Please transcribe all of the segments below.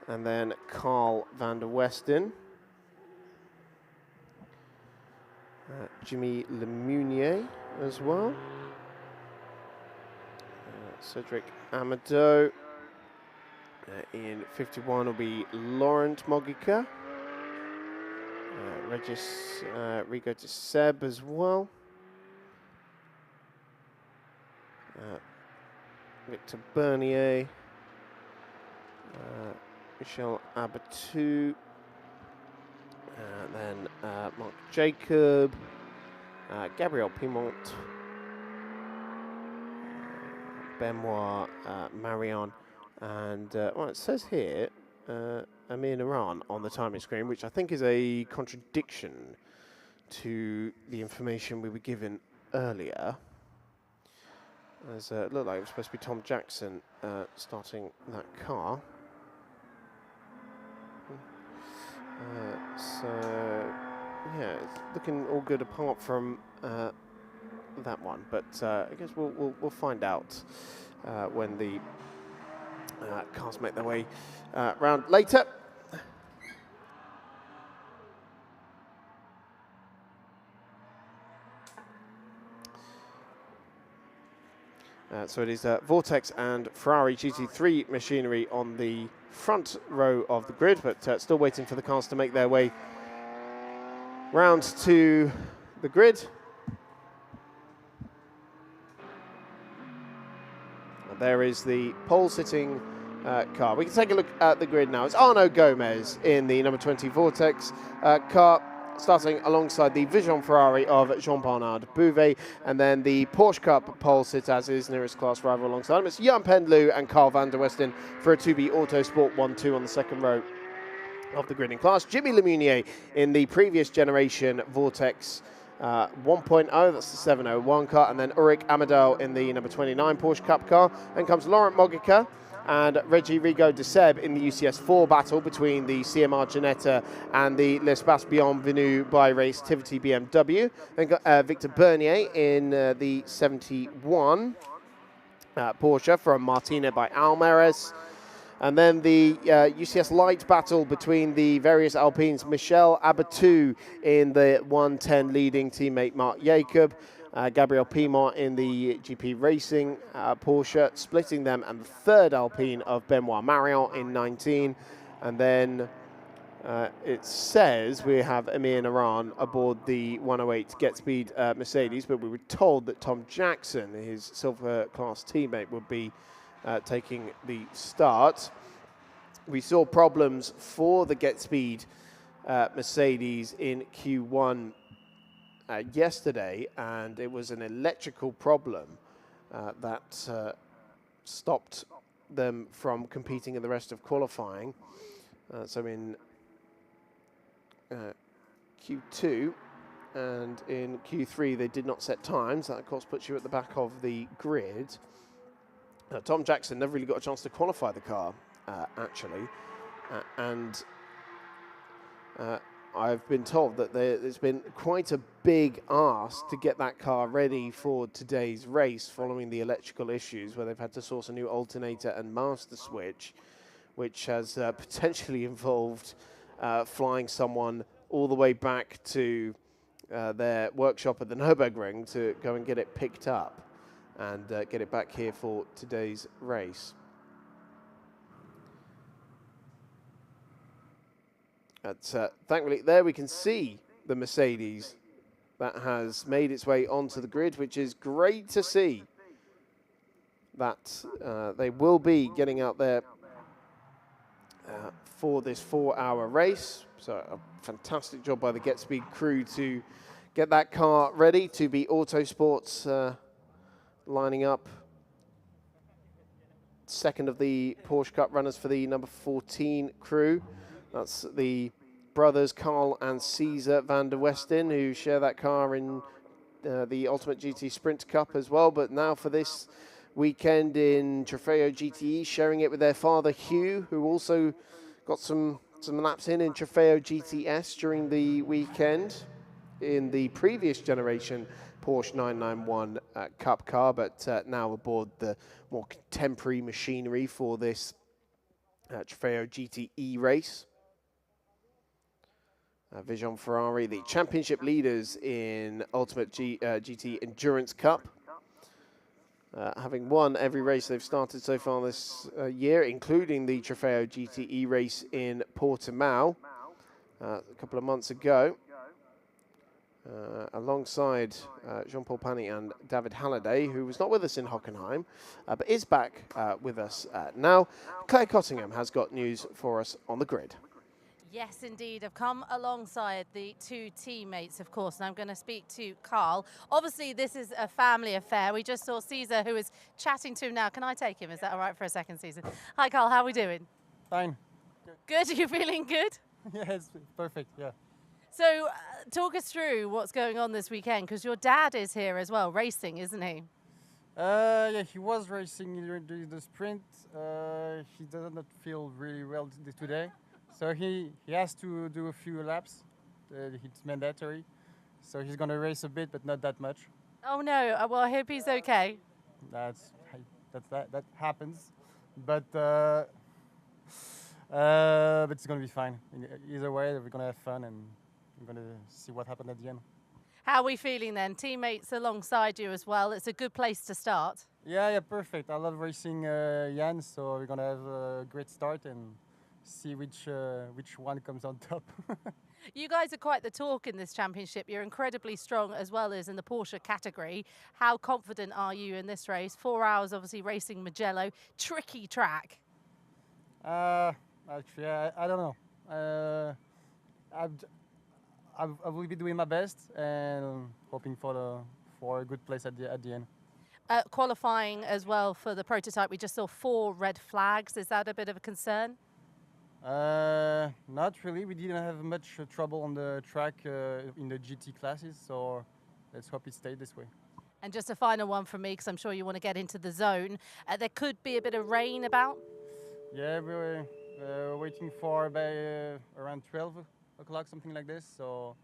and then Carl van der Westen. Jimmy Lemunier as well. Cedric Amadou. In 51 will be Laurent Mogica. Regis Rigo de Seb as well. Victor Bernier. Michel Abatou. Then Mark Jacob. Gabriel Pimont. Benoit Marion. And well, it says here Amir Naran on the timing screen, which I think is a contradiction to the information we were given earlier. As it looked like it was supposed to be Tom Jackson starting that car. So yeah, it's looking all good apart from that one. But I guess we'll find out when the cars make their way round later. So it is Vortex and Ferrari GT3 machinery on the front row of the grid, but still waiting for the cars to make their way round to the grid. And there is the pole-sitting car. We can take a look at the grid now. It's Arnaud Gomez in the number 20 Vortex car, starting alongside the Vision Ferrari of Jean-Bernard Bouvet, and then the Porsche Cup pole sit as his nearest class rival alongside him. It's Jan Pendlew and Carl van der Westen for a 2B Autosport 1-2 on the second row of the grid in class. Jimmy Lemunier in the previous generation Vortex 1.0, that's the 701 car, and then Ulrich Amadou in the number 29 Porsche Cup car. Then comes Laurent Mogica and Regis Rigo de Seb in the UCS4 battle between the CMR Ginetta and the L'Espace Bienvenu by Race Tivity BMW. Then got Victor Bernier in the 71 Porsche from Martina by Almares. And then the UCS Light battle between the various Alpines. Michel Abatou in the 110 leading teammate Mark Jacob. Gabriel Pimont in the GP Racing Porsche, splitting them, and the third Alpine of Benoit Marion in 19. And then it says we have Amir Naran aboard the 108 Get Speed Mercedes, but we were told that Tom Jackson, his silver class teammate, would be taking the start. We saw problems for the Get Speed Mercedes in Q1 yesterday, and it was an electrical problem that stopped them from competing in the rest of qualifying. So in Q2 and in Q3 they did not set times. That of course puts you at the back of the grid. Tom Jackson never really got a chance to qualify the car actually, and I've been told that there's been quite a big ask to get that car ready for today's race following the electrical issues where they've had to source a new alternator and master switch, which has potentially involved flying someone all the way back to their workshop at the Nürburgring to go and get it picked up and get it back here for today's race. Thankfully, there we can see the Mercedes that has made its way onto the grid, which is great to see. That they will be getting out there for this 4-hour race. So a fantastic job by the Get Speed crew to get that car ready. To be Autosports lining up. Second of the Porsche Cup runners for the number 14 crew. That's the brothers Carl and Cesar van der Westen, who share that car in the Ultimate GT Sprint Cup as well. But now for this weekend in Trofeo GTE, sharing it with their father Hugh, who also got some laps in Trofeo GTS during the weekend in the previous generation Porsche 991 Cup car, but now aboard the more contemporary machinery for this Trofeo GTE race. Vision Ferrari, the championship leaders in Ultimate GT Endurance Cup. Having won every race they've started so far this year, including the Trofeo GTE race in Portimao a couple of months ago. Alongside Jean-Paul Pani and David Halliday, who was not with us in Hockenheim, but is back with us now. Claire Cottingham has got news for us on the grid. Yes, indeed. I've come alongside the two teammates, of course, and I'm going to speak to Carl. Obviously, this is a family affair. We just saw Caesar, who is chatting to him now. Can I take him? Is that all right for a second, Caesar? Hi, Carl. How are we doing? Fine. Good. Are you feeling good? Yeah, it's perfect, yeah. So talk us through what's going on this weekend, because your dad is here as well, racing, isn't he? Yeah, he was racing during the sprint. He does not feel really well today. So he has to do a few laps. It's mandatory. So he's going to race a bit, but not that much. Oh, no. Well, I hope he's okay. That happens. But it's going to be fine. Either way, we're going to have fun, and we're going to see what happens at the end. How are we feeling then? Teammates alongside you as well. It's a good place to start. Yeah, perfect. I love racing Jan, so we're going to have a great start and see which one comes on top. You guys are quite the talk in this championship. You're incredibly strong as well as in the Porsche category. How confident are you in this race? 4 hours, obviously, racing Mugello. Tricky track. Actually, I don't know. I will be doing my best and hoping for a good place at the end. Qualifying as well for the prototype, we just saw 4 red flags. Is that a bit of a concern? Not really. We didn't have much trouble on the track in the GT classes, so let's hope it stays this way. And just a final one from me, because I'm sure you want to get into the zone. There could be a bit of rain about. Yeah, we're waiting for by around 12 o'clock, something like this. So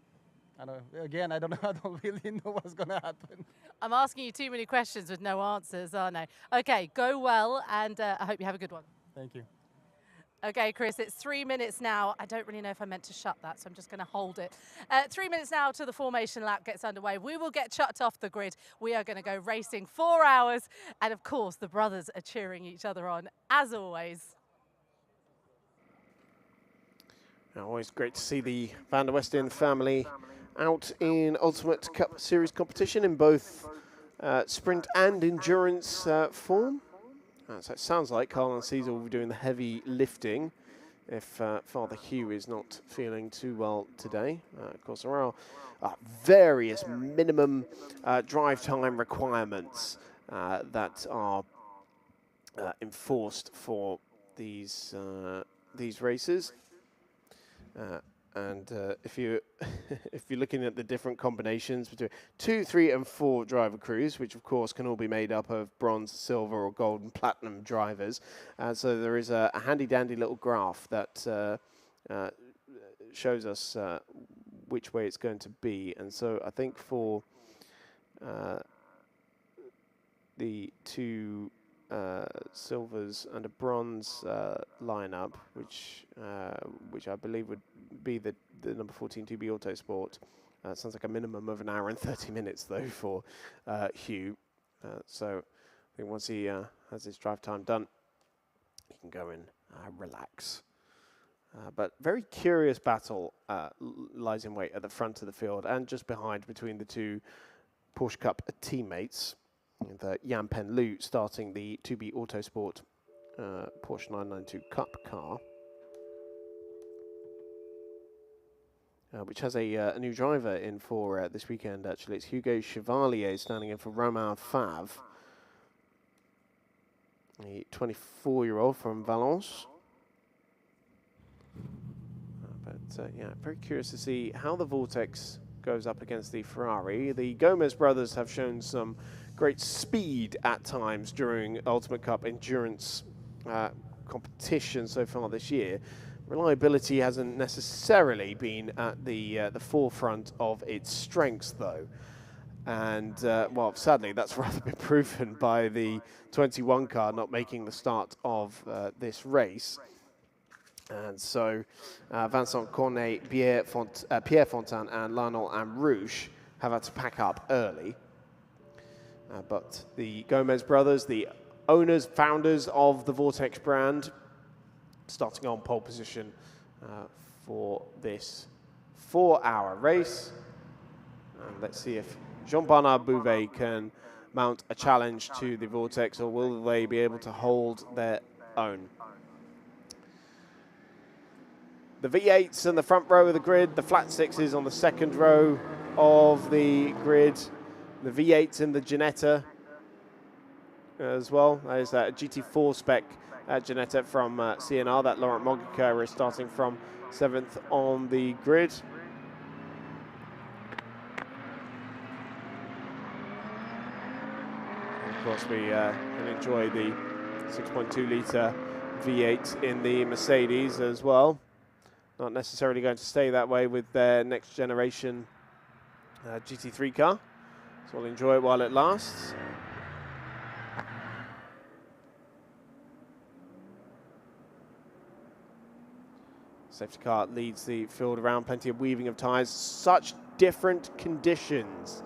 I don't know. I don't really know what's going to happen. I'm asking you too many questions with no answers, aren't I? Okay, go well, and I hope you have a good one. Thank you. Okay, Chris, it's 3 minutes now. I don't really know if I meant to shut that, so I'm just going to hold it. 3 minutes now till the formation lap gets underway. We will get chucked off the grid. We are going to go racing 4 hours. And, of course, the brothers are cheering each other on, as always. Always great to see the Van der Westen family out in Ultimate Cup Series competition in both sprint and endurance form. So it sounds like Carl and Caesar will be doing the heavy lifting if Father Hugh is not feeling too well today. Of course, there are various minimum drive time requirements that are enforced for these races. And if you're looking at the different combinations between 2, 3, and 4 driver crews, which of course can all be made up of bronze, silver, or gold and platinum drivers, so there is a handy dandy little graph that shows us which way it's going to be. And so I think for the 2 silvers and a bronze lineup, which I believe would be the number 14 2B Autosport. Sounds like a minimum of 1 hour and 30 minutes though for Hugh. So I think once he has his drive time done, he can go and relax. But very curious battle lies in wait at the front of the field and just behind between the 2 Porsche Cup teammates. The Jan Pen Lu starting the 2B Autosport Porsche 992 Cup car, which has a new driver in for this weekend, actually. It's Hugo Chevalier standing in for Romain Favre, a 24-year-old from Valence. Yeah, very curious to see how the Vortex goes up against the Ferrari. The Gomez brothers have shown some great speed at times during Ultimate Cup endurance competition so far this year. Reliability hasn't necessarily been at the forefront of its strengths, though. And, well, sadly, that's rather been proven by the 21 car not making the start of this race. And so Vincent Cornet, Pierre Fontaine, and Lionel and Rouge have had to pack up early. But the Gomez brothers, the owners, founders of the Vortex brand, starting on pole position for this 4-hour race. And let's see if Jean-Bernard Bouvet can mount a challenge to the Vortex, or will they be able to hold their own? The V8s in the front row of the grid, the flat sixes on the second row of the grid, the V8s in the Ginetta as well. That is a GT4 spec Ginetta from CNR, that Laurent Mogica is starting from 7th on the grid. Of course, we can enjoy the 6.2 litre V8 in the Mercedes as well. Not necessarily going to stay that way with their next generation GT3 car. So we'll enjoy it while it lasts. Safety car leads the field around, plenty of weaving of tyres. Such different conditions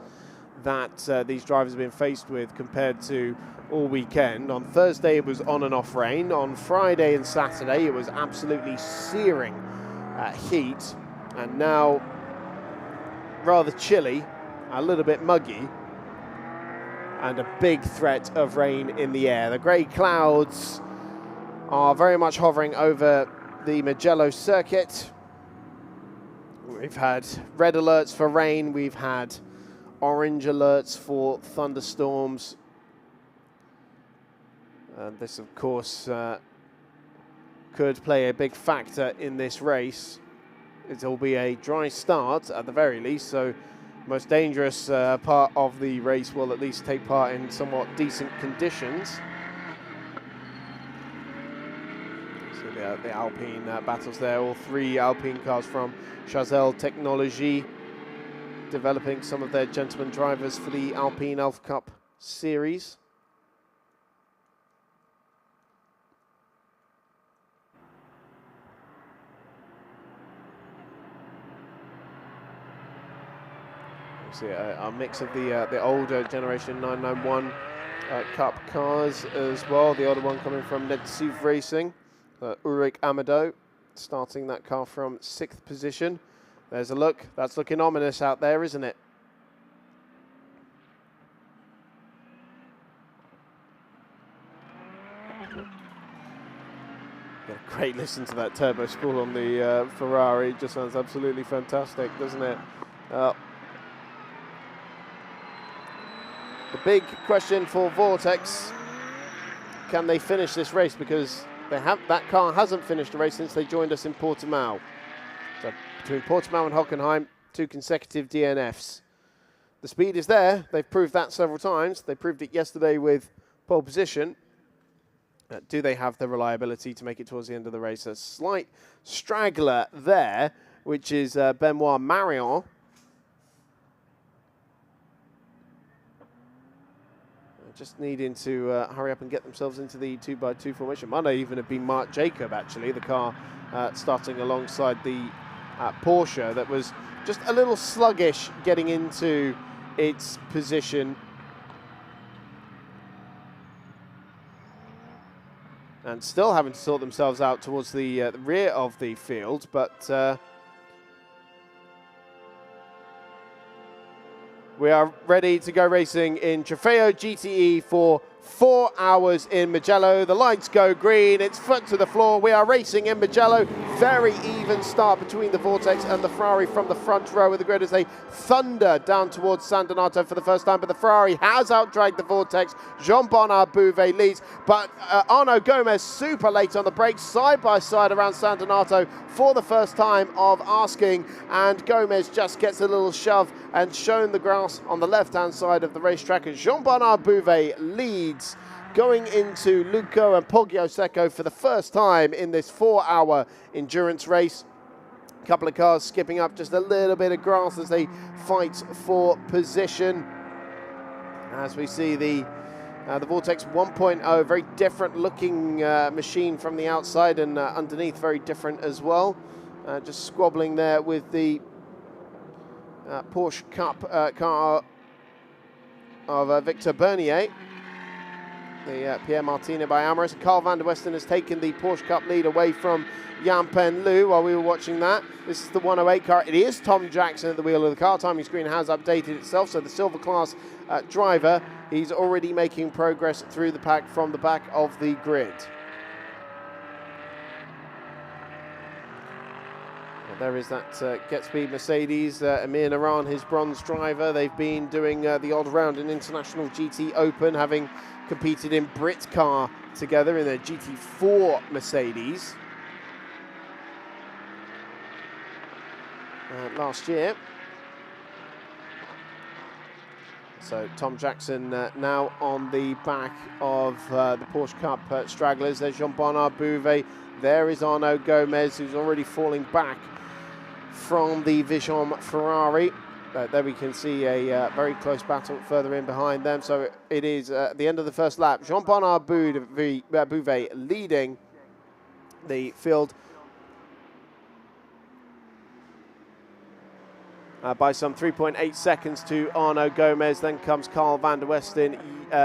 that these drivers have been faced with compared to all weekend. On Thursday it was on and off rain. On Friday and Saturday it was absolutely searing heat, and now rather chilly, a little bit muggy, and a big threat of rain in the air. The grey clouds are very much hovering over the Mugello circuit. We've had red alerts for rain, we've had orange alerts for thunderstorms. And this, of course, could play a big factor in this race. It'll be a dry start at the very least, so most dangerous part of the race will at least take part in somewhat decent conditions. So the Alpine battles there, all three Alpine cars from Chazelle Technology, developing some of their gentleman drivers for the Alpine Elf Cup series. See a mix of the older generation 991 Cup cars as well. The older one coming from Nedsuv Racing, Ulrich Amado, starting that car from 6th position. There's a look. That's looking ominous out there, isn't it? Get a great listen to that turbo spool on the Ferrari. Just sounds absolutely fantastic, doesn't it? The big question for Vortex, can they finish this race? Because that car hasn't finished a race since they joined us in Portimao. So between Portimao and Hockenheim, 2 consecutive DNFs. The speed is there. They've proved that several times. They proved it yesterday with pole position. Do they have the reliability to make it towards the end of the race? A slight straggler there, which is Benoit Marion. Just needing to hurry up and get themselves into the 2x2 formation. Might not even have been Mark Jacob, actually, the car starting alongside the Porsche that was just a little sluggish getting into its position. And still having to sort themselves out towards the rear of the field, but we are ready to go racing in Trofeo GTE for 4 hours in Mugello. The lights go green, it's foot to the floor. We are racing in Mugello. Very even start between the Vortex and the Ferrari from the front row of the grid as they thunder down towards San Donato for the first time. But the Ferrari has outdragged the Vortex. Jean-Bernard Bouvet leads, but Arnaud Gomez super late on the brakes, side by side around San Donato for the first time of asking. And Gomez just gets a little shove and shown the grass on the left-hand side of the racetrack. And Jean-Bernard Bouvet leads going into Luco and Poggio Secco for the first time in this 4-hour endurance race. A couple of cars skipping up just a little bit of grass as they fight for position. As we see the The Vortex 1.0, very different looking machine from the outside, and underneath very different as well. Just squabbling there with the Porsche Cup car of Victor Bernier. The Pierre Martini by Amorous. Carl van der Westen has taken the Porsche Cup lead away from Jan-Pen Liu while we were watching that. This is the 108 car. It is Tom Jackson at the wheel of the car. Timing screen has updated itself, so the silver class driver, he's already making progress through the pack from the back of the grid. Well, there is that Get Speed Mercedes. Amir Naran, his bronze driver. They've been doing the odd round in International GT Open, having competed in Britcar together in their GT4 Mercedes last year. So Tom Jackson now on the back of the Porsche Cup stragglers. There's Jean-Bernard Bouvet. There is Arnaud Gomez, who's already falling back from the Vision Ferrari. There we can see a very close battle further in behind them. So it is at the end of the first lap. Jean-Bernard Bouvet leading the field by some 3.8 seconds to Arnaud Gomez. Then comes Carl van der Westen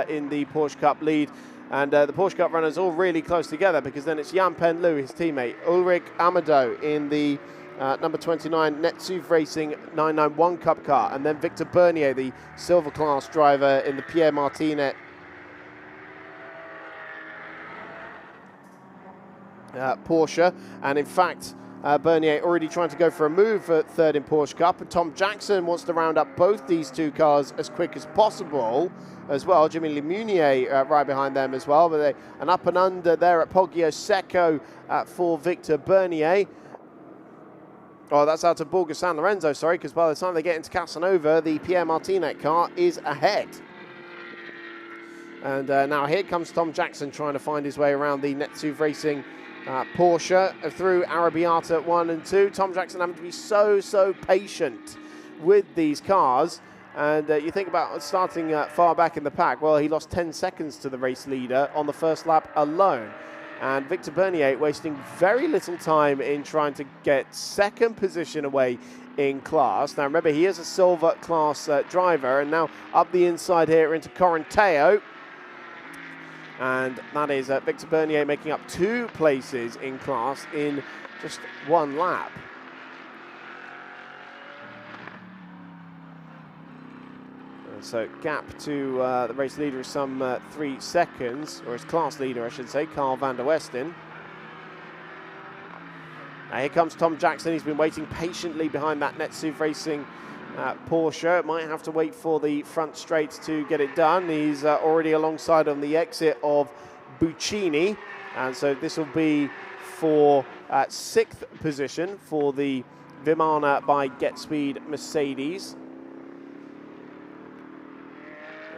in the Porsche Cup lead. And the Porsche Cup runners all really close together, because then it's Jan-Pen Liu, his teammate, Ulrich Amadou in the number 29 Netsuv Racing 991 Cup car, and then Victor Bernier, the silver class driver in the Pierre Martinet Porsche. And in fact, Bernier already trying to go for a move at third in Porsche Cup, and Tom Jackson wants to round up both these two cars as quick as possible as well. Jimmy Lemunier right behind them as well, but an up and under there at Poggio Secco for Victor Bernier. Oh, that's out of Borgo San Lorenzo, sorry, because by the time they get into Casanova, the Pierre Martinet car is ahead. And now here comes Tom Jackson trying to find his way around the Netsuv Racing Porsche through Arrabbiata 1 and 2. Tom Jackson having to be so patient with these cars. And you think about starting far back in the pack. Well, he lost 10 seconds to the race leader on the first lap alone. And Victor Bernier wasting very little time in trying to get second position away in class. Now remember, he is a silver class driver, and now up the inside here into Corinteo. And that is Victor Bernier making up 2 places in class in just 1 lap. So gap to the race leader is some 3 seconds, or his class leader, I should say, Carl van der Westen. Now here comes Tom Jackson. He's been waiting patiently behind that Netsuv Racing Porsche. Might have to wait for the front straight to get it done. He's already alongside on the exit of Buccini, and so this will be for 6th position for the Vimana by Get Speed Mercedes.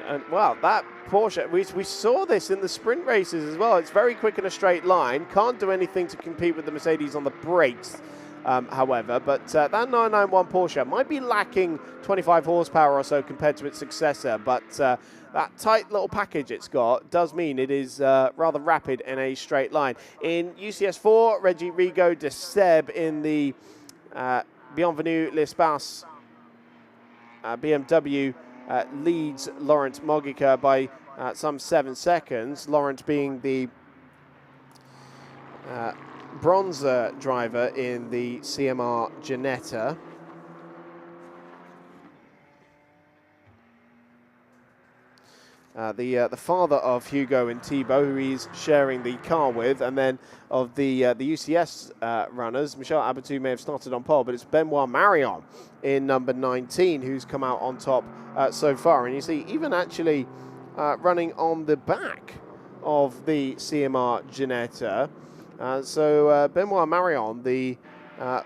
And well, that Porsche, we saw this in the sprint races as well. It's very quick in a straight line. Can't do anything to compete with the Mercedes on the brakes, however. But that 991 Porsche might be lacking 25 horsepower or so compared to its successor. But that tight little package it's got does mean it is rather rapid in a straight line. In UCS4, Reggie Rigo de Seb in the Bienvenue l'Espace BMW leads Laurent Mogica by some 7 seconds. Laurent being the bronze driver in the CMR Ginetta. The father of Hugo and Thibaut, who he's sharing the car with, and then of the UCS runners, Michel Abatou may have started on pole, but it's Benoit Marion in number 19 who's come out on top so far. And you see, even actually running on the back of the CMR Ginetta. So Benoit Marion, the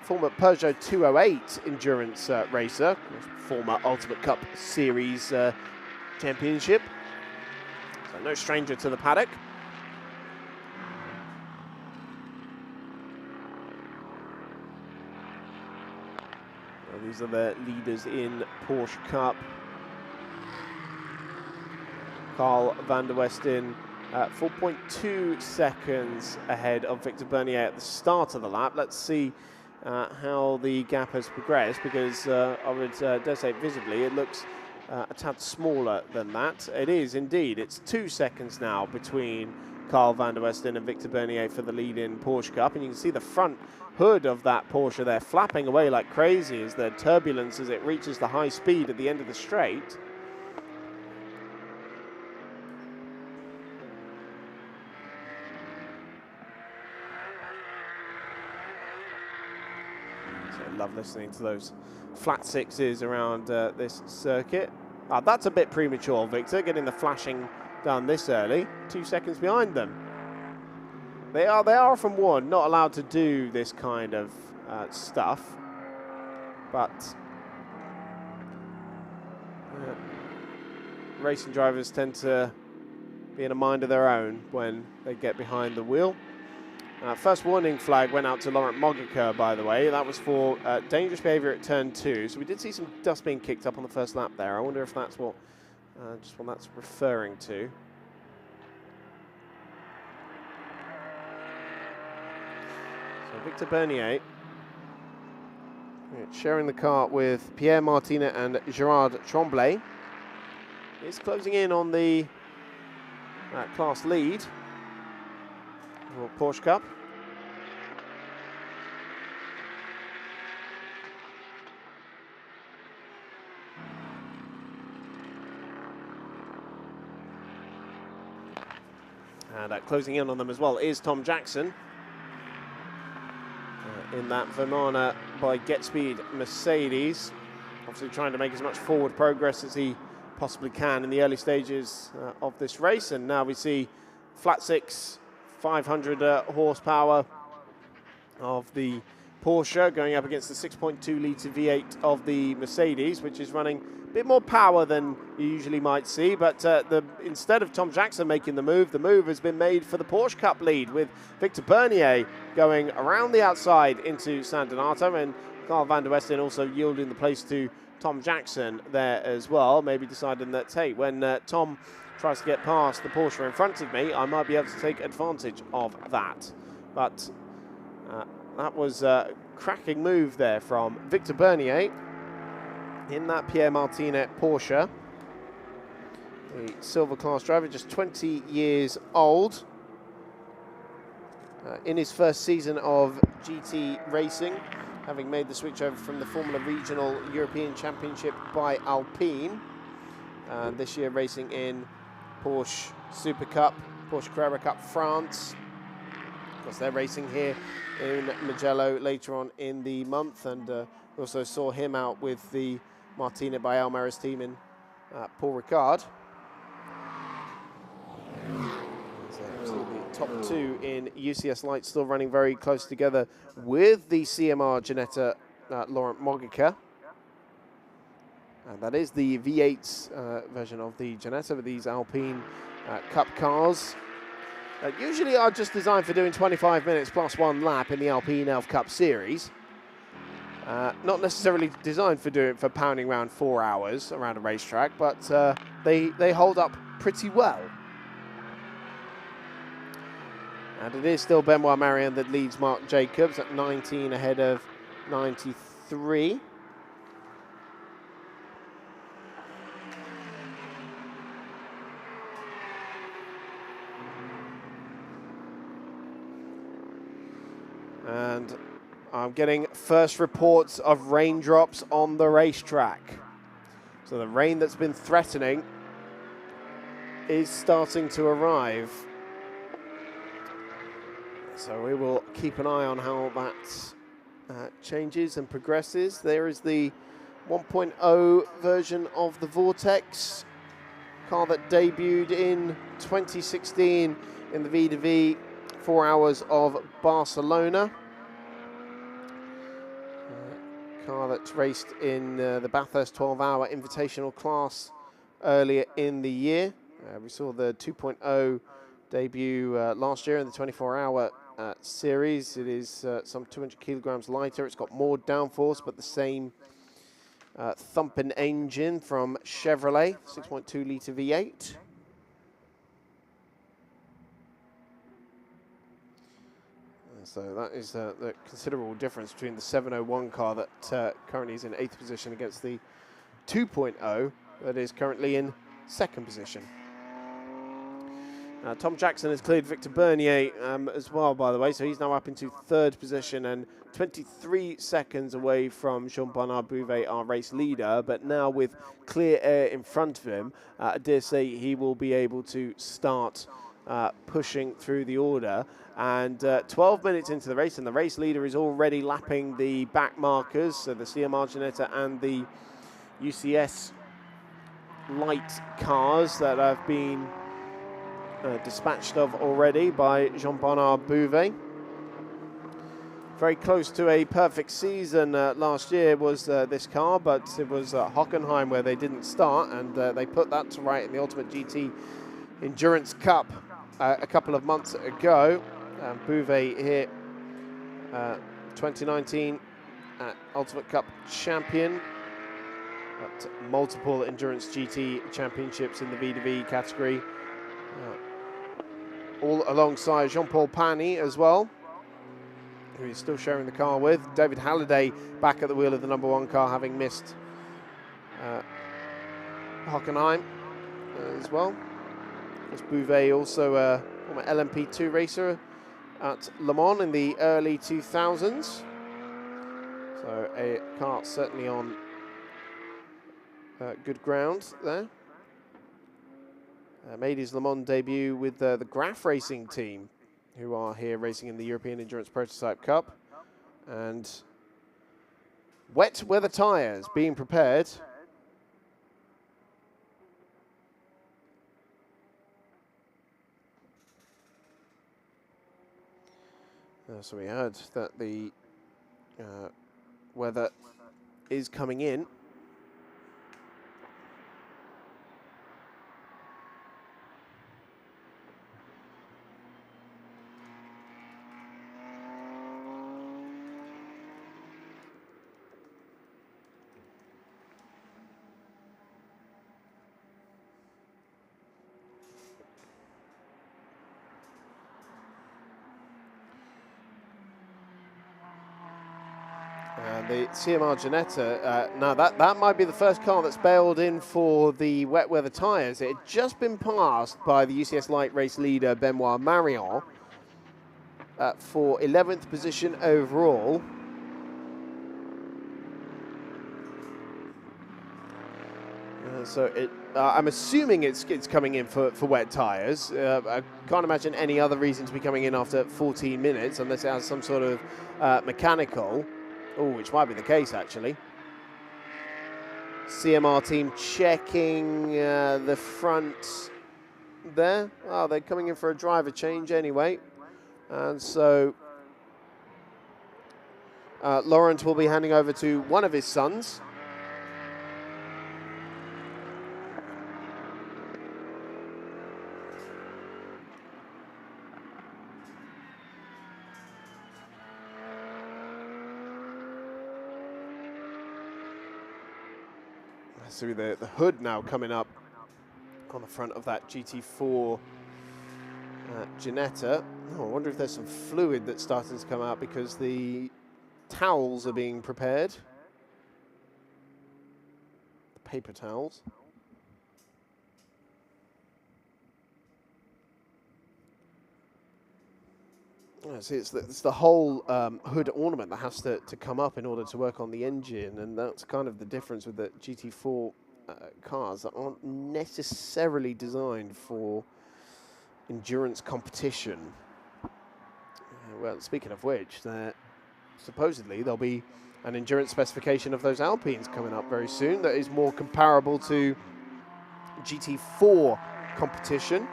former Peugeot 208 endurance racer, former Ultimate Cup Series championship. So no stranger to the paddock. Well, these are the leaders in Porsche Cup. Carl van der Westen 4.2 seconds ahead of Victor Bernier at the start of the lap. Let's see how the gap has progressed, because I would dare say visibly it looks a tad smaller than that. It is indeed. It's 2 seconds now between Carl van der Westen and Victor Bernier for the lead in Porsche Cup, and you can see the front hood of that Porsche there flapping away like crazy as the turbulence as it reaches the high speed at the end of the straight. I love listening to those flat sixes around this circuit. That's a bit premature, Victor, getting the flashing done this early. 2 seconds behind them. They are from one, not allowed to do this kind of stuff. But racing drivers tend to be in a mind of their own when they get behind the wheel. First warning flag went out to Laurent Mogica, by the way. That was for dangerous behaviour at turn 2. So we did see some dust being kicked up on the first lap there. I wonder if that's what that's referring to. So Victor Bernier sharing the car with Pierre Martinet and Gerard Tremblay. Is closing in on the class lead for Porsche Cup. And closing in on them as well is Tom Jackson in that Vermana by GetSpeed Mercedes. Obviously trying to make as much forward progress as he possibly can in the early stages of this race. And now we see flat six, 500 horsepower of the Porsche going up against the 6.2 litre V8 of the Mercedes, which is running a bit more power than you usually might see. But instead of Tom Jackson making the move has been made for the Porsche Cup lead, with Victor Bernier going around the outside into San Donato, and Carl van der Westen also yielding the place to Tom Jackson there as well, maybe deciding that, hey, when Tom tries to get past the Porsche in front of me, I might be able to take advantage of that. But that was a cracking move there from Victor Bernier in that Pierre Martinet Porsche. The silver class driver, just 20 years old. In his first season of GT racing, having made the switch over from the Formula Regional European Championship by Alpine. This year racing in Porsche Super Cup, Porsche Carrera Cup France. Of course, they're racing here in Mugello later on in the month, and also saw him out with the Martinet by Almera's team in Paul Ricard. So the top two in UCS Light still running very close together with the CMR Ginetta Laurent Mogica. And that is the V8 version of the Ginetta with these Alpine Cup cars. Usually are just designed for doing 25 minutes plus one lap in the Alpine Elf Cup series. Not necessarily designed for pounding around 4 hours around a racetrack, but they hold up pretty well. And it is still Benoit Marion that leads Mark Jacobs at 19 ahead of 93. And I'm getting first reports of raindrops on the racetrack. So the rain that's been threatening is starting to arrive. So we will keep an eye on how that changes and progresses. There is the 1.0 version of the Vortex, car that debuted in 2016 in the V2V 4 Hours of Barcelona. Car that's raced in the Bathurst 12-hour invitational class earlier in the year. We saw the 2.0 debut last year in the 24-hour series. It is some 200 kilograms lighter. It's got more downforce, but the same thumping engine from Chevrolet, 6.2 litre V8. And so that is the considerable difference between the 701 car that currently is in 8th position against the 2.0 that is currently in 2nd position. Tom Jackson has cleared Victor Bernier as well, by the way, so he's now up into 3rd position and 23 seconds away from Jean-Bernard Bouvet, our race leader, but now with clear air in front of him, I dare say he will be able to start pushing through the order. And 12 minutes into the race, and the race leader is already lapping the back markers, so the CMR Ginetta and the UCS light cars that have been dispatched of already by Jean-Bernard Bouvet. Very close to a perfect season last year was this car, but it was Hockenheim where they didn't start, and they put that to right in the Ultimate GT Endurance Cup a couple of months ago. Bouvet here, 2019 Ultimate Cup champion, multiple Endurance GT championships in the V2V category. All alongside Jean-Paul Pani as well, who he's still sharing the car with. David Halliday back at the wheel of the number 1 car, having missed Hockenheim as well. As Bouvet also a former LMP2 racer at Le Mans in the early 2000s. So a car certainly on good ground there. Made his Le Mans debut with the Graf Racing team, who are here racing in the European Endurance Prototype Cup. And wet weather tyres being prepared. So we heard that the weather is coming in. The CMR Ginetta, now that might be the first car that's bailed in for the wet weather tyres. It had just been passed by the UCS Light race leader Benoit Marion for 11th position overall. So I'm assuming it's coming in for wet tyres. I can't imagine any other reason to be coming in after 14 minutes unless it has some sort of mechanical. Oh, which might be the case, actually. CMR team checking the front there. Oh, they're coming in for a driver change anyway. And so Laurent will be handing over to one of his sons. So the hood now coming up on the front of that GT4 Ginetta. Oh, I wonder if there's some fluid that's starting to come out because the towels are being prepared. The paper towels. See, it's the whole hood ornament that has to come up in order to work on the engine, and that's kind of the difference with the GT4 cars that aren't necessarily designed for endurance competition. Well, speaking of which, supposedly there'll be an endurance specification of those Alpines coming up very soon that is more comparable to GT4 competition.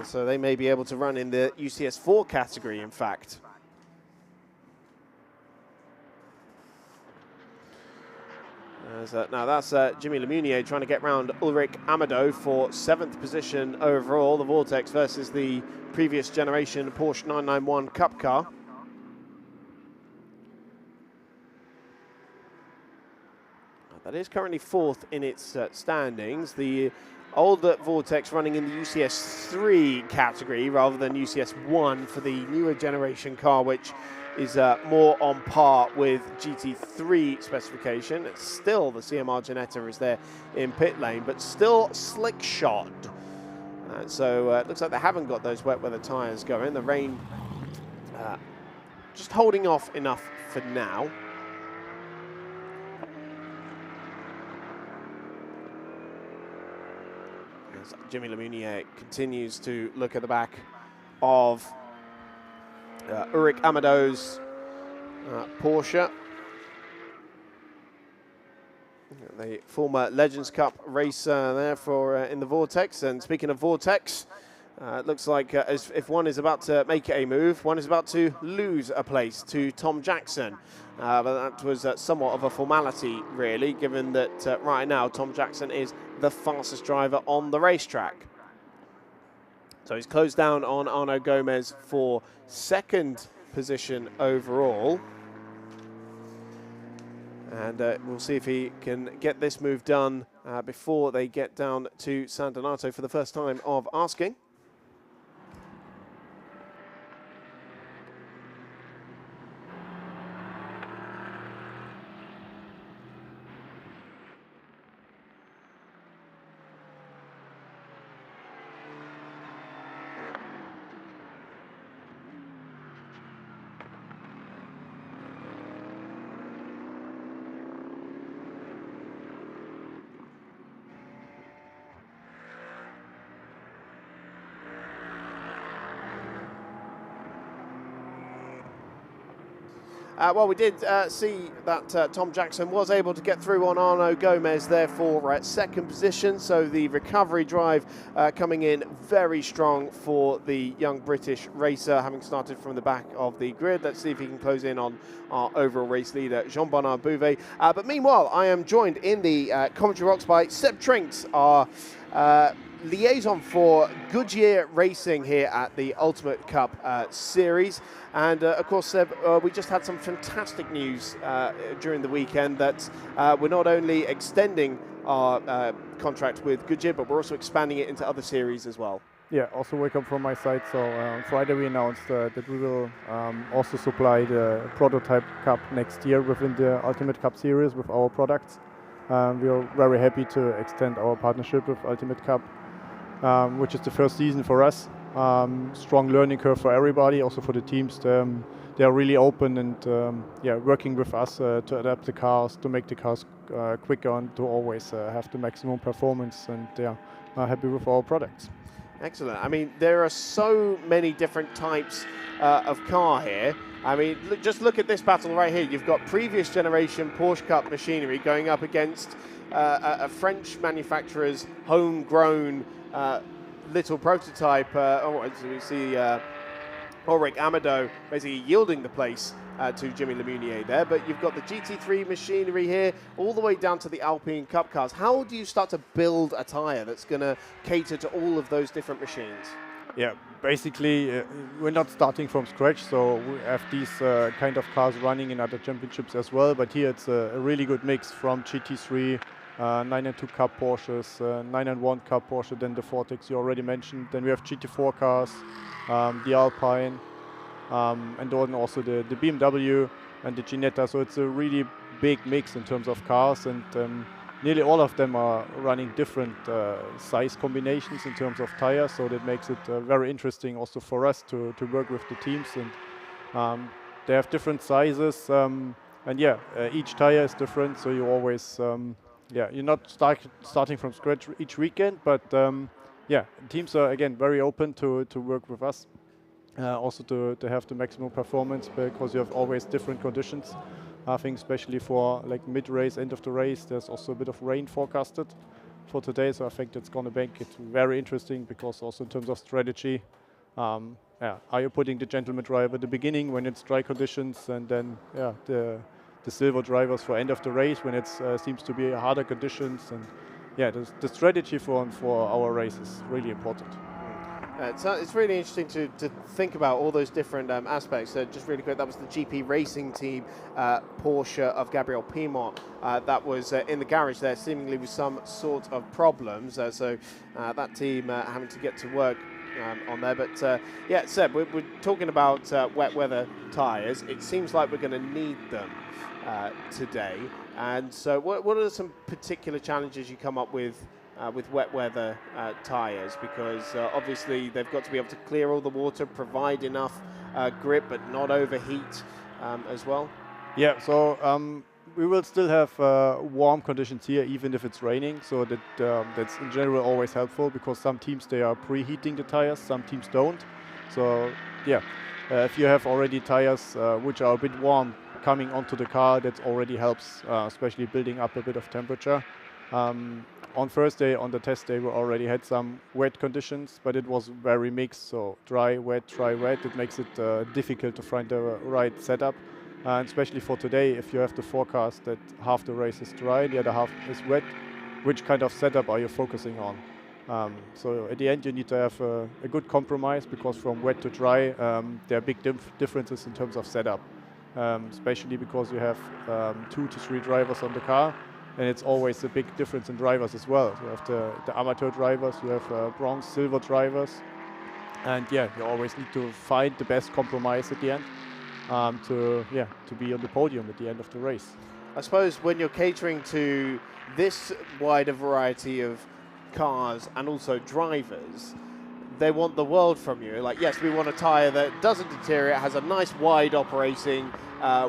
So they may be able to run in the UCS4 category, in fact. Now that's Jimmy Lemunier trying to get round Ulrich Amado for 7th position overall. The Vortex versus the previous generation Porsche 991 Cup car. That is currently 4th in its standings. The older Vortex running in the UCS 3 category rather than UCS 1 for the newer generation car, which is more on par with GT3 specification. It's still the CMR Ginetta is there in pit lane, but still slick shod. So it looks like they haven't got those wet weather tyres going. The rain just holding off enough for now. As Jimmy Lemunier continues to look at the back of Ulrich Amadou's Porsche. The former Legends Cup racer there for in the Vortex. And speaking of Vortex, it looks like as if one is about to make a move, one is about to lose a place to Tom Jackson. But that was somewhat of a formality, really, given that right now Tom Jackson is the fastest driver on the racetrack. So he's closed down on Arnaud Gomez for second position overall. And we'll see if he can get this move done before they get down to San Donato for the first time of asking. Well, we did see that Tom Jackson was able to get through on Arnaud Gomez there for second position. So the recovery drive coming in very strong for the young British racer, having started from the back of the grid. Let's see if he can close in on our overall race leader, Jean-Bernard Bouvet. But meanwhile, I am joined in the commentary box by Seb Trinks, our liaison for Goodyear Racing here at the Ultimate Cup Series. And of course, Seb, we just had some fantastic news during the weekend that we're not only extending our contract with Goodyear, but we're also expanding it into other series as well. Yeah, also welcome from my side. So on Friday we announced that we will also supply the Prototype Cup next year within the Ultimate Cup Series with our products. We are very happy to extend our partnership with Ultimate Cup, which is the first season for us. Strong learning curve for everybody, also for the teams. They are really open and working with us to adapt the cars, to make the cars quicker and to always have the maximum performance, and happy with our products. Excellent. I mean, there are so many different types of car here. I mean, just look at this battle right here. You've got previous generation Porsche Cup machinery going up against a French manufacturer's homegrown little prototype. So we see Ulrich Amadou basically yielding the place to Jimmy Lemunier there. But you've got the GT3 machinery here all the way down to the Alpine Cup cars. How do you start to build a tyre that's going to cater to all of those different machines? Yeah, basically we're not starting from scratch, so we have these kind of cars running in other championships as well, but here it's a really good mix from GT3, 992 Cup Porsches, 991 Cup Porsche, then the Vortex you already mentioned, then we have GT4 cars, the Alpine, and then also the BMW and the Ginetta, so it's a really big mix in terms of cars, and nearly all of them are running different size combinations in terms of tires, so that makes it very interesting also for us to work with the teams. And they have different sizes, and each tire is different, so you always, you're not starting from scratch each weekend, but teams are again very open to work with us, also to have the maximum performance, because you have always different conditions. I think especially for like mid-race, end of the race, there's also a bit of rain forecasted for today. So I think that's going to make it very interesting, because also in terms of strategy, are you putting the gentleman driver at the beginning when it's dry conditions, and then the silver drivers for end of the race when it seems to be harder conditions, and the strategy for our race is really important. It's really interesting to think about all those different aspects. Just really quick, that was the GP racing team, Porsche of Gabriel Pimont, that was in the garage there, seemingly with some sort of problems. So that team having to get to work on there. But yeah, Seb, we're talking about wet weather tyres. It seems like we're going to need them today. And so what are some particular challenges you come up with wet weather tyres? Because obviously they've got to be able to clear all the water, provide enough grip, but not overheat as well. Yeah, so we will still have warm conditions here, even if it's raining. So that's in general always helpful, because some teams, they are preheating the tires, some teams don't. So yeah, if you have already tires which are a bit warm coming onto the car, that already helps, especially building up a bit of temperature. On Thursday, on the test day, we already had some wet conditions, but it was very mixed, so dry, wet. It makes it difficult to find the right setup. And especially for today, if you have the forecast that half the race is dry, the other half is wet, which kind of setup are you focusing on? So at the end, you need to have a good compromise, because from wet to dry, there are big differences in terms of setup, especially because you have 2 to 3 drivers on the car. And it's always a big difference in drivers as well. You have the amateur drivers, you have bronze, silver drivers. And yeah, you always need to find the best compromise at the end to be on the podium at the end of the race. I suppose when you're catering to this wider variety of cars and also drivers, they want the world from you. Like, yes, we want a tyre that doesn't deteriorate, has a nice wide operating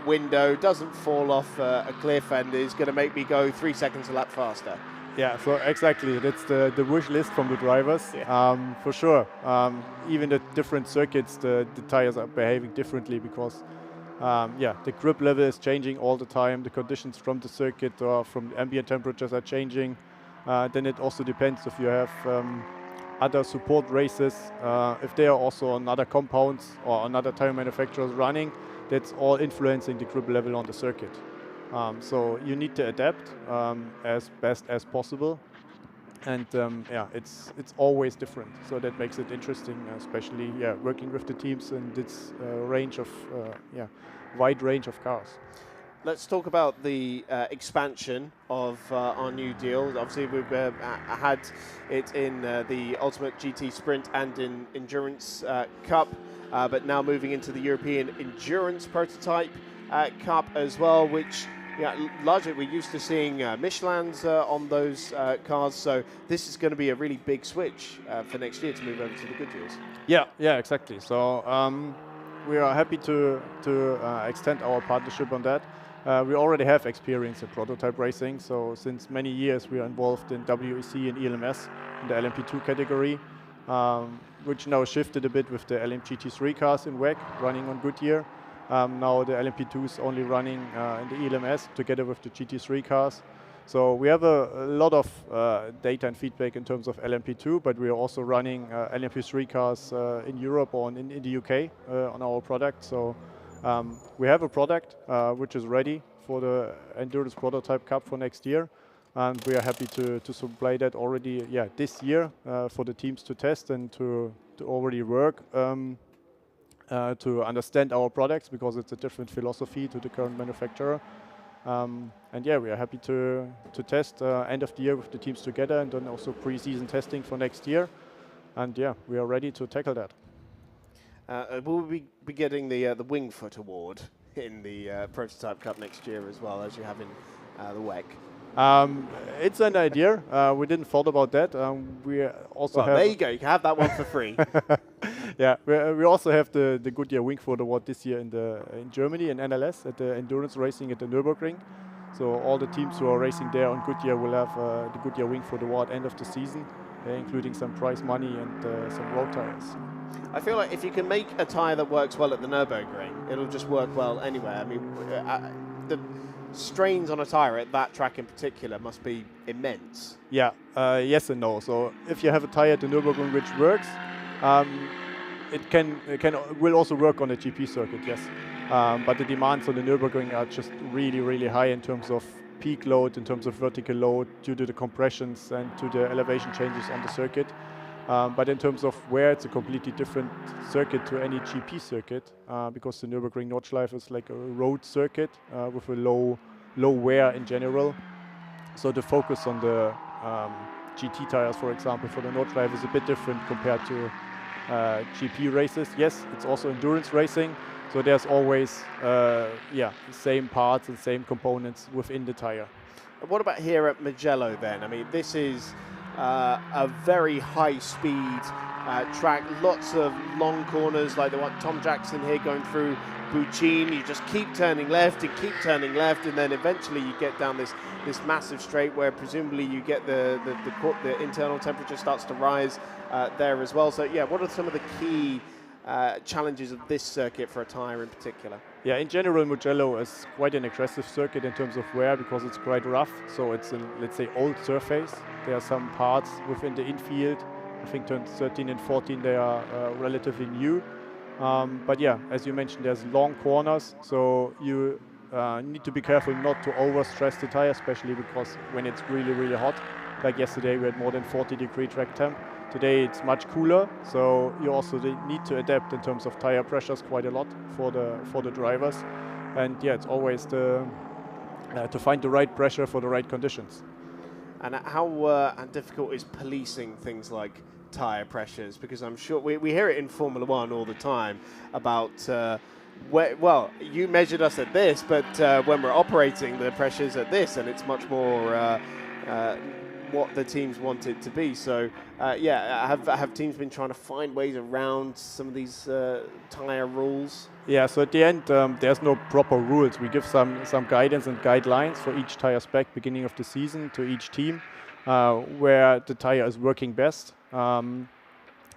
window, doesn't fall off a cliff, and is going to make me go 3 seconds a lap faster. Yeah, so exactly. That's the wish list from the drivers, for sure. Even at different circuits, the tires are behaving differently, because the grip level is changing all the time. The conditions from the circuit or from ambient temperatures are changing. Then it also depends if you have other support races, if they are also on other compounds or on other tire manufacturers running. That's all influencing the grip level on the circuit. So you need to adapt as best as possible. And it's always different. So that makes it interesting, especially working with the teams in this wide range of cars. Let's talk about the expansion of our new deal. Obviously, we've had it in the Ultimate GT Sprint and in Endurance Cup, but now moving into the European Endurance Prototype Cup as well, which largely we're used to seeing Michelins on those cars. So this is going to be a really big switch for next year to move over to the Goodyears. Yeah, exactly. So we are happy to extend our partnership on that. We already have experience in prototype racing, so since many years we are involved in WEC and ELMS in the LMP2 category, which now shifted a bit with the LMGT3 cars in WEC running on Goodyear. Now the LMP2 is only running in the ELMS together with the GT3 cars. So we have a lot of data and feedback in terms of LMP2, but we are also running LMP3 cars in Europe or in the UK on our product. So we have a product which is ready for the Endurance Prototype Cup for next year, and we are happy to supply that already this year for the teams to test and to already work to understand our products, because it's a different philosophy to the current manufacturer. And we are happy to test end of the year with the teams together, and then also pre-season testing for next year. And we are ready to tackle that. Will we be getting the Wingfoot Award in the Prototype Cup next year as well, as you have in the WEC? It's an idea. We didn't thought about that. We also have. There you go. You can have that one for free. We also have the Goodyear Wingfoot Award this year in Germany in NLS at the endurance racing at the Nürburgring. So all the teams who are racing there on Goodyear will have the Goodyear Wingfoot Award end of the season, including some prize money and some road tires. I feel like if you can make a tyre that works well at the Nürburgring, it'll just work well anywhere. I mean, the strains on a tyre at that track in particular must be immense. Yes and no. So if you have a tyre at the Nürburgring which works, it will also work on a GP circuit, yes. But the demands on the Nürburgring are just really, really high in terms of peak load, in terms of vertical load, due to the compressions and to the elevation changes on the circuit. But in terms of wear, it's a completely different circuit to any GP circuit because the Nürburgring Nordschleife is like a road circuit with a low wear in general. So the focus on the GT tires, for example, for the Nordschleife is a bit different compared to GP races. Yes, it's also endurance racing, so there's always the same parts and same components within the tire. What about here at Mugello then? I mean, this is a very high-speed track, lots of long corners like the one Tom Jackson here going through Bucin. You just keep turning left and keep turning left, and then eventually you get down this massive straight where presumably you get the internal temperature starts to rise there as well. So yeah, what are some of the key challenges of this circuit for a tyre in particular? Yeah, in general, Mugello is quite an aggressive circuit in terms of wear because it's quite rough. So it's a, let's say, old surface. There are some parts within the infield. I think turns 13 and 14, they are relatively new. But yeah, as you mentioned, there's long corners. So you need to be careful not to overstress the tire, especially because when it's really, really hot. Like yesterday, we had more than 40-degree track temp. Today it's much cooler, so you also need to adapt in terms of tire pressures quite a lot for the drivers. And yeah, it's always to find the right pressure for the right conditions. And how difficult is policing things like tire pressures? Because I'm sure we hear it in Formula One all the time about well, you measured us at this, but when we're operating, the pressure's at this, and it's much more what the teams want it to be. So yeah, have teams been trying to find ways around some of these tire rules? Yeah, so at the end there's no proper rules. We give some guidance and guidelines for each tire spec beginning of the season to each team where the tire is working best. And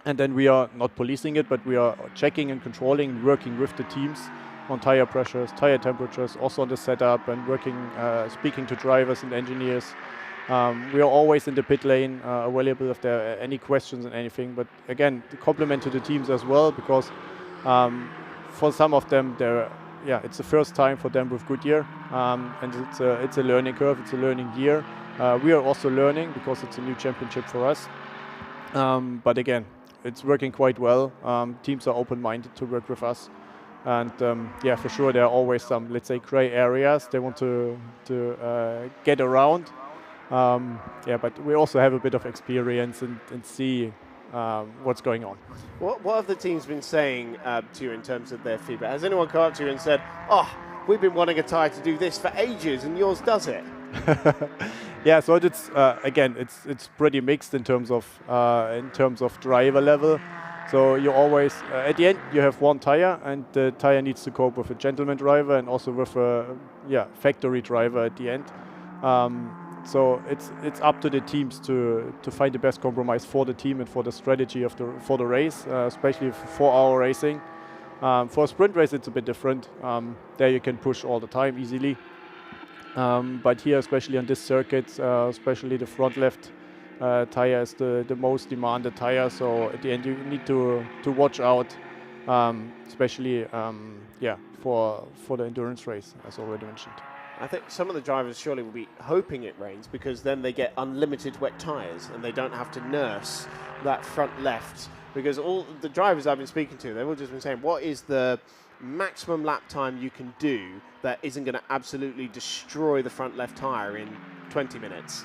then we are not policing it, but we are checking and controlling, working with the teams on tire pressures, tire temperatures, also on the setup, and working, speaking to drivers and engineers. We are always in the pit lane, available if there are any questions and anything. But again, the compliment to the teams as well, because for some of them, it's the first time for them with Goodyear, and it's a learning curve, it's a learning year. We are also learning because it's a new championship for us. But again, it's working quite well. Teams are open-minded to work with us. And yeah, for sure, there are always some, let's say, gray areas they want to get around. Yeah, but we also have a bit of experience and see what's going on. What have the teams been saying to you in terms of their feedback? Has anyone come up to you and said, "Oh, we've been wanting a tyre to do this for ages, and yours does it"? Yeah, so it's again, it's pretty mixed in terms of driver level. So you always at the end you have one tire, and the tire needs to cope with a gentleman driver and also with a factory driver at the end. So it's up to the teams to find the best compromise for the team and for the strategy for the race, especially for 4-hour racing. For a sprint race, it's a bit different. There you can push all the time easily. But here, especially on this circuit, especially the front left tire is the most demanded tire. So at the end, you need to watch out, especially for the endurance race, as already mentioned. I think some of the drivers surely will be hoping it rains, because then they get unlimited wet tyres and they don't have to nurse that front left. Because all the drivers I've been speaking to, they've all just been saying, what is the maximum lap time you can do that isn't going to absolutely destroy the front left tyre in 20 minutes?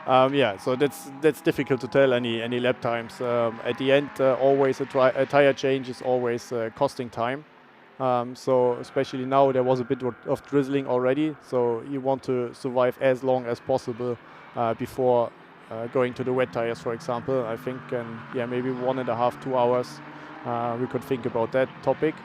Yeah, so that's difficult to tell any lap times. At the end, always a tire change is always costing time. So especially now there was a bit of drizzling already, so you want to survive as long as possible before going to the wet tires, for example. I think maybe 1.5, 2 hours we could think about that topic.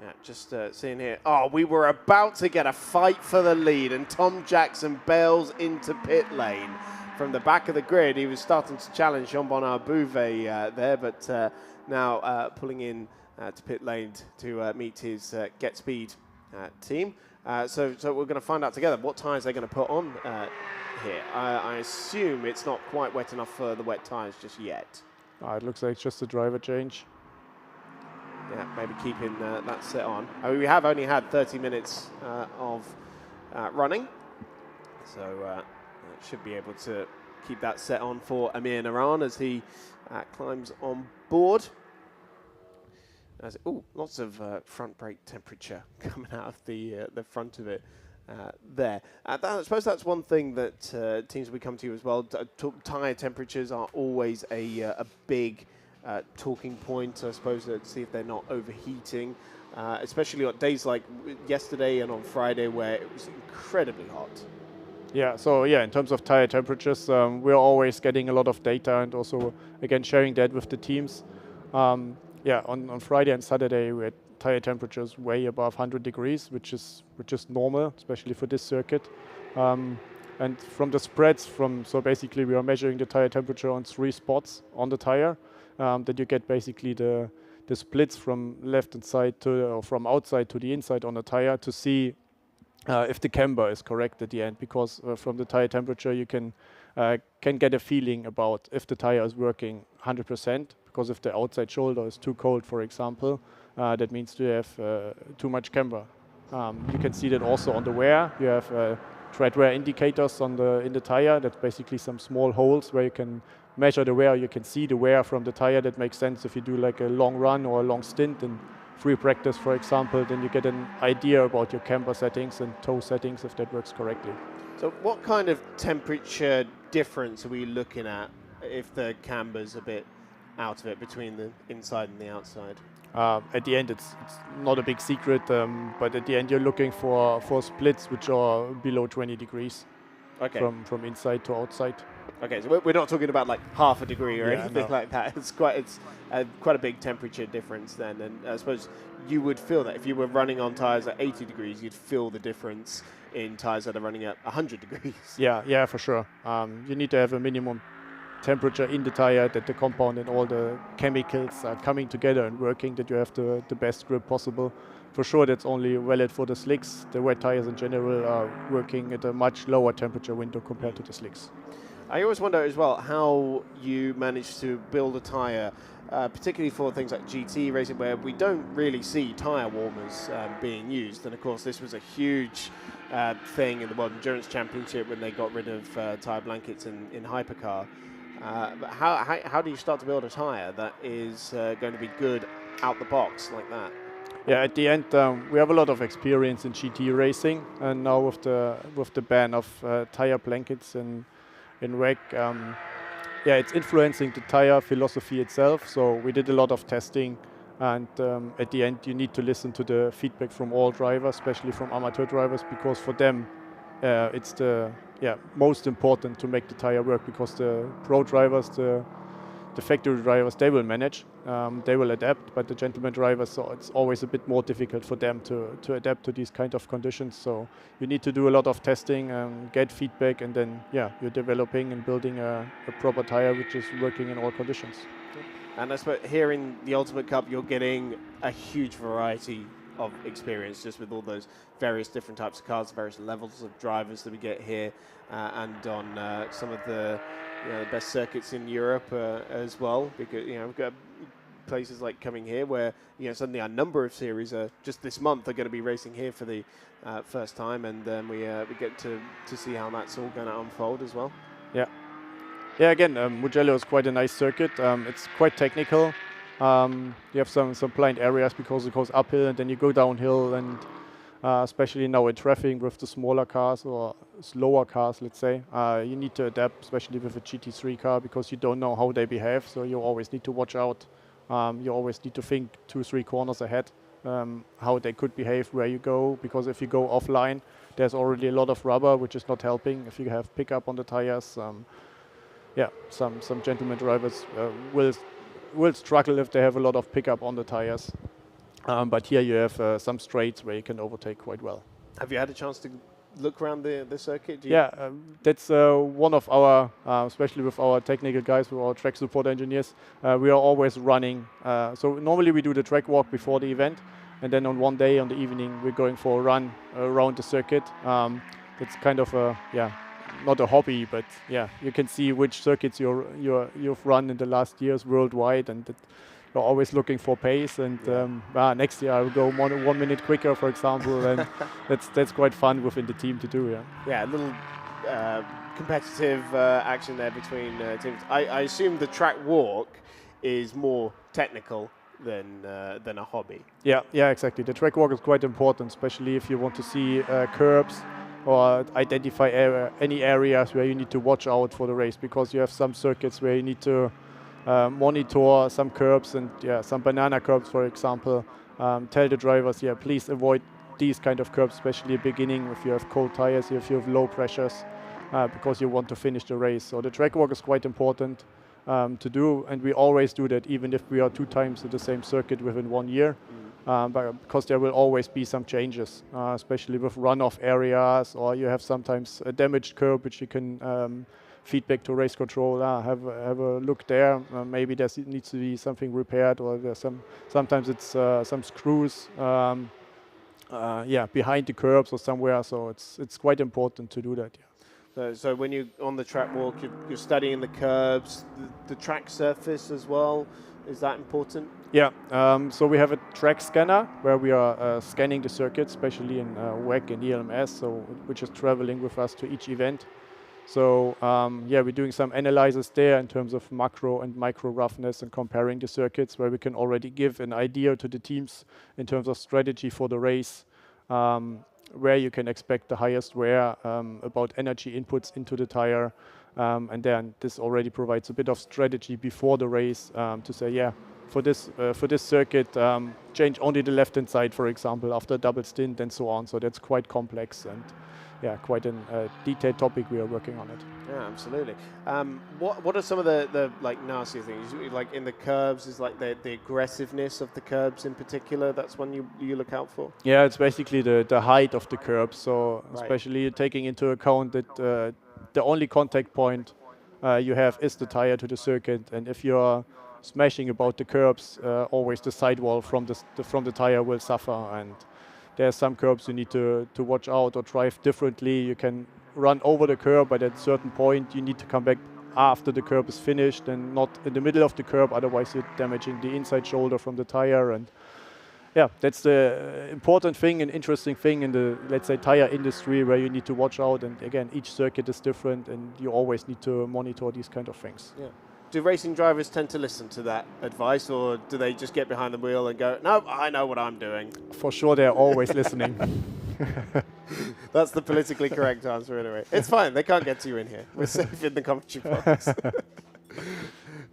Yeah, just seeing here. Oh, we were about to get a fight for the lead, and Tom Jackson bails into pit lane from the back of the grid. He was starting to challenge Jean-Bernard Bouvet there, but now pulling in to pit lane to meet his Get Speed team. So we're going to find out together what tyres they're going to put on here. I assume it's not quite wet enough for the wet tyres just yet. It looks like it's just a driver change. Yeah, maybe keeping that set on. I mean, we have only had 30 minutes of running, so should be able to keep that set on for Amir Naran as he climbs on board. Lots of front brake temperature coming out of the front of it there. I suppose that's one thing that teams will come to you as well. Tyre temperatures are always a big talking point, I suppose, to see if they're not overheating, especially on days like yesterday and on Friday where it was incredibly hot. Yeah, so in terms of tire temperatures, we're always getting a lot of data and also, again, sharing that with the teams. On Friday and Saturday, we had tire temperatures way above 100 degrees, which is normal, especially for this circuit. And from the spreads, so basically we are measuring the tire temperature on 3 spots on the tire. That you get basically the splits from left hand side or from outside to the inside on the tire to see if the camber is correct at the end, because from the tire temperature you can get a feeling about if the tire is working 100%, because if the outside shoulder is too cold, for example, that means you have too much camber. You can see that also on the wear. You have tread wear indicators in the tire. That's basically some small holes where you can measure the wear. You can see the wear from the tire. That makes sense if you do like a long run or a long stint in free practice, for example. Then you get an idea about your camber settings and toe settings if that works correctly. So what kind of temperature difference are we looking at if the camber's a bit out of it between the inside and the outside? At the end, it's not a big secret, but at the end you're looking for splits which are below 20 degrees. Okay. From inside to outside. Okay, so we're not talking about like half a degree or anything like that. It's quite a big temperature difference then, and I suppose you would feel that if you were running on tires at 80 degrees, you'd feel the difference in tires that are running at 100 degrees. Yeah, for sure. You need to have a minimum temperature in the tire, that the compound and all the chemicals are coming together and working, that you have the best grip possible. For sure, that's only valid for the slicks. The wet tires in general are working at a much lower temperature window compared to the slicks. I always wonder as well how you manage to build a tire, particularly for things like GT racing, where we don't really see tire warmers being used. And of course, this was a huge thing in the World Endurance Championship when they got rid of tire blankets in hypercar. But how do you start to build a tire that is going to be good out the box like that? Yeah, at the end, we have a lot of experience in GT racing, and now with the ban of tire blankets in WEC, it's influencing the tire philosophy itself. So we did a lot of testing, and at the end, you need to listen to the feedback from all drivers, especially from amateur drivers, because for them, it's the most important to make the tire work, because the pro drivers, the factory drivers, they will manage, they will adapt, but the gentleman drivers, so it's always a bit more difficult for them to adapt to these kind of conditions. So you need to do a lot of testing and get feedback, and then you're developing and building a proper tire which is working in all conditions. And I suppose here in the Ultimate Cup, you're getting a huge variety of experience just with all those various different types of cars, various levels of drivers that we get here, and on some of the best circuits in Europe as well, because we've got places like coming here where suddenly a number of series just this month are going to be racing here for the first time, and then we get to see how that's all going to unfold as well. Again, Mugello is quite a nice circuit. It's quite technical. You have some blind areas because it goes uphill and then you go downhill, and especially now in traffic with the smaller cars or slower cars, let's say, you need to adapt, especially with a GT3 car, because you don't know how they behave, so you always need to watch out. You always need to think 2-3 corners ahead how they could behave where you go, because if you go offline, there's already a lot of rubber, which is not helping. If you have pickup on the tires, some gentleman drivers will struggle if they have a lot of pickup on the tires. But here you have some straights where you can overtake quite well. Have you had a chance to look around the circuit? That's one of our, especially with our technical guys, with our track support engineers, we are always running. So normally we do the track walk before the event, and then on one day on the evening we're going for a run around the circuit. It's kind of a, not a hobby, but you can see which circuits you've run in the last years worldwide, and you're always looking for pace. And next year I will go 1 minute quicker, for example, and that's quite fun within the team to do. A little competitive action there between teams. I assume the track walk is more technical than a hobby. Yeah, exactly. The track walk is quite important, especially if you want to see curbs or identify any areas where you need to watch out for the race, because you have some circuits where you need to monitor some curbs and some banana curbs, for example. Tell the drivers, please avoid these kind of curbs, especially at the beginning if you have cold tires, if you have low pressures, because you want to finish the race. So the track walk is quite important to do, and we always do that, even if we are 2 times at the same circuit within 1 year. But because there will always be some changes, especially with runoff areas, or you have sometimes a damaged curb which you can feedback to race control. Have a look there. Maybe there needs to be something repaired, or there's sometimes it's some screws behind the curbs or somewhere. So it's quite important to do that. So when you're on the track walk, you're studying the curbs, the track surface as well. Is that important? Yeah, so we have a track scanner where we are scanning the circuit, especially in WEC and ELMS, which is traveling with us to each event. So we're doing some analysis there in terms of macro and micro roughness and comparing the circuits, where we can already give an idea to the teams in terms of strategy for the race, where you can expect the highest wear, about energy inputs into the tire. And then this already provides a bit of strategy before the race to say, for this circuit, change only the left-hand side, for example, after a double stint and so on. So that's quite complex and quite a detailed topic we are working on it. Yeah, absolutely. What are some of the like nasty things? Like in the curbs, is like the aggressiveness of the curbs in particular? That's one you look out for? Yeah, it's basically the height of the curbs. So Right. especially taking into account that the only contact point you have is the tire to the circuit, and if you're smashing about the curbs, always the sidewall from the tire will suffer. And there's some curbs you need to watch out or drive differently. You can run over the curb, but at a certain point you need to come back after the curb is finished and not in the middle of the curb, otherwise you're damaging the inside shoulder from the tire. And that's the important thing and interesting thing in the, let's say, tire industry, where you need to watch out. And again, each circuit is different and you always need to monitor these kind of things. Yeah. Do racing drivers tend to listen to that advice, or do they just get behind the wheel and go, no, I know what I'm doing? For sure, they're always listening. That's the politically correct answer anyway. It's fine, they can't get to you in here. We're safe in the commentary box.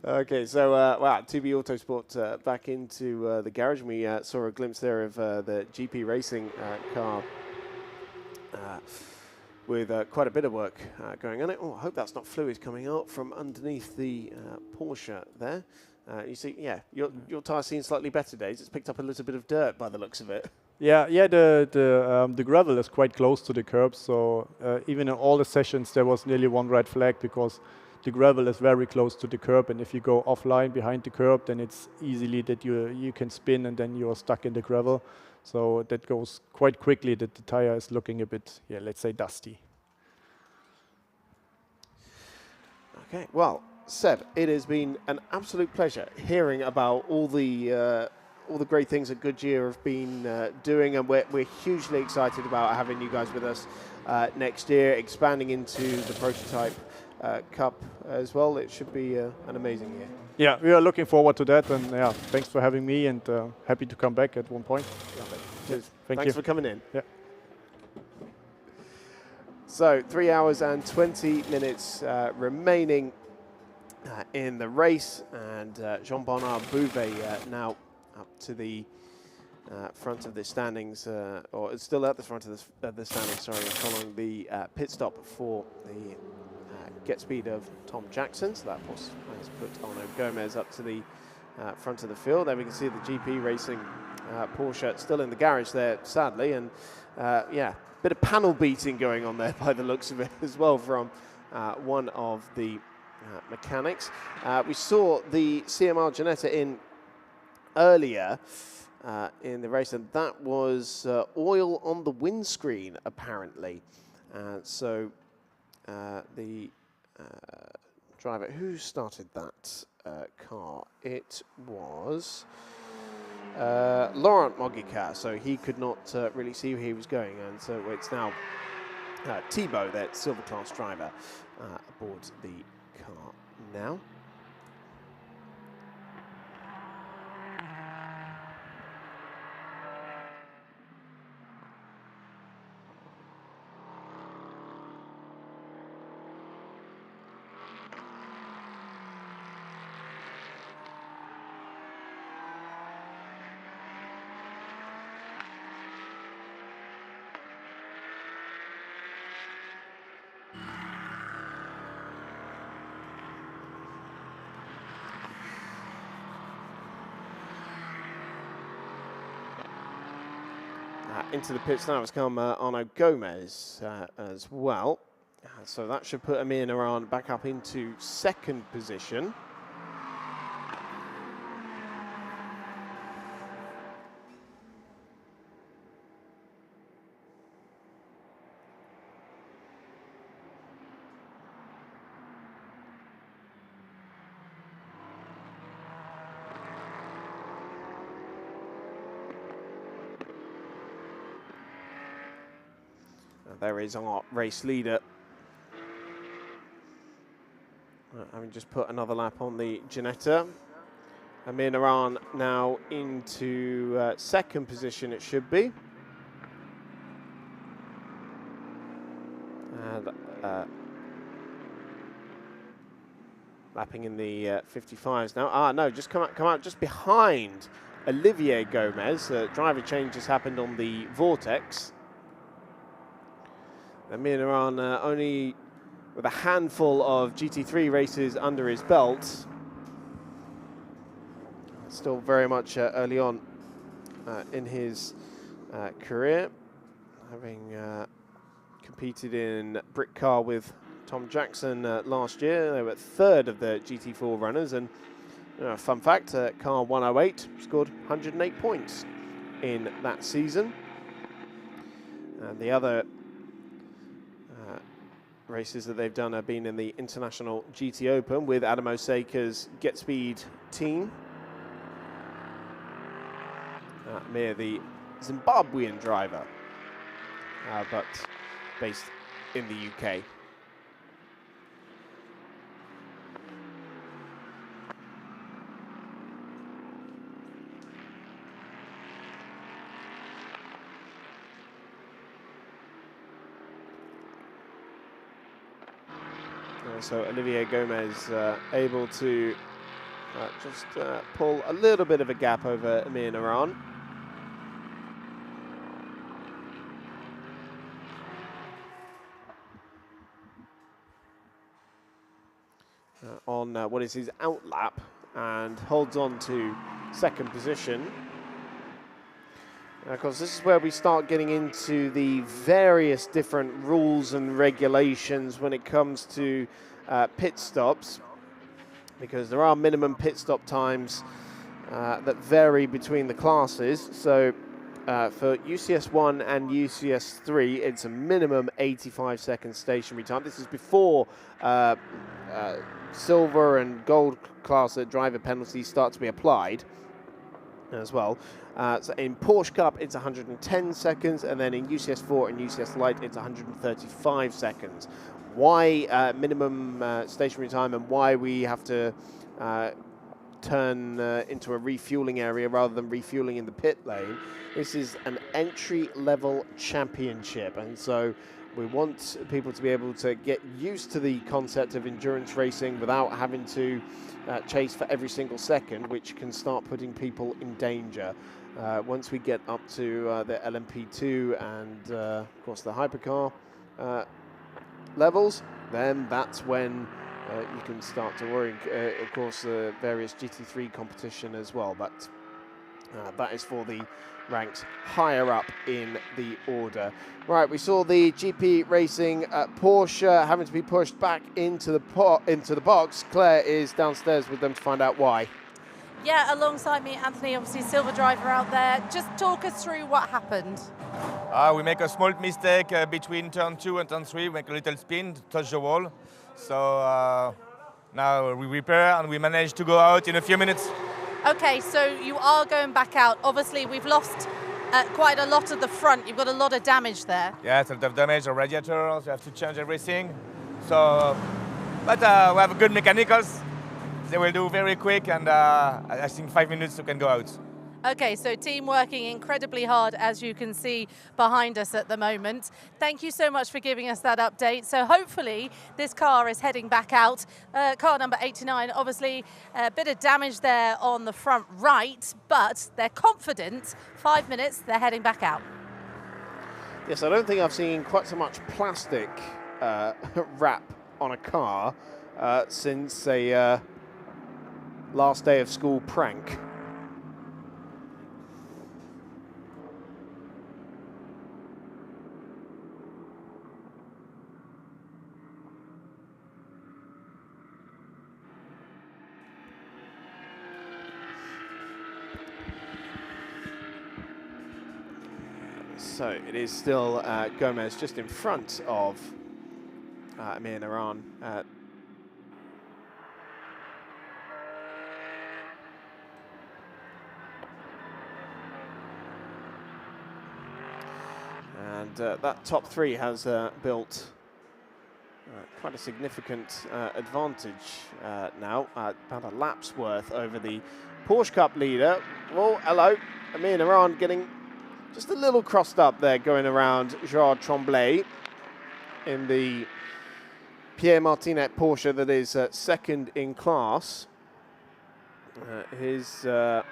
Okay, so TB Autosport back into the garage, and we saw a glimpse there of the GP Racing car with quite a bit of work going on it. Oh, I hope that's not fluid coming out from underneath the Porsche there. You see, your tyre's seen slightly better days. It's picked up a little bit of dirt by the looks of it. The gravel is quite close to the curb, so even in all the sessions there was nearly one red flag, because the gravel is very close to the curb, and if you go offline behind the curb, then it's easily that you can spin and then you're stuck in the gravel. So that goes quite quickly that the tire is looking a bit, let's say, dusty. Okay, well, Seb, it has been an absolute pleasure hearing about all the great things that Goodyear have been doing, and we're hugely excited about having you guys with us next year, expanding into the Prototype Cup as well. It should be an amazing year. Yeah, we are looking forward to that, and thanks for having me, and happy to come back at one point. Cheers. Thanks for coming in. Yeah. So 3 hours and 20 minutes remaining in the race, and Jean-Bernard Bouvet now up to the front of the standings, or still at the front of the standings, sorry, following the pit stop for the get speed of Tom Jackson. So that has put Arnaud Gomez up to the front of the field. There we can see the GP Racing Porsche still in the garage there, sadly, and bit of panel beating going on there by the looks of it as well from one of the mechanics. We saw the CMR Ginetta in earlier in the race, and that was oil on the windscreen apparently. So the driver who started that car, it was Laurent Mogica, so he could not really see where he was going, and so it's now Thibaut, that silver class driver, aboard the car now. Into the pits now has come Arnaud Gomez as well. So that should put Amir Naran back up into second position. There is our race leader. Having just put another lap on the Ginetta. Amir Naran now into second position, it should be. And lapping in the 55s now. No, just come out just behind Olivier Gomez. Driver change has happened on the Vortex. Amir Naran only with a handful of GT3 races under his belt. Still very much early on in his career, having competed in Brick Car with Tom Jackson last year. They were third of the GT4 runners, and fun fact, car 108 scored 108 points in that season. And the other races that they've done have been in the International GT Open with Adam Osaka's Get Speed team. Amir, the Zimbabwean driver, but based in the UK. So Olivier Gomez able to just pull a little bit of a gap over Amir Naran. On what is his out lap, and holds on to second position. Of course, this is where we start getting into the various different rules and regulations when it comes to pit stops, because there are minimum pit stop times that vary between the classes. So for UCS1 and UCS3, it's a minimum 85-second stationary time. This is before silver and gold class driver penalties start to be applied as well. So in Porsche Cup, it's 110 seconds, and then in UCS4 and UCS Light, it's 135 seconds. Why minimum stationary time, and why we have to turn into a refueling area rather than refueling in the pit lane? This is an entry-level championship, and so we want people to be able to get used to the concept of endurance racing without having to chase for every single second, which can start putting people in danger. Once we get up to the LMP2 and, of course, the hypercar levels, then that's when you can start to worry. Of course, the various GT3 competition as well, but that is for the ranks higher up in the order. Right, we saw the GP racing Porsche having to be pushed back into the box. Claire is downstairs with them to find out why. Yeah, alongside me, Anthony, obviously silver driver out there. Just talk us through what happened. We make a small mistake between turn 2 and turn 3. We make a little spin, touch the wall. So now we repair and we manage to go out in a few minutes. Okay, so you are going back out. Obviously, we've lost quite a lot of the front. You've got a lot of damage there. Yeah, it's a lot of damage, the radiators, you have to change everything. So, but we have good mechanicals. They will do very quick, and I think 5 minutes you can go out. Okay, so team working incredibly hard, as you can see behind us at the moment. Thank you so much for giving us that update. So hopefully this car is heading back out. Car number 89, obviously a bit of damage there on the front right, but they're confident. 5 minutes, they're heading back out. Yes, I don't think I've seen quite so much plastic wrap on a car since a last day of school prank. So it is still Gomez just in front of Amir Naran. And that top three has built quite a significant advantage now, about a lap's worth over the Porsche Cup leader. Oh, hello, Amir Naran getting just a little crossed up there, going around Gerard Tremblay in the Pierre Martinet Porsche that is second in class. His leader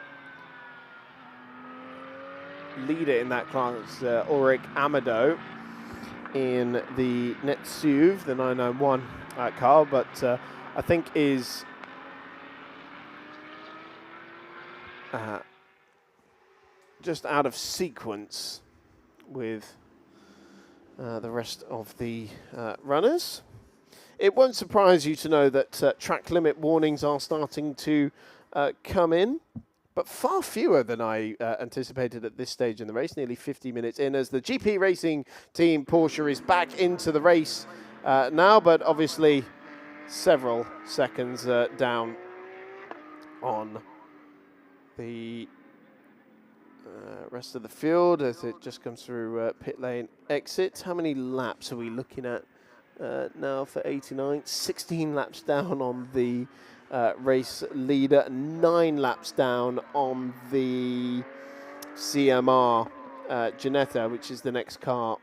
in that class, Ulrich Amado, in the Net SUV, the 991 car, but I think is just out of sequence with the rest of the runners. It won't surprise you to know that track limit warnings are starting to come in, but far fewer than I anticipated at this stage in the race, nearly 50 minutes in, as the GP Racing Team Porsche is back into the race now, but obviously several seconds down on the rest of the field as it just comes through pit lane exit. How many laps are we looking at now for 89? 16 laps down on the race leader, 9 laps down on the CMR Ginetta, which is the next car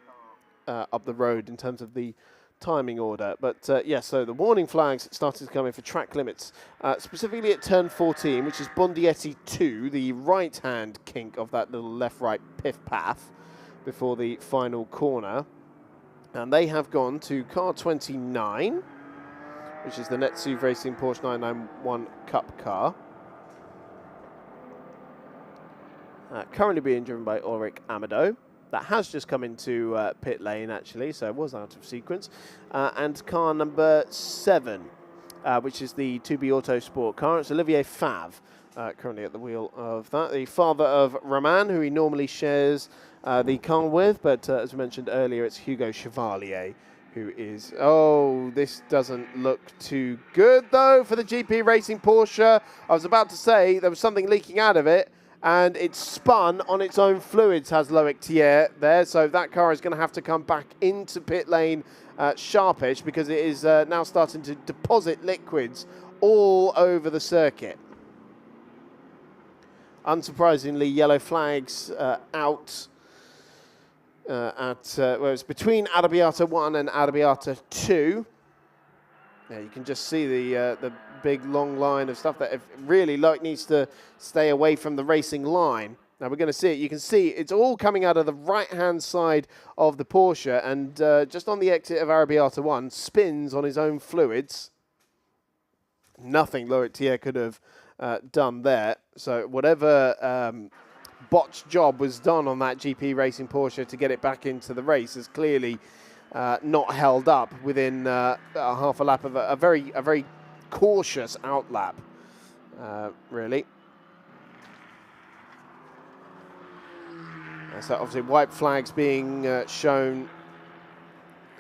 up the road in terms of the timing order. But yes, so the warning flags started to come in for track limits, specifically at turn 14, which is Bondietti 2, the right-hand kink of that little left-right piff path before the final corner. And they have gone to car 29, which is the Net SUV Racing Porsche 991 Cup car. Currently being driven by Ulrich Amado. That has just come into pit lane, actually, so it was out of sequence. And car number 7, which is the 2B Autosport car. It's Olivier Favre, currently at the wheel of that. The father of Roman, who he normally shares the car with, but as we mentioned earlier, it's Hugo Chevalier, who is... Oh, this doesn't look too good, though, for the GP Racing Porsche. I was about to say there was something leaking out of it, and it's spun on its own fluids, has Loic Thiers there. So that car is going to have to come back into pit lane sharpish, because it is now starting to deposit liquids all over the circuit. Unsurprisingly, yellow flags out well, it's between Arrabbiata 1 and Arrabbiata 2. Yeah, you can just see the big long line of stuff that if really Loic needs to stay away from the racing line. Now we're going to see it. You can see it's all coming out of the right-hand side of the Porsche, and just on the exit of Arrabbiata 1, spins on his own fluids. Nothing Loic Thiers could have done there. So whatever botched job was done on that GP Racing Porsche to get it back into the race is clearly not held up within half a lap of a very cautious outlap, really. So obviously white flags being shown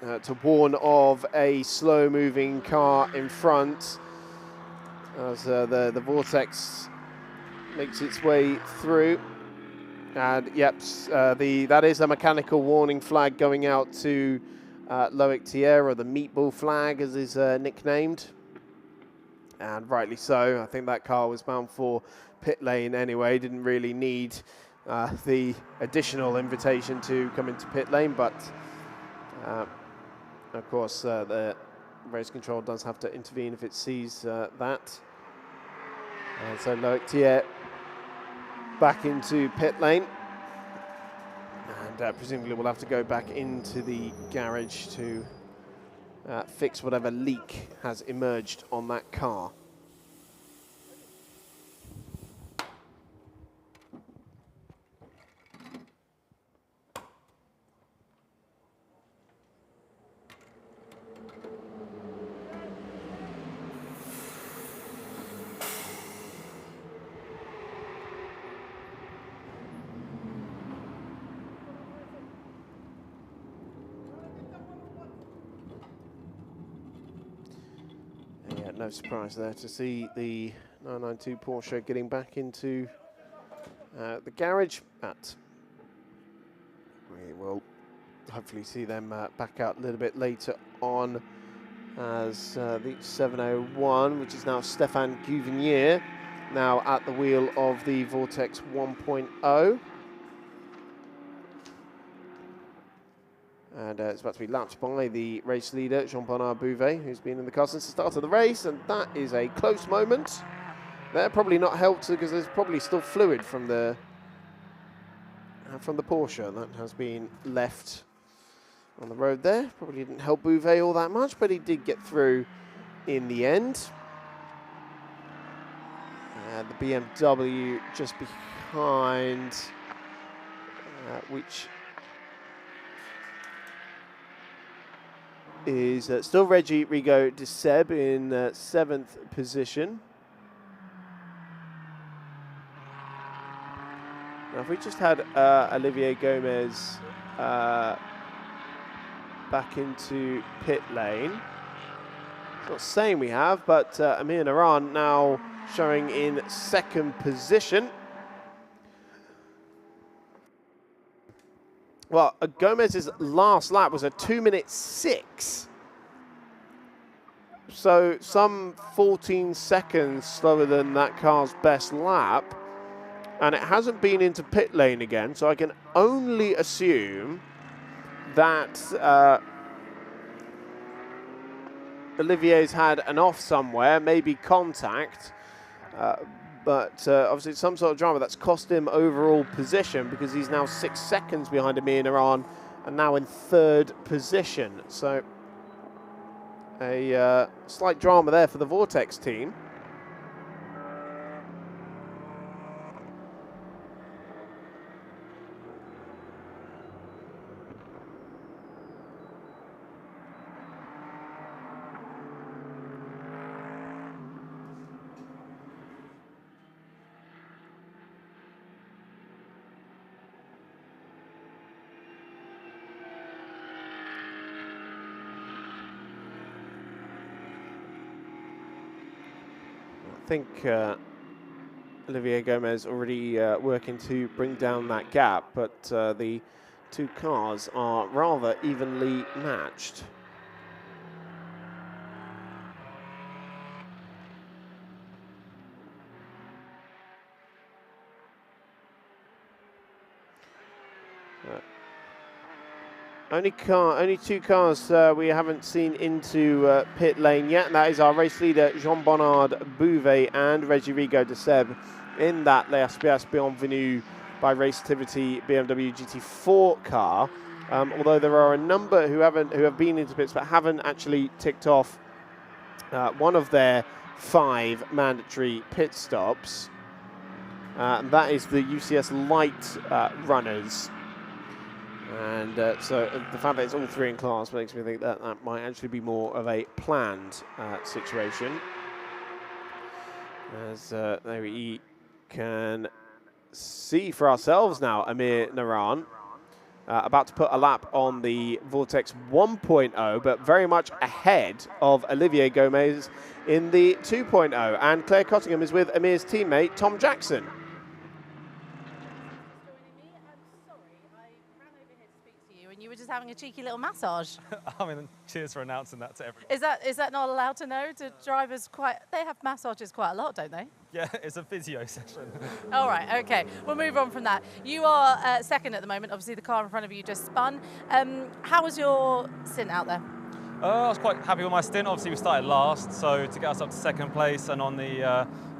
to warn of a slow-moving car in front as the vortex makes its way through. And yep, that is a mechanical warning flag going out to Loic Thier, or the meatball flag as is nicknamed. And rightly so. I think that car was bound for pit lane anyway. Didn't really need the additional invitation to come into pit lane, but of course the race control does have to intervene if it sees that. And so Loic Thier back into pit lane, and presumably we'll have to go back into the garage to fix whatever leak has emerged on that car. No surprise there to see the 992 Porsche getting back into the garage, but we will hopefully see them back out a little bit later on as the 701, which is now Stéphane Gouvenier, now at the wheel of the Vortex 1.0. And it's about to be lapped by the race leader, Jean-Bernard Bouvet, who's been in the car since the start of the race, and that is a close moment. They're probably not helped because there's probably still fluid from the Porsche that has been left on the road there. Probably didn't help Bouvet all that much, but he did get through in the end. And the BMW just behind, which is still Reggie Rigaud de Seb in 7th position. Now, if we just had Olivier Gomez back into pit lane, it's not saying we have, but Amir Naran now showing in 2nd position. Well, Gomez's last lap was a 2:06. So some 14 seconds slower than that car's best lap. And it hasn't been into pit lane again, so I can only assume that Olivier's had an off somewhere, maybe contact. But obviously some sort of drama that's cost him overall position, because he's now 6 seconds behind Amir Naran and now in 3rd position. So a slight drama there for the Vortex team. I think Olivier Gomez already working to bring down that gap, but the two cars are rather evenly matched. Only two cars we haven't seen into pit lane yet, and that is our race leader Jean-Bernard Bouvet and Reggie Rigaud de Seb in that Les Aspias Bienvenue by Racetivity BMW GT4 car. Although there are a number who have been into pits but haven't actually ticked off one of their 5 mandatory pit stops, and that is the UCS light runners. And so the fact that it's all 3 in class makes me think that that might actually be more of a planned situation. As there we can see for ourselves now, Amir Naran about to put a lap on the Vortex 1.0, but very much ahead of Olivier Gomez in the 2.0. And Claire Cottingham is with Amir's teammate, Tom Jackson. and you were just having a cheeky little massage. I mean, cheers for announcing that to everyone. Is that not allowed to know? Do drivers they have massages quite a lot, don't they? Yeah, it's a physio session. All right, okay. We'll move on from that. You are second at the moment. Obviously, the car in front of you just spun. How was your stint out there? I was quite happy with my stint. Obviously, we started last, so to get us up to second place and on the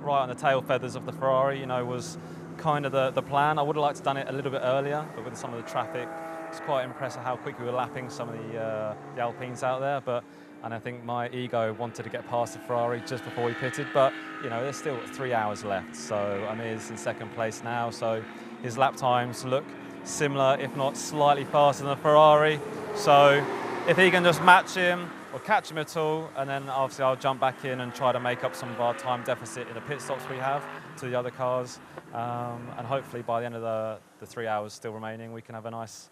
right on the tail feathers of the Ferrari, you know, was kind of the plan. I would have liked to have done it a little bit earlier, but with some of the traffic, it's quite impressive how quick we were lapping some of the Alpines out there. And I think my ego wanted to get past the Ferrari just before we pitted, but you know, there's still 3 hours left. So Amir's in second place now, so his lap times look similar, if not slightly faster than the Ferrari. So if he can just match him or catch him at all, and then obviously I'll jump back in and try to make up some of our time deficit in the pit stops we have to the other cars. And hopefully by the end of the 3 hours still remaining, we can have a nice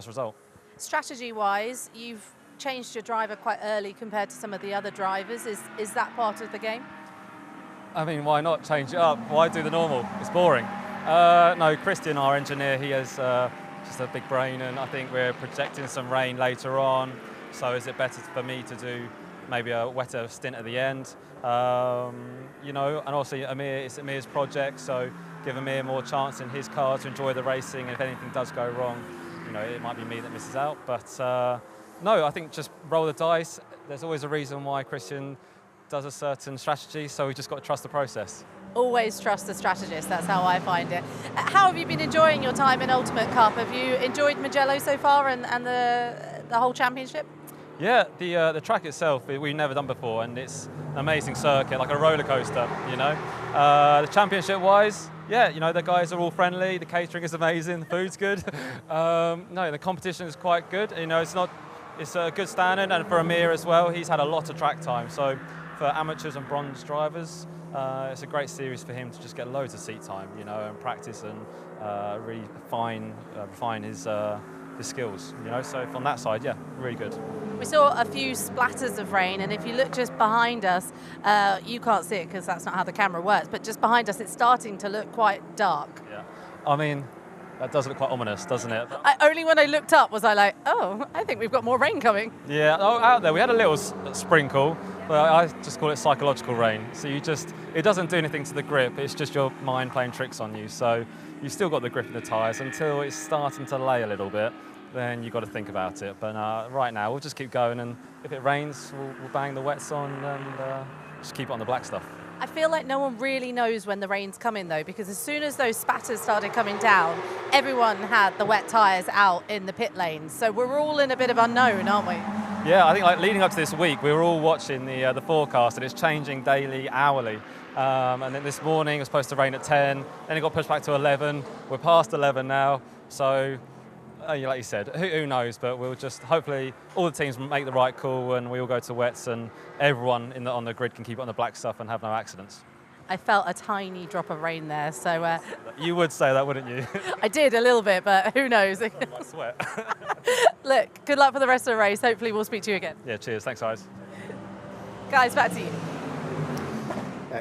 result. Strategy-wise, you've changed your driver quite early compared to some of the other drivers. Is that part of the game? I mean, why not change it up? Why do the normal? It's boring. No, Christian, our engineer, he has just a big brain, and I think we're projecting some rain later on. So is it better for me to do maybe a wetter stint at the end? You know, and also it's Amir's project, so give Amir more chance in his car to enjoy the racing. And if anything does go wrong, you know, it might be me that misses out. But no, I think just roll the dice. There's always a reason why Christian does a certain strategy, so we just got to trust the process. Always trust the strategist, that's how I find it. How have you been enjoying your time in Ultimate Cup? Have you enjoyed Mugello so far and the whole championship? Yeah, the track itself, we've never done before, and it's an amazing circuit, like a roller coaster, you know. The championship-wise, yeah, you know, the guys are all friendly, the catering is amazing, the food's good. No, the competition is quite good, you know, it's a good standard, and for Amir as well, he's had a lot of track time, so for amateurs and bronze drivers, it's a great series for him to just get loads of seat time, you know, and practice and really refine his skills, you know. So from that side, yeah, really good. We saw a few splatters of rain, and if you look just behind us, you can't see it because that's not how the camera works, but just behind us, it's starting to look quite dark. Yeah, I mean, that does look quite ominous, doesn't it? Only when I looked up was I like, oh, I think we've got more rain coming. Yeah, out there we had a little sprinkle, but I just call it psychological rain. So it doesn't do anything to the grip, it's just your mind playing tricks on you. So you've still got the grip in the tyres until it's starting to lay a little bit, then you've got to think about it. But right now, we'll just keep going, and if it rains, we'll bang the wets on and just keep it on the black stuff. I feel like no one really knows when the rain's coming though, because as soon as those spatters started coming down, everyone had the wet tyres out in the pit lanes. So we're all in a bit of unknown, aren't we? Yeah, I think like leading up to this week, we were all watching the forecast, and it's changing daily, hourly. And then this morning it was supposed to rain at 10, then it got pushed back to 11. We're past 11 now, so like you said, who knows? But we'll just hopefully all the teams make the right call, and we all go to wets, and everyone on the grid can keep it on the black stuff and have no accidents. I felt a tiny drop of rain there, so... You would say that, wouldn't you? I did a little bit, but who knows? I sweat. Look, good luck for the rest of the race. Hopefully we'll speak to you again. Yeah, cheers. Thanks, guys. Guys, back to you.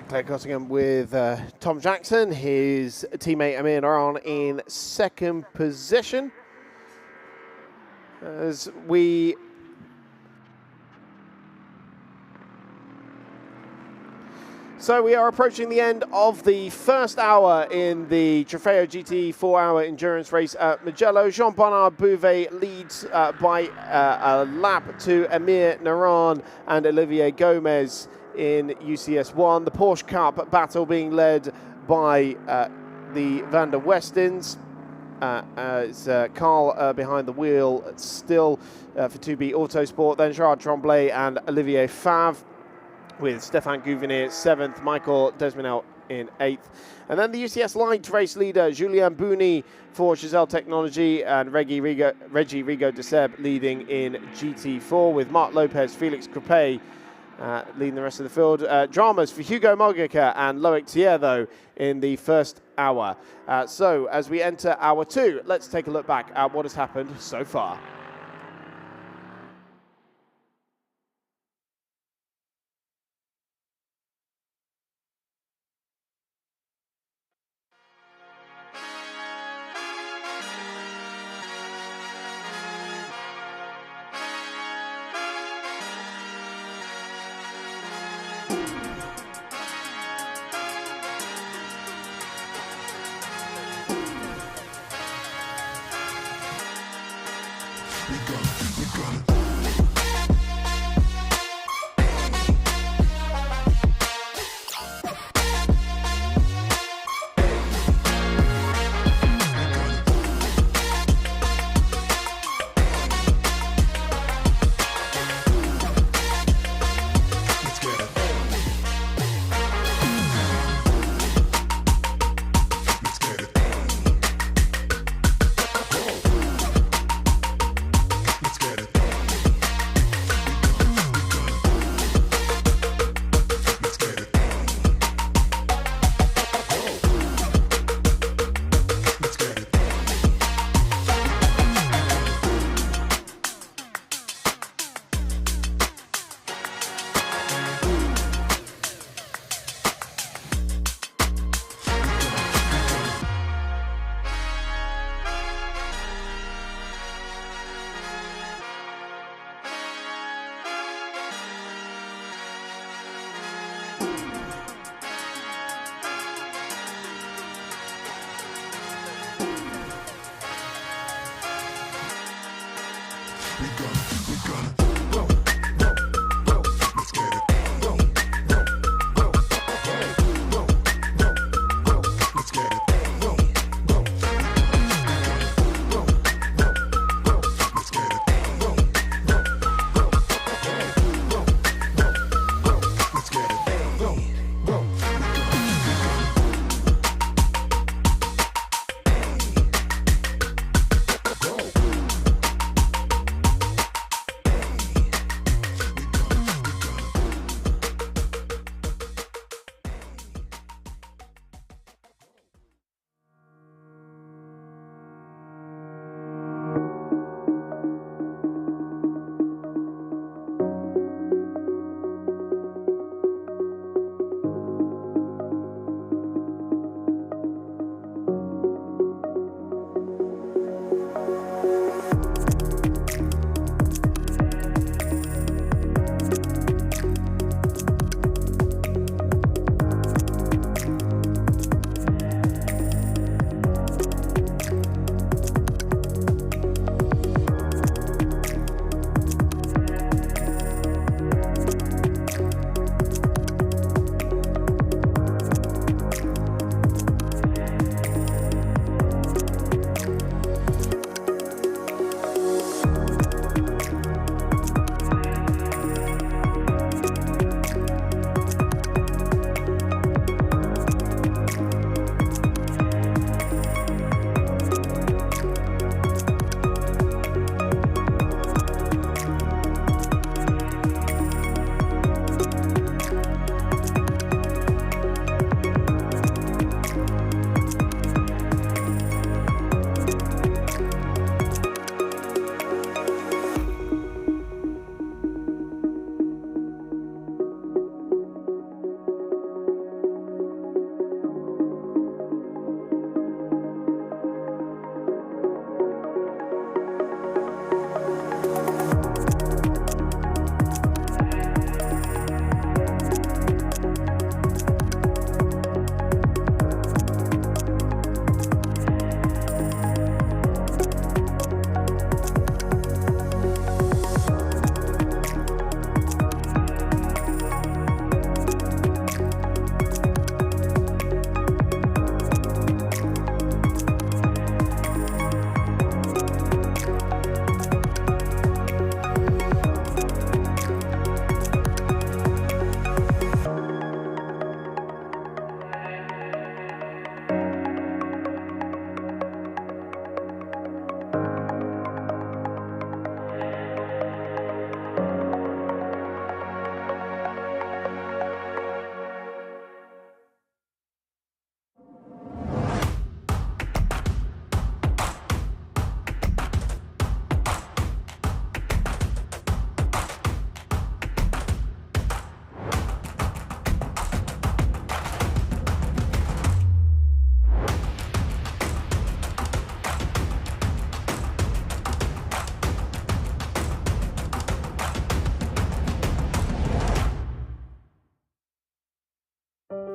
Claire Cottingham with Tom Jackson, his teammate Amir Naran in second position. As we are approaching the end of the first hour in the Trofeo GT 4-hour endurance race at Mugello. Jean-Bernard Bouvet leads by a lap to Amir Naran and Olivier Gomez in UCS1. The Porsche Cup battle being led by the Van der Westens. It's Carl behind the wheel still for 2B Autosport, then Gerard Tremblay and Olivier Favre, with Stéphane Gouvenet 7th, Michael Desminel in 8th. And then the UCS light race leader, Julien Bouni for Giselle Technology, and Reggie Rigo de Seb leading in GT4, with Marc Lopez, Felix Crepé leading the rest of the field. Dramas for Hugo Mogica and Loic Thier, though, in the first hour. So as we enter hour 2, let's take a look back at what has happened so far.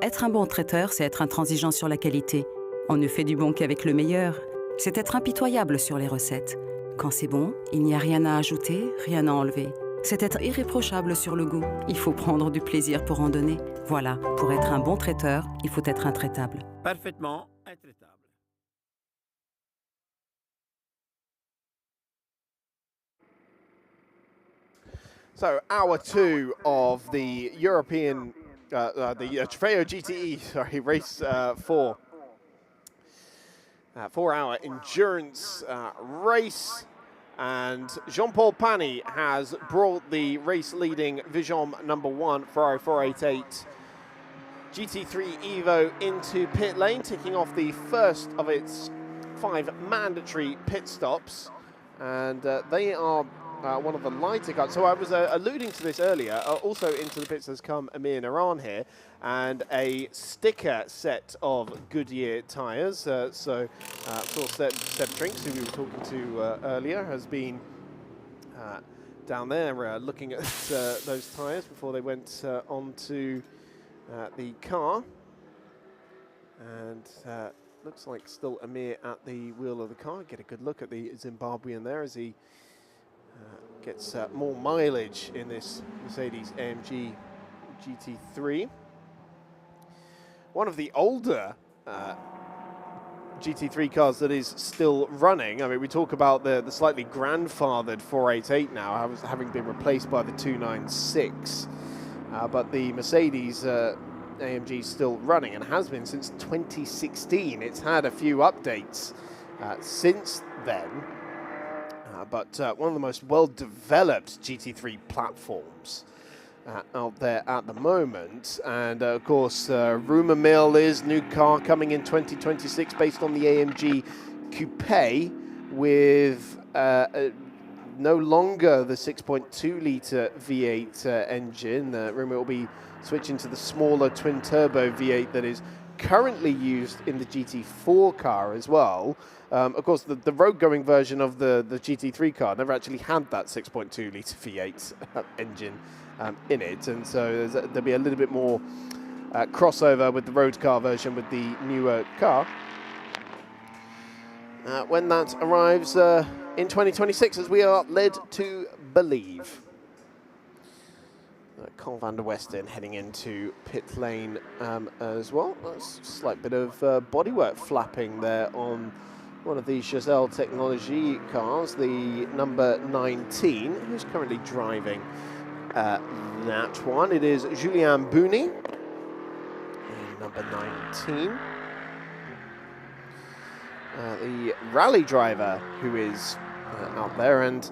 Être un bon traiteur, c'est être intransigeant sur la qualité. On ne fait du bon qu'avec le meilleur. C'est être impitoyable sur les recettes. Quand c'est bon, il n'y a rien à ajouter, rien à enlever. C'est être irréprochable sur le goût. Il faut prendre du plaisir pour en donner. Voilà, pour être un bon traiteur, il faut être intraitable. Parfaitement intraitable. So, hour 2 of the European, the Trofeo GTE, sorry, race 4. 4-hour endurance race. And Jean-Paul Pani has brought the race-leading Vision number 1 Ferrari 488 GT3 Evo into pit lane, ticking off the first of its 5 mandatory pit stops. And they are one of the lighter cars. So I was alluding to this earlier. Also into the pits has come Amir Naran here, and a sticker set of Goodyear tyres. So Seb Trinks, who we were talking to earlier, has been down there looking at those tyres before they went onto the car. And looks like still Amir at the wheel of the car. Get a good look at the Zimbabwean there as he gets more mileage in this Mercedes AMG GT3. One of the older GT3 cars that is still running. I mean, we talk about the slightly grandfathered 488 now, having been replaced by the 296. But the Mercedes AMG is still running and has been since 2016. It's had a few updates since then. But one of the most well-developed GT3 platforms out there at the moment. And of course, rumor mill is new car coming in 2026 based on the AMG Coupe with no longer the 6.2-litre V8 engine. Rumor will be switching to the smaller twin-turbo V8 that is currently used in the GT4 car as well. Of course, the road-going version of the GT3 car never actually had that 6.2-litre V8 engine in it, and so there'll be a little bit more crossover with the road car version with the newer car when that arrives in 2026, as we are led to believe. Carl van der Westen heading into pit lane as well. That's a slight bit of bodywork flapping there on one of the Giselle Technology cars, the number 19, who's currently driving that one. It is Julien Bouni, number 19. The rally driver who is out there, and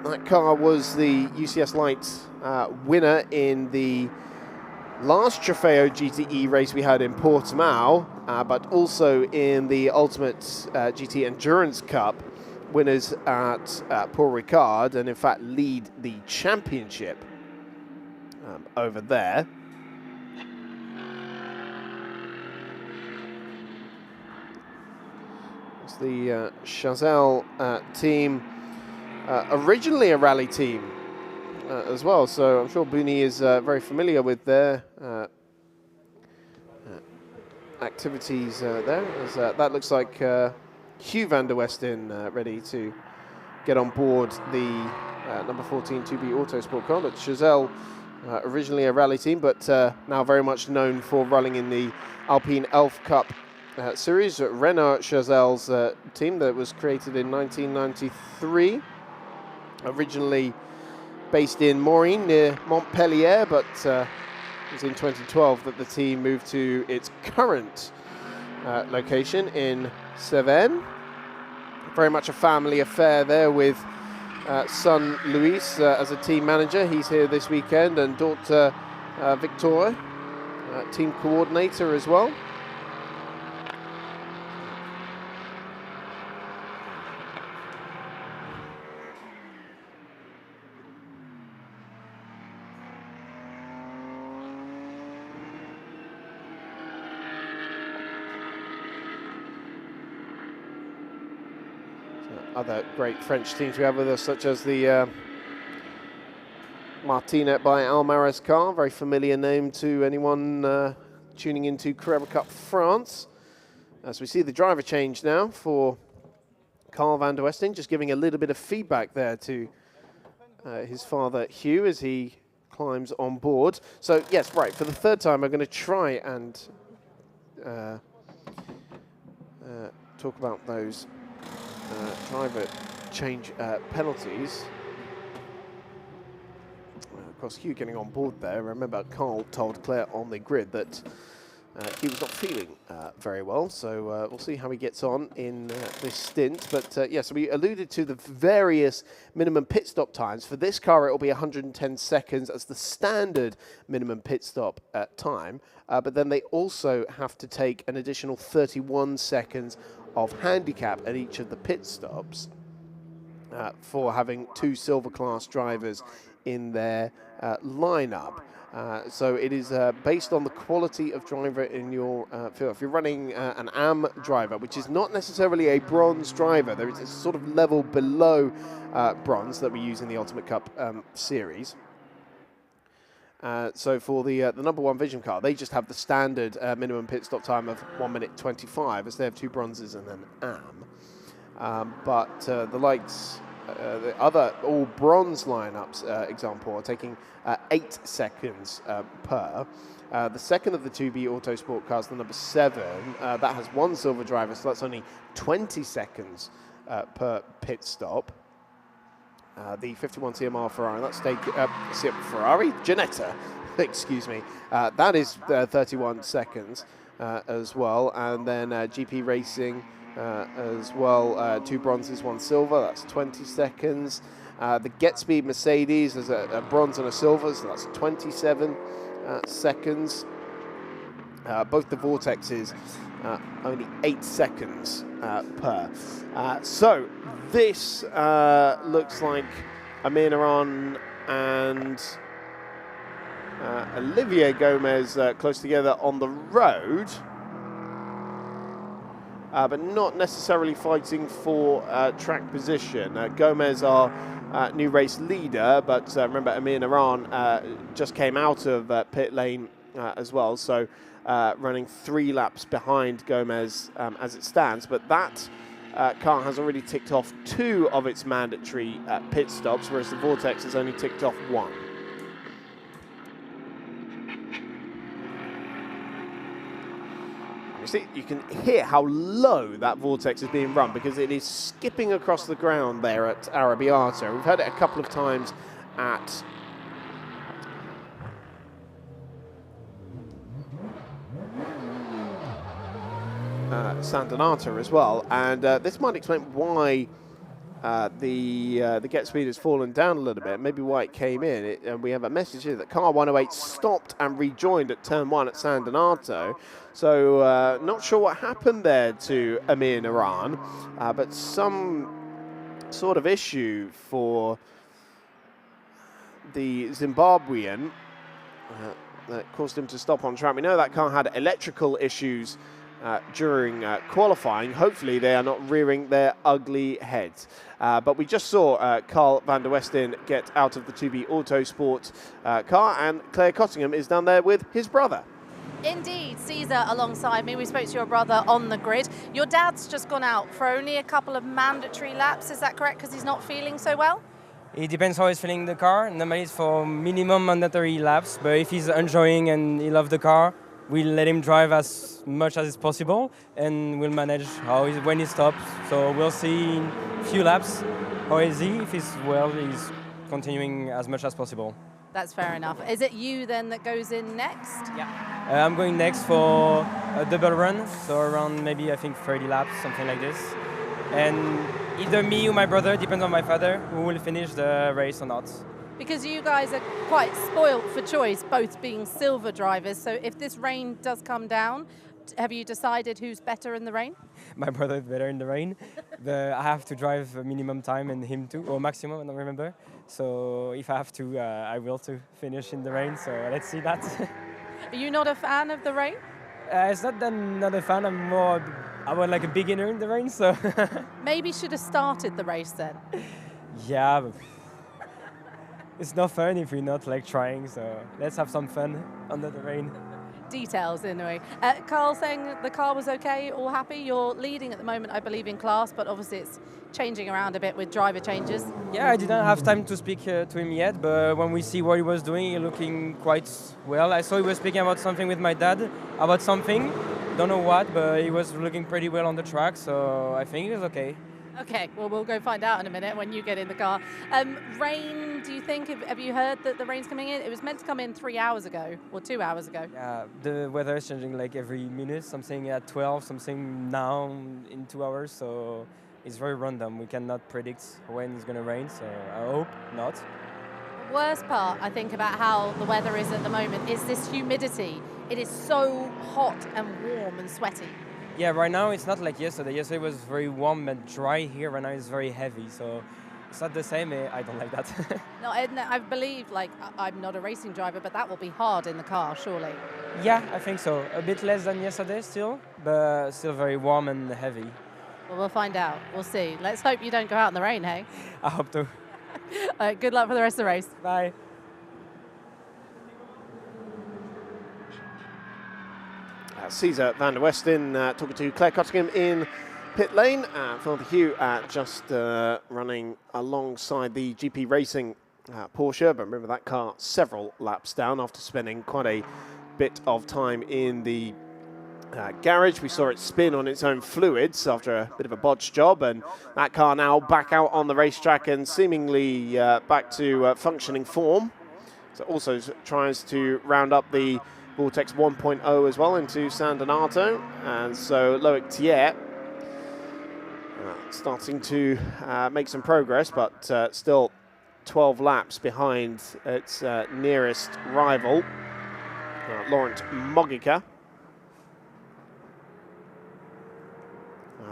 that car was the UCS Light winner in the last Trofeo GTE race we had in Portimao, but also in the Ultimate GT Endurance Cup, winners at Paul Ricard, and in fact lead the championship over there. It's the Chazelle team, originally a rally team as well, so I'm sure Bouni is very familiar with their activities there. As, that looks like Hugh van der Westen ready to get on board the number 14 2B Autosport car. But Chazelle, originally a rally team, but now very much known for running in the Alpine Elf Cup series. Renault Chazelle's team that was created in 1993. Originally based in Morin near Montpellier, but it was in 2012 that the team moved to its current location in Cévennes. Very much a family affair there, with son Luis as a team manager. He's here this weekend, and daughter Victoria, team coordinator as well. Other great French teams we have with us, such as the Martinet by Almaraz car, very familiar name to anyone tuning into Carrera Cup France. As we see the driver change now for Carl van der Westen just giving a little bit of feedback there to his father Hugh as he climbs on board. So yes, right, for the third time I'm going to try and talk about those driver change penalties. Of course, Hugh getting on board there. Remember, Carl told Claire on the grid that he was not feeling very well, so we'll see how he gets on in this stint. But yeah, so we alluded to the various minimum pit stop times. For this car, it will be 110 seconds as the standard minimum pit stop time. But then they also have to take an additional 31 seconds of handicap at each of the pit stops for having 2 silver class drivers in their lineup. So it is based on the quality of driver in your field. If you're running an AM driver, which is not necessarily a bronze driver, there is a sort of level below bronze that we use in the Ultimate Cup series. So for the number 1 Vision car, they just have the standard minimum pit stop time of 1 minute 25, as they have 2 bronzes and an AM. But the likes, the other all bronze lineups, example, are taking 8 seconds per. The second of the 2B Autosport cars, the number 7, that has 1 silver driver, so that's only 20 seconds per pit stop. The 51 CMR Ferrari, that's Ferrari Ginetta, excuse me, that is 31 seconds as well. And then GP Racing as well, 2 bronzes, 1 silver, that's 20 seconds. The Get Speed Mercedes is a bronze and a silver, so that's 27 seconds. Both the Vortexes, only 8 seconds per. So this looks like Amir Naran and Olivier Gomez close together on the road, but not necessarily fighting for track position. Gomez, our new race leader, but remember Amir Naran just came out of pit lane as well, so running 3 laps behind Gomez as it stands. But that car has already ticked off 2 of its mandatory pit stops, whereas the Vortex has only ticked off 1. You see, you can hear how low that Vortex is being run because it is skipping across the ground there at Arrabbiata. We've heard it a couple of times at San Donato as well, and this might explain why the Get Speed has fallen down a little bit, maybe why it came in. And we have a message here that car 108 stopped and rejoined at turn 1 at San Donato, so not sure what happened there to Amir Naran, but some sort of issue for the Zimbabwean that caused him to stop on track. We know that car had electrical issues during qualifying. Hopefully they are not rearing their ugly heads. But we just saw Carl van der Westen get out of the 2B Autosport car, and Claire Cottingham is down there with his brother. Indeed, Caesar alongside me. We spoke to your brother on the grid. Your dad's just gone out for only a couple of mandatory laps, is that correct, because he's not feeling so well? It depends how he's feeling the car. Normally it's for minimum mandatory laps, but if he's enjoying and he loves the car, we'll let him drive as much as is possible, and we'll manage when he stops. So we'll see in a few laps how is he. If he's well, he's continuing as much as possible. That's fair enough. Is it you then that goes in next? Yeah. I'm going next for a double run, so around maybe I think 30 laps, something like this. And either me or my brother, depends on my father, who will finish the race or not. Because you guys are quite spoilt for choice, both being silver drivers. So if this rain does come down, have you decided who's better in the rain? My brother is better in the rain. I have to drive a minimum time and him too, or maximum, I don't remember. So if I have to, I will to finish in the rain. So let's see that. Are you not a fan of the rain? It's not that I'm not a fan. I was like a beginner in the rain. So maybe should have started the race then. Yeah. But it's not fun if we're not like trying, so let's have some fun under the rain. Details anyway. Carl saying the car was okay, all happy. You're leading at the moment, I believe, in class, but obviously it's changing around a bit with driver changes? Yeah, I didn't have time to speak to him yet, but when we see what he was doing, he looking quite well. I saw he was speaking about something with my dad, about something, don't know what, but he was looking pretty well on the track, so I think he was okay. Okay, well, we'll go find out in a minute when you get in the car. Rain, do you think, have you heard that the rain's coming in? It was meant to come in 3 hours ago, or 2 hours ago. Yeah, the weather is changing like every minute, something at 12, something now in 2 hours, so it's very random. We cannot predict when it's going to rain, so I hope not. The worst part, I think, about how the weather is at the moment is this humidity. It is so hot and warm and sweaty. Yeah, right now it's not like yesterday. Yesterday was very warm and dry here. Right now it's very heavy, so it's not the same. I don't like that. No, I believe, like, I'm not a racing driver, but that will be hard in the car, surely. Yeah, I think so. A bit less than yesterday still, but still very warm and heavy. Well, we'll find out. We'll see. Let's hope you don't go out in the rain, hey? I hope to. Good luck for the rest of the race. Bye. Cesar van der Westen talking to Claire Cottingham in pit lane. Father Hugh just running alongside the GP Racing Porsche. But remember, that car several laps down after spending quite a bit of time in the garage. We saw it spin on its own fluids after a bit of a botched job, and that car now back out on the racetrack and seemingly back to functioning form. So also tries to round up the Vortex 1.0 as well into San Donato, and so Loic Thiers starting to make some progress, but still 12 laps behind its nearest rival, Laurent Mogica.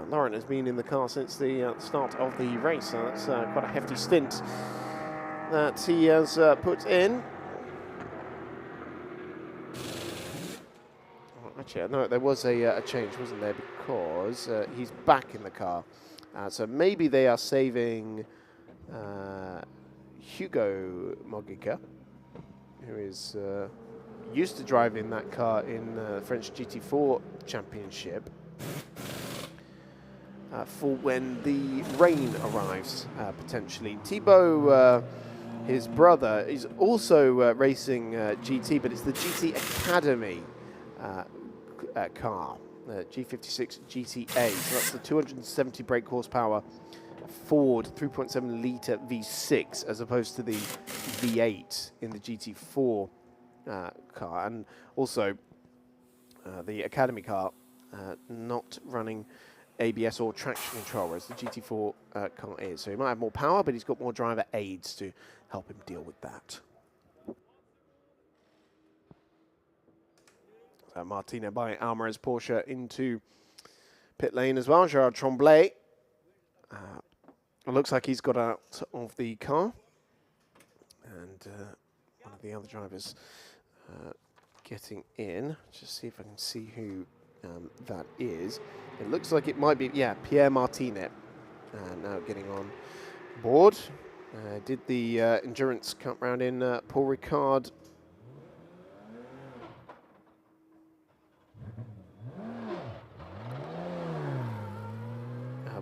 Laurent has been in the car since the start of the race, so that's quite a hefty stint that he has put in. Actually, no, there was a change, wasn't there? Because he's back in the car. So maybe they are saving Hugo Mogica, who is used to driving that car in the French GT4 Championship, for when the rain arrives, potentially. Thibaut, his brother, is also racing GT, but it's the GT Academy car, G56 GTA. So that's the 270 brake horsepower Ford 3.7 litre V6 as opposed to the V8 in the GT4 car. And also the Academy car not running ABS or traction control, whereas the GT4 car is. So he might have more power, but he's got more driver aids to help him deal with that. So Martina by Alvarez Porsche into pit lane as well. Gerard Tremblay. It looks like he's got out of the car. And one of the other drivers getting in. Just see if I can see who that is. It looks like it might be, yeah, Pierre Martinet now getting on board. Did the Endurance Cup round in Paul Ricard.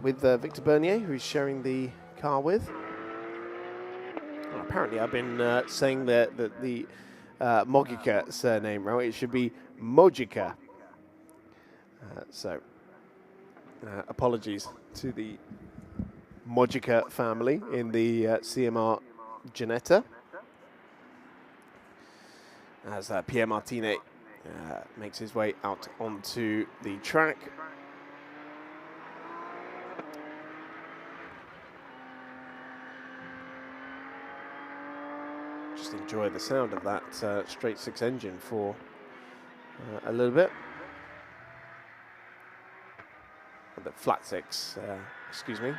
With Victor Bernier, who he's sharing the car with. Well, apparently, I've been saying the Mogica surname wrong. It should be Mogica. So, apologies to the Mogica family in the CMR Ginetta. As Pierre Martinet makes his way out onto the track. Just enjoy the sound of that straight six engine for a little bit. The flat six, excuse me.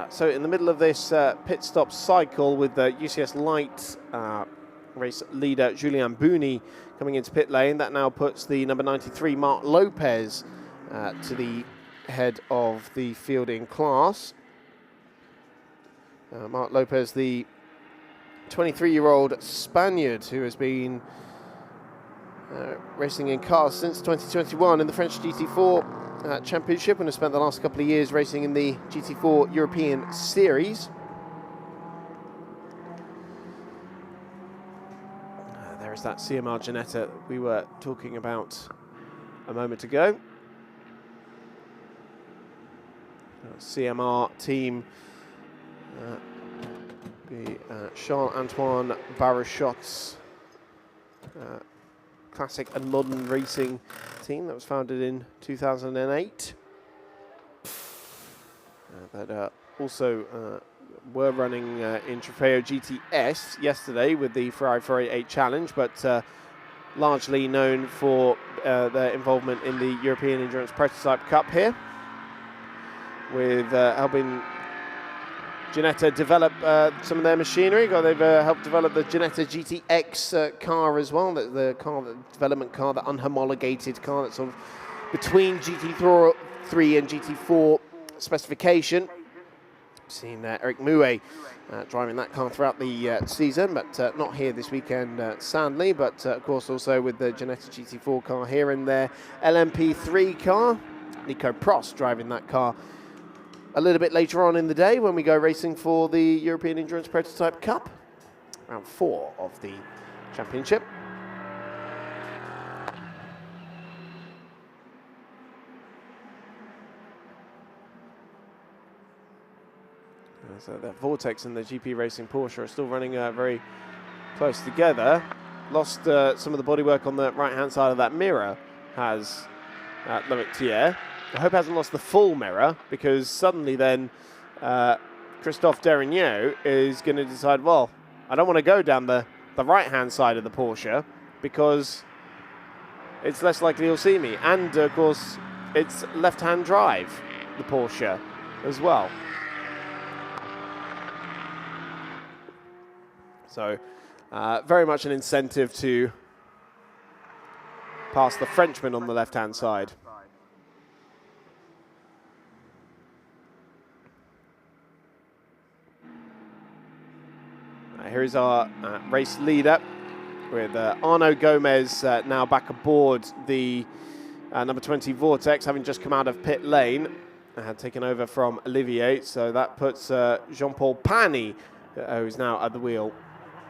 So in the middle of this pit stop cycle with the UCS Light race leader Julien Bouni coming into pit lane, that now puts the number 93 Marc Lopez to the head of the fielding class. Marc Lopez, the 23-year-old Spaniard who has been racing in cars since 2021 in the French GT4 Championship, and has spent the last couple of years racing in the GT4 European Series. There is that CMR Ginetta that we were talking about a moment ago. CMR team, the Charles-Antoine Baruchot's classic and modern racing team that was founded in 2008. That also were running in Trofeo GTS yesterday with the Ferrari 488 Challenge, but largely known for their involvement in the European Endurance Prototype Cup here, with helping Ginetta develop some of their machinery. They've helped develop the Ginetta GTX car as well, the development car, the unhomologated car that's sort of between GT3 and GT4 specification. Seen Eric Mouet driving that car throughout the season, but not here this weekend, sadly. But of course, also with the Ginetta GT4 car here in their LMP3 car. Nico Prost driving that car a little bit later on in the day when we go racing for the European Endurance Prototype Cup, round 4 of the championship. So the Vortex and the GP Racing Porsche are still running very close together. Lost some of the bodywork on the right-hand side of that mirror, has Loic Thiers. I hope he hasn't lost the full mirror, because suddenly then Christophe Derigneau is going to decide, well, I don't want to go down the right-hand side of the Porsche because it's less likely he'll see me. And, of course, it's left-hand drive, the Porsche, as well. So very much an incentive to pass the Frenchman on the left-hand side. Here is our race leader, with Arnaud Gomez now back aboard the number 20 Vortex, having just come out of pit lane and had taken over from Olivier. So that puts Jean-Paul Pani, who's now at the wheel,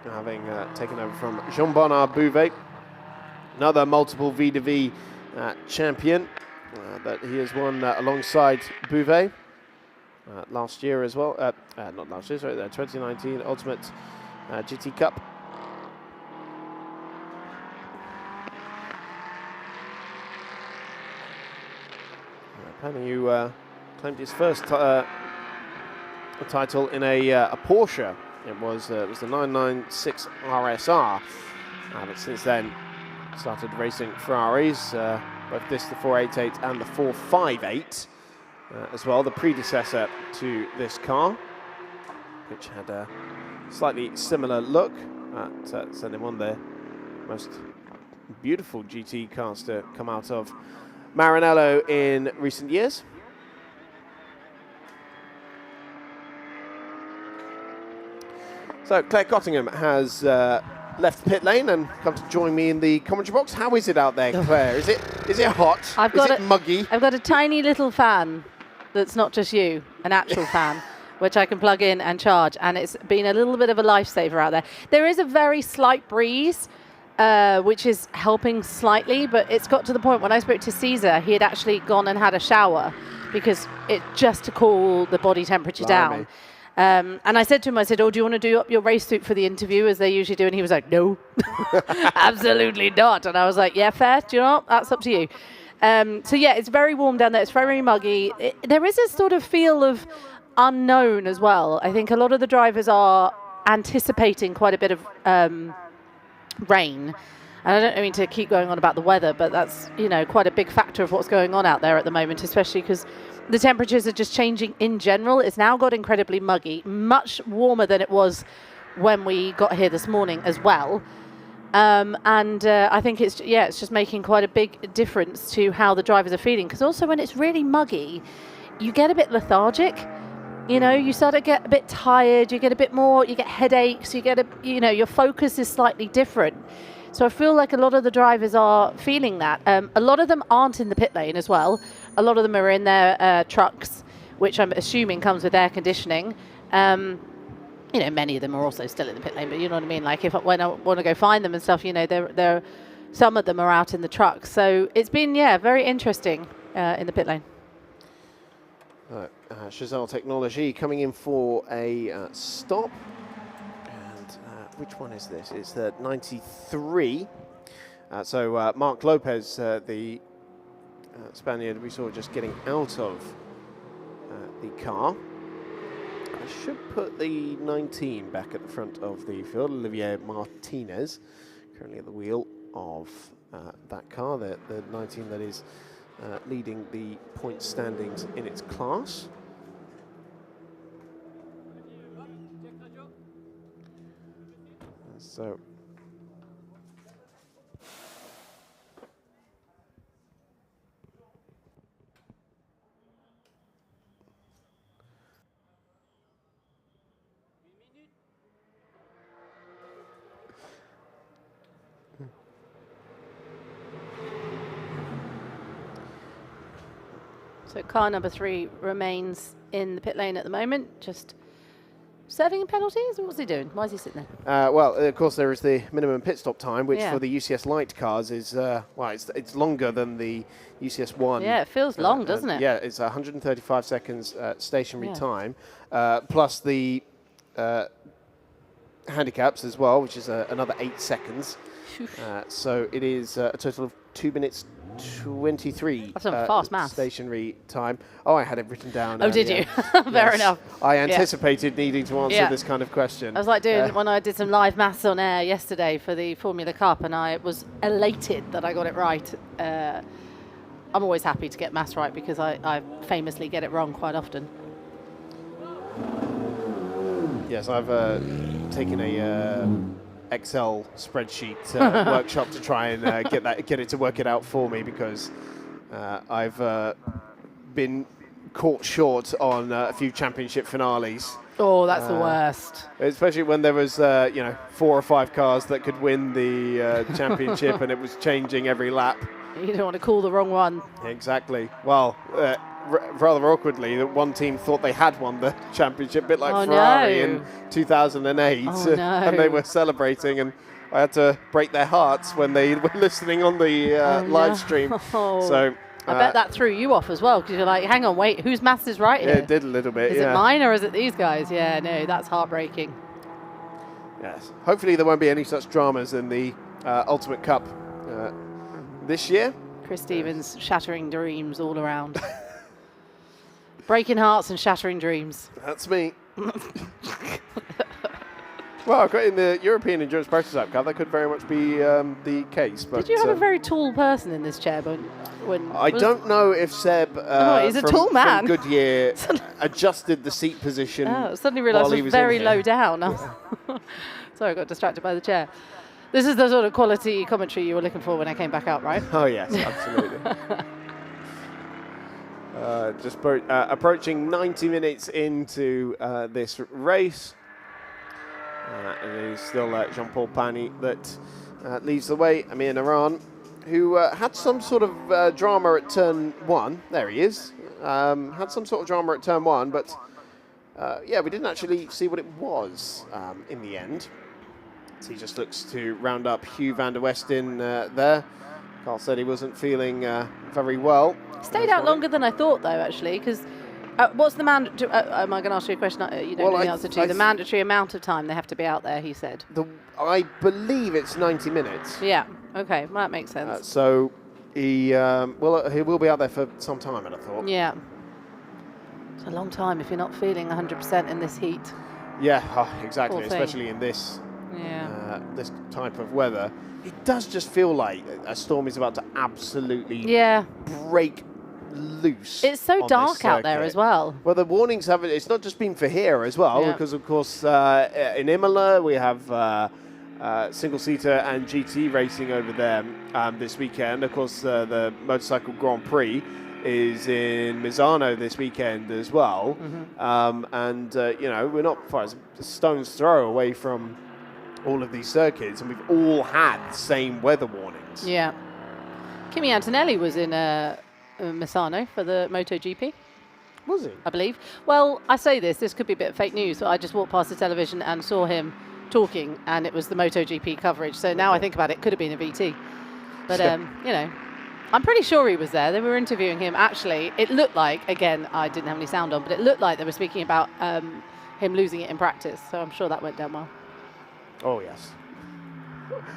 having taken over from Jean-Bernard Bouvet, another multiple V2V champion that he has won alongside Bouvet last year as well. Not last year, sorry, the 2019 Ultimate GT Cup. Pani, who claimed his first title in a Porsche. It was the 996 RSR, but since then started racing Ferraris, both this, the 488 and the 458 as well, the predecessor to this car, which had a slightly similar look, certainly one of the most beautiful GT cars to come out of Maranello in recent years. So Claire Cottingham has left pit lane and come to join me in the commentary box. How is it out there, Claire? Is it hot? Is it muggy? I've got a tiny little fan that's not just you, an actual fan, which I can plug in and charge, and it's been a little bit of a lifesaver out there. There is a very slight breeze, which is helping slightly, but it's got to the point when I spoke to Caesar, he had actually gone and had a shower because just to cool the body temperature down. And I said to him, oh, do you want to do up your race suit for the interview, as they usually do? And he was like, no, absolutely not. And I was like, yeah, fair. Do you know what? That's up to you. So, yeah, it's very warm down there. It's very muggy. There is a sort of feel of unknown as well. I think a lot of the drivers are anticipating quite a bit of rain. And I don't mean to keep going on about the weather, but that's, quite a big factor of what's going on out there at the moment, especially because the temperatures are just changing in general. It's now got incredibly muggy, much warmer than it was when we got here this morning as well. I think it's just making quite a big difference to how the drivers are feeling. Because also when it's really muggy, you get a bit lethargic. You know, you start to get a bit tired. You get a bit more. You get headaches. You get your focus is slightly different. So I feel like a lot of the drivers are feeling that. A lot of them aren't in the pit lane as well. A lot of them are in their trucks, which I'm assuming comes with air conditioning. Many of them are also still in the pit lane, but you know what I mean? Like when I want to go find them and stuff, they're some of them are out in the trucks. So it's been, very interesting in the pit lane. Chazelle Technology coming in for a stop. And which one is this? It's the 93. So Marc Lopez, the Spaniard we saw just getting out of the car. I should put the 19 back at the front of the field. Olivier Martinez, currently at the wheel of that car, the 19 that is leading the point standings in its class. So car number 3 remains in the pit lane at the moment, just serving penalties? What's he doing? Why is he sitting there? Well, of course, there is the minimum pit stop time, which for the UCS Light cars is, it's longer than the UCS 1. Yeah, it feels long, doesn't it? Yeah, it's 135 seconds stationary time, plus the handicaps as well, which is another 8 seconds. So it is a total of 2 minutes 23. That's some fast math. Stationary time. Oh, I had it written down. Oh, did you? Fair enough. I anticipated needing to answer this kind of question. I was like doing when I did some live maths on air yesterday for the Formula Cup, and I was elated that I got it right. I'm always happy to get maths right because I famously get it wrong quite often. Yes, I've taken a Excel spreadsheet workshop to try and get it to work it out for me, because I've been caught short on a few championship finales. Oh, that's the worst. Especially when there was 4 or 5 cars that could win the championship, and it was changing every lap. You don't want to call the wrong one. Exactly. Well, rather awkwardly, that one team thought they had won the championship, a bit like Ferrari in 2008. And they were celebrating, and I had to break their hearts when they were listening on the live stream. So I bet that threw you off as well, because you're like, hang on, wait, whose maths is right here? Yeah, it did a little bit. Is it mine or is it these guys? Yeah, no, that's heartbreaking. Yes. Hopefully there won't be any such dramas in the Ultimate Cup this year. Chris Stevens shattering dreams all around. Breaking hearts and shattering dreams. That's me. Well, in the European Endurance Prototype Cup, that could very much be the case. But did you have a very tall person in this chair? I don't know if Seb he's a tall man. from Goodyear adjusted the seat position. Oh, suddenly realised it was very low down. Sorry, I got distracted by the chair. This is the sort of quality commentary you were looking for when I came back out, right? Oh, yes, absolutely. Just approaching 90 minutes into this race. And it is still Jean-Paul Pani that leads the way. Amir Naran, who had some sort of drama at turn 1. There he is. Had some sort of drama at turn 1, but we didn't actually see what it was in the end. So he just looks to round up Hugh van der Westen there. Carl said he wasn't feeling very well. Stayed out longer than I thought, though, actually, because what's the mandatory? Am I going to ask you a question you don't know the answer to? The mandatory amount of time they have to be out there, he said. I believe it's 90 minutes. Yeah. Okay. Well, that makes sense. So he will be out there for some time, I'd have thought. Yeah. It's a long time if you're not feeling 100% in this heat. Yeah, exactly. Especially in this this type of weather. It does just feel like a storm is about to absolutely break loose. It's so dark out there as well. Well, the warnings it's not just been for here as well, because of course in Imola we have single-seater and GT racing over there this weekend. Of course, the Motorcycle Grand Prix is in Misano this weekend as well. We're not far as a stone's throw away from all of these circuits, and we've all had the same weather warnings. Yeah. Kimi Antonelli was in Misano for the MotoGP. Was he? I believe. Well, I say this could be a bit of fake news. So I just walked past the television and saw him talking, and it was the MotoGP coverage. So now I think about it, could have been a VT. But, I'm pretty sure he was there. They were interviewing him. Actually, it looked like, again, I didn't have any sound on, but it looked like they were speaking about him losing it in practice. So I'm sure that went down well. Oh, yes.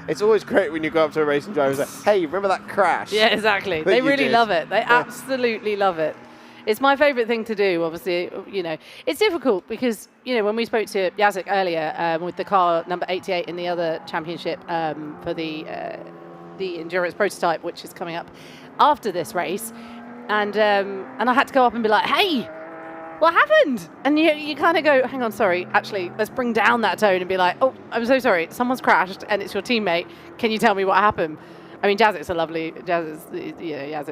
It's always great when you go up to a racing driver and say, hey, remember that crash? Yeah, exactly. They really love it. They absolutely love it. It's my favourite thing to do, obviously. It's difficult because, when we spoke to Jacek earlier with the car number 88 in the other championship for the Endurance prototype, which is coming up after this race, and I had to go up and be like, hey, what happened? And you kind of go, hang on, sorry, actually, let's bring down that tone and be like, oh, I'm so sorry, someone's crashed and it's your teammate. Can you tell me what happened? I mean, Jacek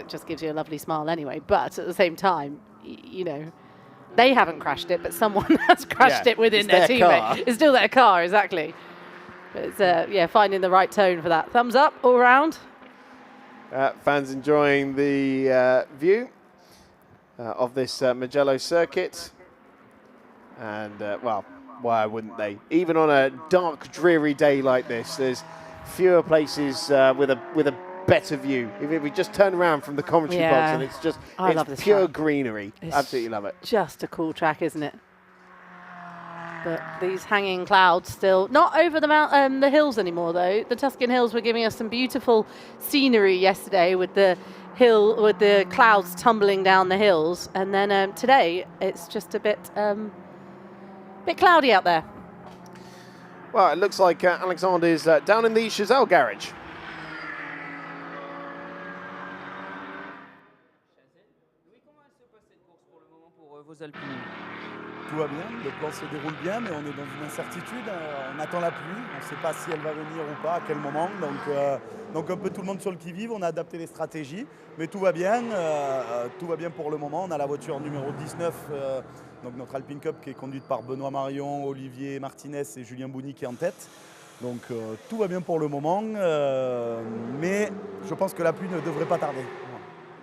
just gives you a lovely smile anyway, but at the same time, they haven't crashed it, but someone has crashed it within their teammate. Car. It's still their car, exactly. But it's, finding the right tone for that. Thumbs up all around. Fans enjoying the view of this Mugello circuit. And, why wouldn't they? Even on a dark, dreary day like this, there's fewer places with a better view. If we just turn around from the commentary box and it's just it's pure greenery. Absolutely love it. Just a cool track, isn't it? But these hanging clouds still not over the hills anymore, though. The Tuscan hills were giving us some beautiful scenery yesterday with the clouds tumbling down the hills, and then today it's just a bit cloudy out there. Well, it looks like Alexander is down in the Chazelle garage. Tout va bien, le plan se déroule bien, mais on est dans une incertitude. On attend la pluie, on ne sait pas si elle va venir ou pas, à quel moment. Donc un peu tout le monde sur le qui-vive, on a adapté les stratégies, mais tout va bien pour le moment. On a la voiture numéro 19, donc notre Alpine Cup qui est conduite par Benoît Marion, Olivier Martinez et Julien Bouni qui est en tête. Donc tout va bien pour le moment, mais je pense que la pluie ne devrait pas tarder.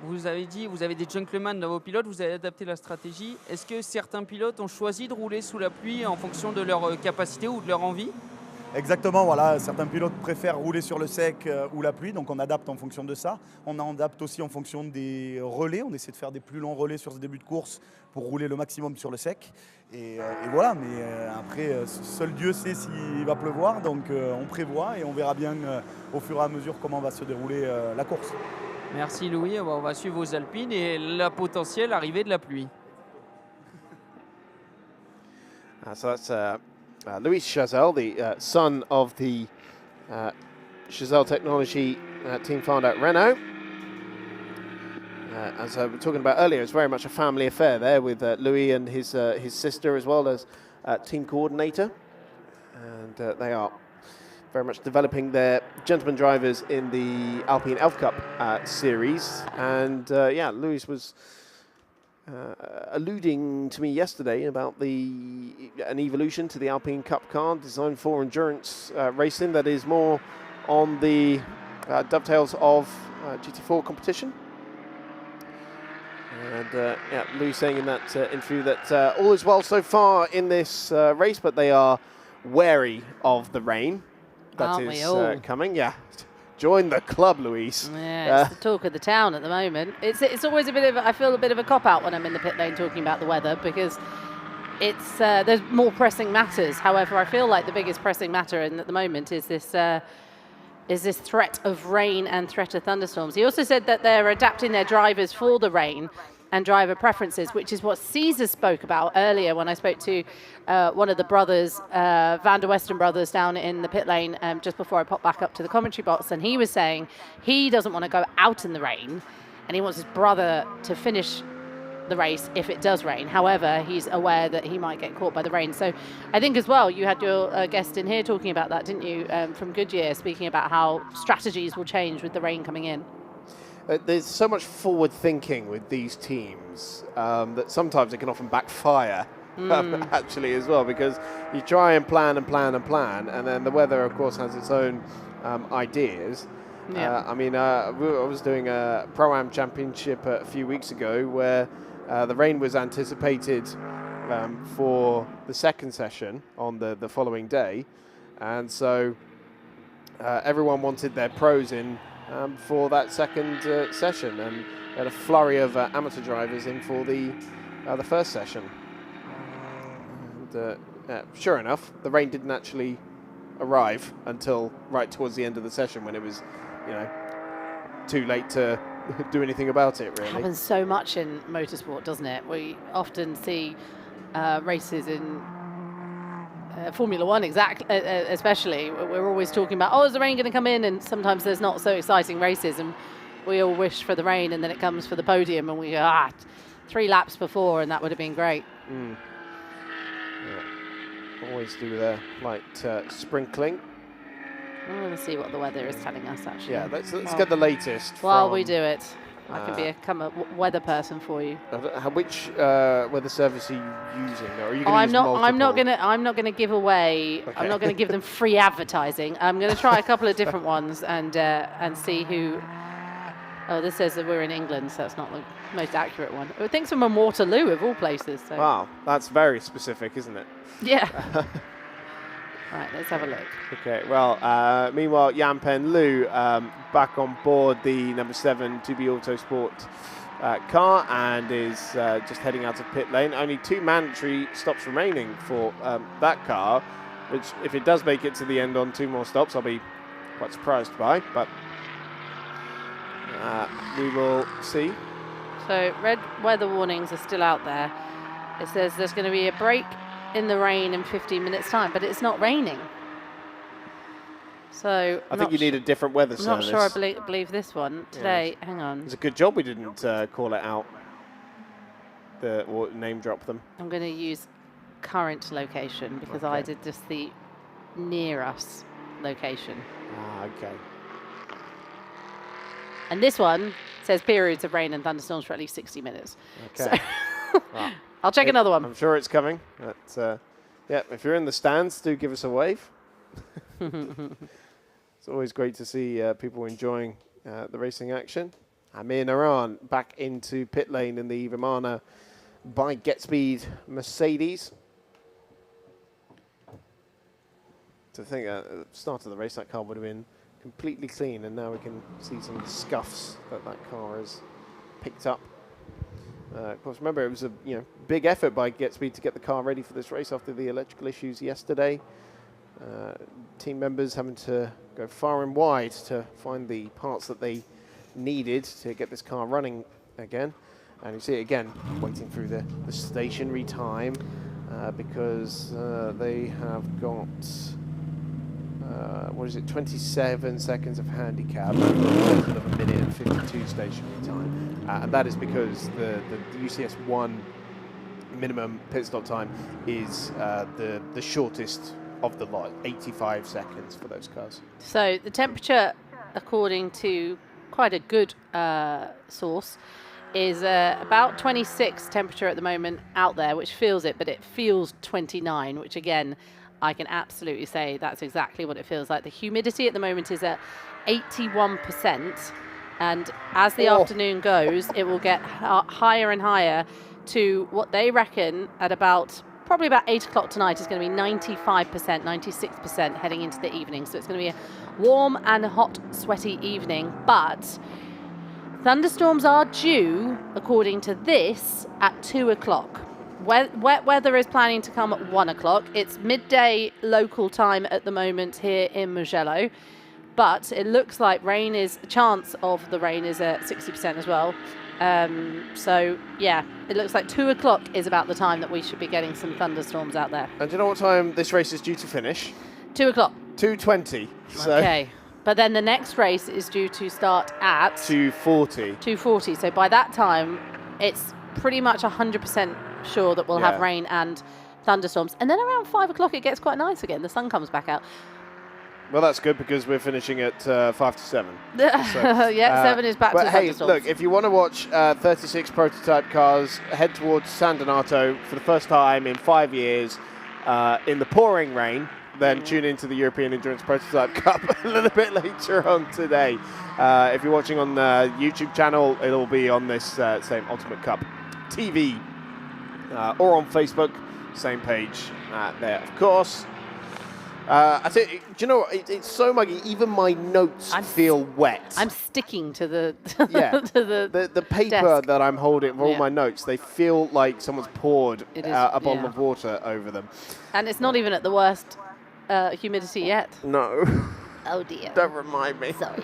Vous avez dit, vous avez des gentlemen dans vos pilotes, vous avez adapté la stratégie. Est-ce que certains pilotes ont choisi de rouler sous la pluie en fonction de leur capacité ou de leur envie? Exactement, voilà. Certains pilotes préfèrent rouler sur le sec ou la pluie, donc on adapte en fonction de ça. On adapte aussi en fonction des relais. On essaie de faire des plus longs relais sur ce début de course pour rouler le maximum sur le sec. Et voilà, mais après, seul Dieu sait s'il va pleuvoir, donc on prévoit et on verra bien au fur et à mesure comment va se dérouler la course. Merci Louis, on va suivre vos Alpines et la potentielle arrivée de la pluie. So that's Louis Chazelle, the son of the Chazelle Technology team found at Renault. As we were talking about earlier, it's very much a family affair there with Louis and his sister as well as team coordinator. And they are very much developing their gentleman drivers in the Alpine Elf Cup series. And Louis was alluding to me yesterday about an evolution to the Alpine Cup car designed for endurance racing that is more on the dovetails of GT4 competition. And Louis saying in that interview that all is well so far in this race, but they are wary of the rain. That is coming, Join the club, Louise. Yeah, it's the talk of the town at the moment. It's always I feel a bit of a cop-out when I'm in the pit lane talking about the weather because there's more pressing matters. However, I feel like the biggest pressing matter at the moment is this threat of rain and threat of thunderstorms. He also said that they're adapting their drivers for the rain and driver preferences, which is what Caesar spoke about earlier when I spoke to one of the brothers, Van der Westen brothers, down in the pit lane just before I popped back up to the commentary box. And he was saying he doesn't want to go out in the rain and he wants his brother to finish the race if it does rain. However, he's aware that he might get caught by the rain. So I think as well, you had your guest in here talking about that, didn't you, from Goodyear, speaking about how strategies will change with the rain coming in. There's so much forward thinking with these teams that sometimes it can often backfire actually as well, because you try and plan and plan and plan, and then the weather of course has its own ideas. Yeah. I was doing a Pro-Am Championship a few weeks ago where the rain was anticipated for the second session on the following day, and so everyone wanted their pros in for that second session, and had a flurry of amateur drivers in for the first session. And sure enough, the rain didn't actually arrive until right towards the end of the session, when it was, too late to do anything about it, really. It happens so much in motorsport, doesn't it? We often see races in Formula One, especially. We're always talking about, oh, is the rain going to come in? And sometimes there's not so exciting races, and we all wish for the rain, and then it comes for the podium, and we go, 3 laps before, and that would have been great. Yeah. Always do their light sprinkling. I'm going to see what the weather is telling us, actually. Yeah, let's get the latest. While we do it, I can become a weather person for you. Which weather service are you using? Or are you going to use multiple? I'm not going to give away. Okay. I'm not going to give them free advertising. I'm going to try a couple of different ones and see who. Oh, this says that we're in England, so that's not the most accurate one. I think from Waterloo, of all places. So. Wow, that's very specific, isn't it? Yeah. Right, let's have a look. Okay, well, meanwhile, Jan-Pen Liu back on board the number 7 2B Autosport car, and is just heading out of pit lane. Only 2 mandatory stops remaining for that car, which, if it does make it to the end on 2 more stops, I'll be quite surprised by, but we will see. So red weather warnings are still out there. It says there's going to be a break in the rain in 15 minutes time, but it's not raining. So I think you need a different weather service. I'm not sure I believe this one today. Yes. Hang on. It's a good job we didn't call it out, or name drop them. I'm going to use current location, because I did just the near us location. Okay. And this one says periods of rain and thunderstorms for at least 60 minutes. Okay. So I'll check another one. I'm sure it's coming. But, yeah, if you're in the stands, do give us a wave. It's always great to see people enjoying the racing action. Amir Naran back into pit lane in the Vimana by GetSpeed Mercedes. To think at the start of the race, that car would have been completely clean, and now we can see some scuffs that car has picked up. Of course, remember, it was a big effort by GetSpeed to get the car ready for this race after the electrical issues yesterday. Team members having to go far and wide to find the parts that they needed to get this car running again. And you see it again, waiting through the stationary time, because they have got 27 seconds of handicap, a total of 1 minute and 52 stationary time. And that is because the UCS 1 minimum pit stop time is the shortest of the lot, 85 seconds for those cars. So the temperature, according to quite a good source, is about 26 temperature at the moment out there, which feels it, but it feels 29, which again, I can absolutely say that's exactly what it feels like. The humidity at the moment is at 81%, and as the afternoon goes, it will get higher and higher to what they reckon at probably about 8 o'clock tonight is going to be 95%, 96% heading into the evening. So it's going to be a warm and hot, sweaty evening, but thunderstorms are due, according to this, at 2 o'clock. Wet weather is planning to come at 1 o'clock. It's midday local time at the moment here in Mugello, but it looks like chance of the rain is at 60% as well. So yeah, it looks like 2 o'clock is about the time that we should be getting some thunderstorms out there. And do you know what time this race is due to finish? 2 o'clock. 2:20. So okay. But then the next race is due to start at 2:40. 2:40. So by that time, it's pretty much 100% sure that we'll have rain and thunderstorms. And then around 5 o'clock, it gets quite nice again. The sun comes back out. Well, that's good because we're finishing at 5 to 7. So, 7 is back to hey, thunderstorms. look, if you want to watch 36 prototype cars head towards San Donato for the first time in 5 years in the pouring rain, then tune into the European Endurance Prototype Cup a little bit later on today. If you're watching on the YouTube channel, it'll be on this same Ultimate Cup TV or on Facebook, same page there, of course. I think, do you know what? It's so muggy. Even my notes feel wet. I'm sticking to the to the paper desk. that I'm holding for all my notes. They feel like someone's poured a bottle of water over them. And it's not even at the worst humidity yet. No. Oh dear. Don't remind me. Sorry.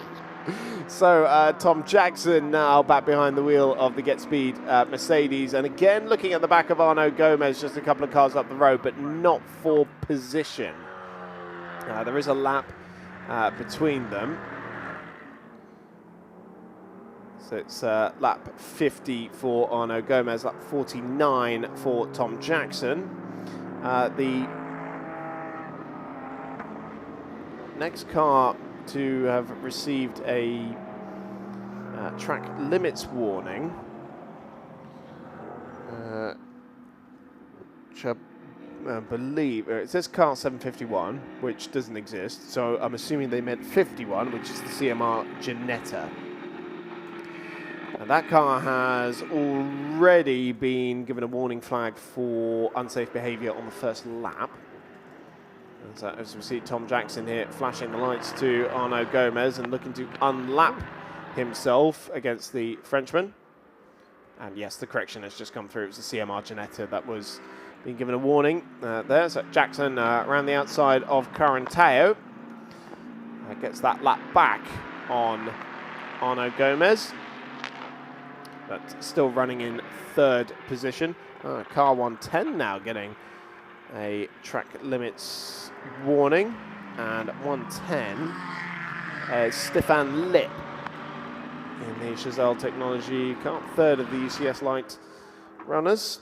So Tom Jackson now back behind the wheel of the Get Speed Mercedes, and again looking at the back of Arnaud Gomez, just a couple of cars up the road, but not for position. There is a lap between them. So it's lap 50 for Arnaud Gomez, lap 49 for Tom Jackson. The next car to have received a track limits warning, which I believe, it says car 751, which doesn't exist, so I'm assuming they meant 51, which is the CMR Ginetta. And that car has already been given a warning flag for unsafe behavior on the first lap. And so as we see Tom Jackson here flashing the lights to Arnaud Gomez and looking to unlap himself against the Frenchman. And yes, the correction has just come through. It was the CMR Ginetta that was being given a warning there. So Jackson around the outside of Caranteo. Gets that lap back on Arnaud Gomez. But still running in third position. Car 110 now getting a track limits warning. And 110 is Stéphane Loeb in the Chazelle Technology car, third of the UCS Light runners.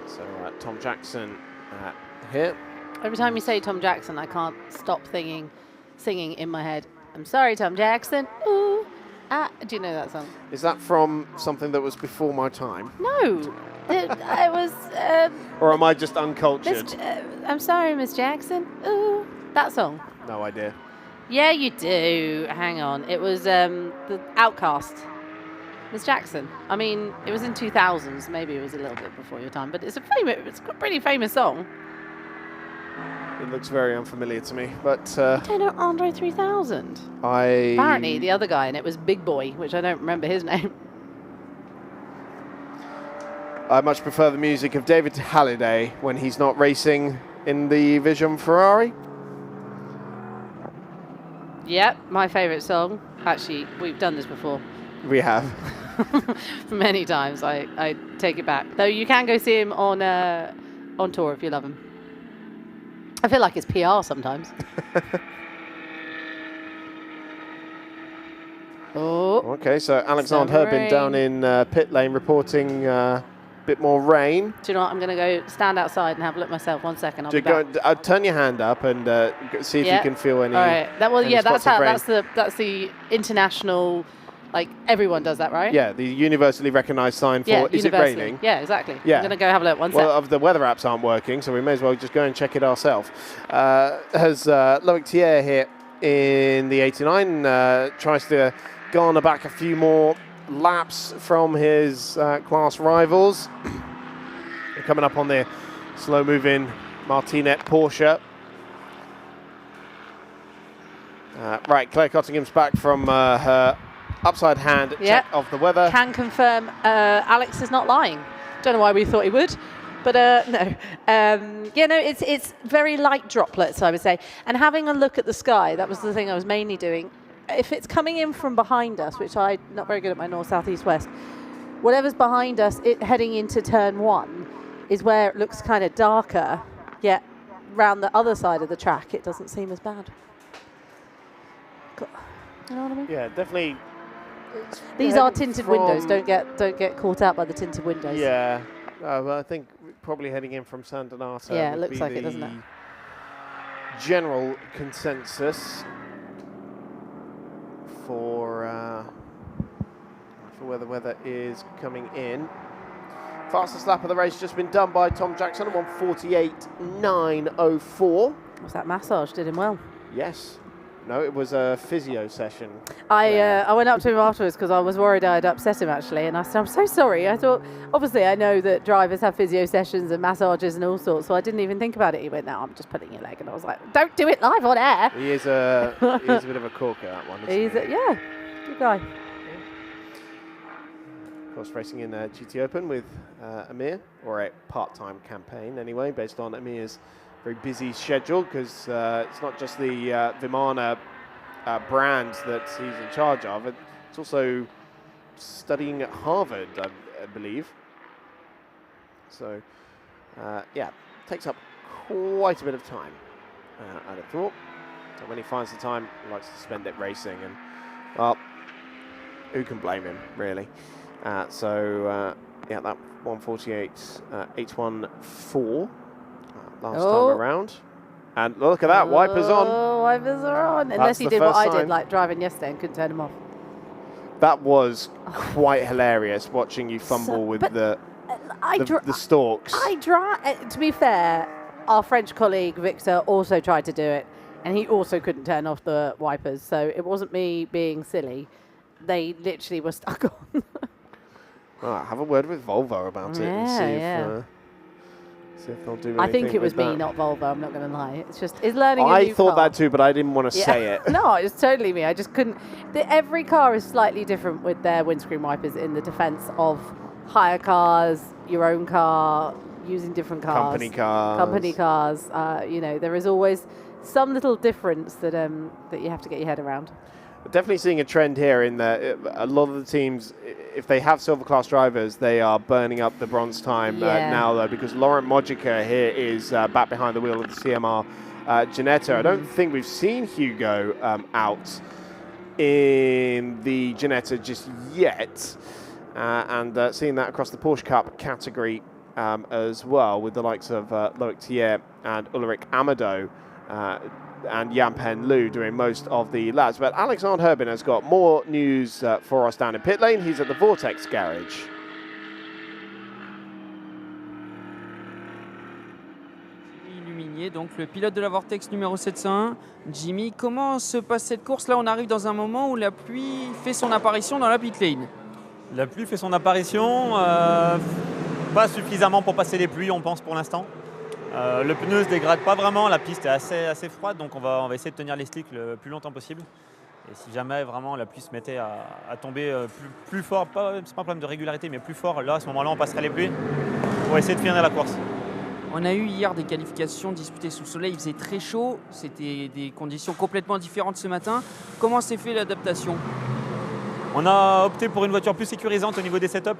So Tom Jackson here. Every time you say Tom Jackson, I can't stop singing in my head. I'm sorry, Tom Jackson. Ooh, do you know that song? Is that from something that was before my time? No, it was. Or am I just uncultured? I'm sorry, Miss Jackson. Ooh, that song. No idea. Yeah, you do. Hang on. It was the Outcast. Miss Jackson. I mean, it was in 2000s. Maybe it was a little bit before your time, but it's a pretty famous song. It looks very unfamiliar to me, but I don't know Andre 3000. Apparently, the other guy, and it was Big Boy, which I don't remember his name. I much prefer the music of David Hallyday when he's not racing in the Vision Ferrari. Yep, my favourite song. Actually, we've done this before. We have. Many times. I take it back. Though you can go see him on tour if you love him. I feel like it's PR sometimes. Oh. Okay, so Alexander Herbin down in pit lane reporting a bit more rain. Do you know what? I'm going to go stand outside and have a look myself. 1 second. I'll be back. Turn your hand up and see if you can feel any. All right. That's the international. Like, everyone does that, right? Yeah, the universally recognised sign for, is it raining? Yeah, exactly. Yeah. I'm going to go have a look. 1 second. Well, the weather apps aren't working, so we may as well just go and check it ourselves. Has Loic Thiers here in the 89, tries to garner back a few more laps from his class rivals. Coming up on the slow-moving Martinet Porsche. Right, Claire Cottingham's back from her upside hand check of the weather. Can confirm Alex is not lying. Don't know why we thought he would, but no. It's very light droplets, I would say. And having a look at the sky, that was the thing I was mainly doing. If it's coming in from behind us, which I'm not very good at my north, south, east, west, whatever's behind us, it heading into turn 1 is where it looks kind of darker, yet round the other side of the track, it doesn't seem as bad. You know what I mean? Yeah, definitely. These are tinted windows. Don't get caught out by the tinted windows. Yeah, well, I think probably heading in from San Donato. Yeah, it would looks be like it, the doesn't it? General consensus for where the weather is coming in. Fastest lap of the race just been done by Tom Jackson at 1:48.904. Was that massage? Did him well. Yes. No, it was a physio session. I went up to him afterwards because I was worried I'd upset him actually, and I said, I'm so sorry. I thought, obviously I know that drivers have physio sessions and massages and all sorts, so I didn't even think about it. He went, no, I'm just putting your leg, and I was like, don't do it live on air. He is a bit of a corker, that one, isn't he? Yeah, good guy. Of course, racing in GT Open with Amir, or a part-time campaign anyway, based on Amir's very busy schedule, because it's not just the Vimana brand that he's in charge of, it's also studying at Harvard, I believe. So, yeah, takes up quite a bit of time, I'd have thought. So when he finds the time, he likes to spend it racing, and, well, who can blame him, really? Yeah, that 1:48.814 last time around. And look at that, wipers on. Oh, wipers are on. Unless he did what I did, like driving yesterday and couldn't turn them off. That was quite hilarious, watching you fumble with the stalks. To be fair, our French colleague Victor also tried to do it, and he also couldn't turn off the wipers. So it wasn't me being silly. They literally were stuck on. Well, have a word with Volvo about it and see if they'll do anything. I think it was me, not Volvo. I'm not going to lie. It's learning a new I thought car. that too, but I didn't want to say it. No, it was totally me. I just couldn't. Every car is slightly different with their windscreen wipers in the defence of hire cars, your own car, using different cars. Company cars. There is always some little difference that you have to get your head around. Definitely seeing a trend here in that a lot of the teams, if they have silver class drivers, they are burning up the bronze time now, though, because Laurent Mojica here is back behind the wheel of the CMR Ginetta. I don't think we've seen Hugo out in the Ginetta just yet, and seeing that across the Porsche Cup category as well, with the likes of Loic Thier and Ulrich Amado and Jan-Pen Liu doing most of the laps. But Alexander Herbin has got more news for us down in pit lane. He's at the Vortex garage. Luminier, donc le pilote de la Vortex numéro 701. Jimmy, comment se passe cette course? Là, on arrive dans un moment où la pluie fait son apparition dans la pit lane. La pluie fait son apparition, pas suffisamment pour passer les pluies, on pense, pour l'instant. Le pneu ne se dégrade pas vraiment, la piste est assez froide, donc on va essayer de tenir les slicks le plus longtemps possible. Et si jamais vraiment la pluie se mettait à tomber plus fort, c'est pas un problème de régularité, mais plus fort, là à ce moment-là on passerait les pluies pour essayer de finir la course. On a eu hier des qualifications disputées sous le soleil, il faisait très chaud, c'était des conditions complètement différentes ce matin. Comment s'est fait l'adaptation? On a opté pour une voiture plus sécurisante au niveau des setups.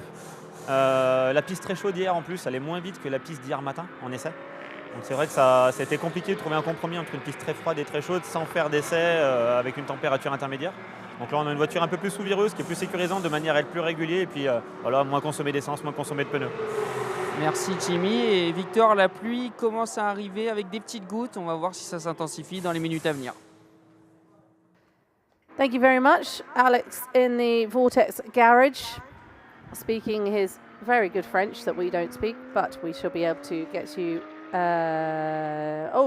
La piste très chaude hier en plus, elle est moins vite que la piste d'hier matin en essai. Donc c'est vrai que ça a été compliqué de trouver un compromis entre une piste très froide et très chaude sans faire d'essai avec une température intermédiaire. Donc là on a une voiture un peu plus sous-vireuse qui est plus sécurisante de manière à être plus régulier et puis moins consommer d'essence, moins consommer de pneus. Merci Jimmy. Et Victor, la pluie commence à arriver avec des petites gouttes. On va voir si ça s'intensifie dans les minutes à venir. Thank you very much, Alex, in the Vortex garage, speaking his very good French that we don't speak, but we shall be able to get you.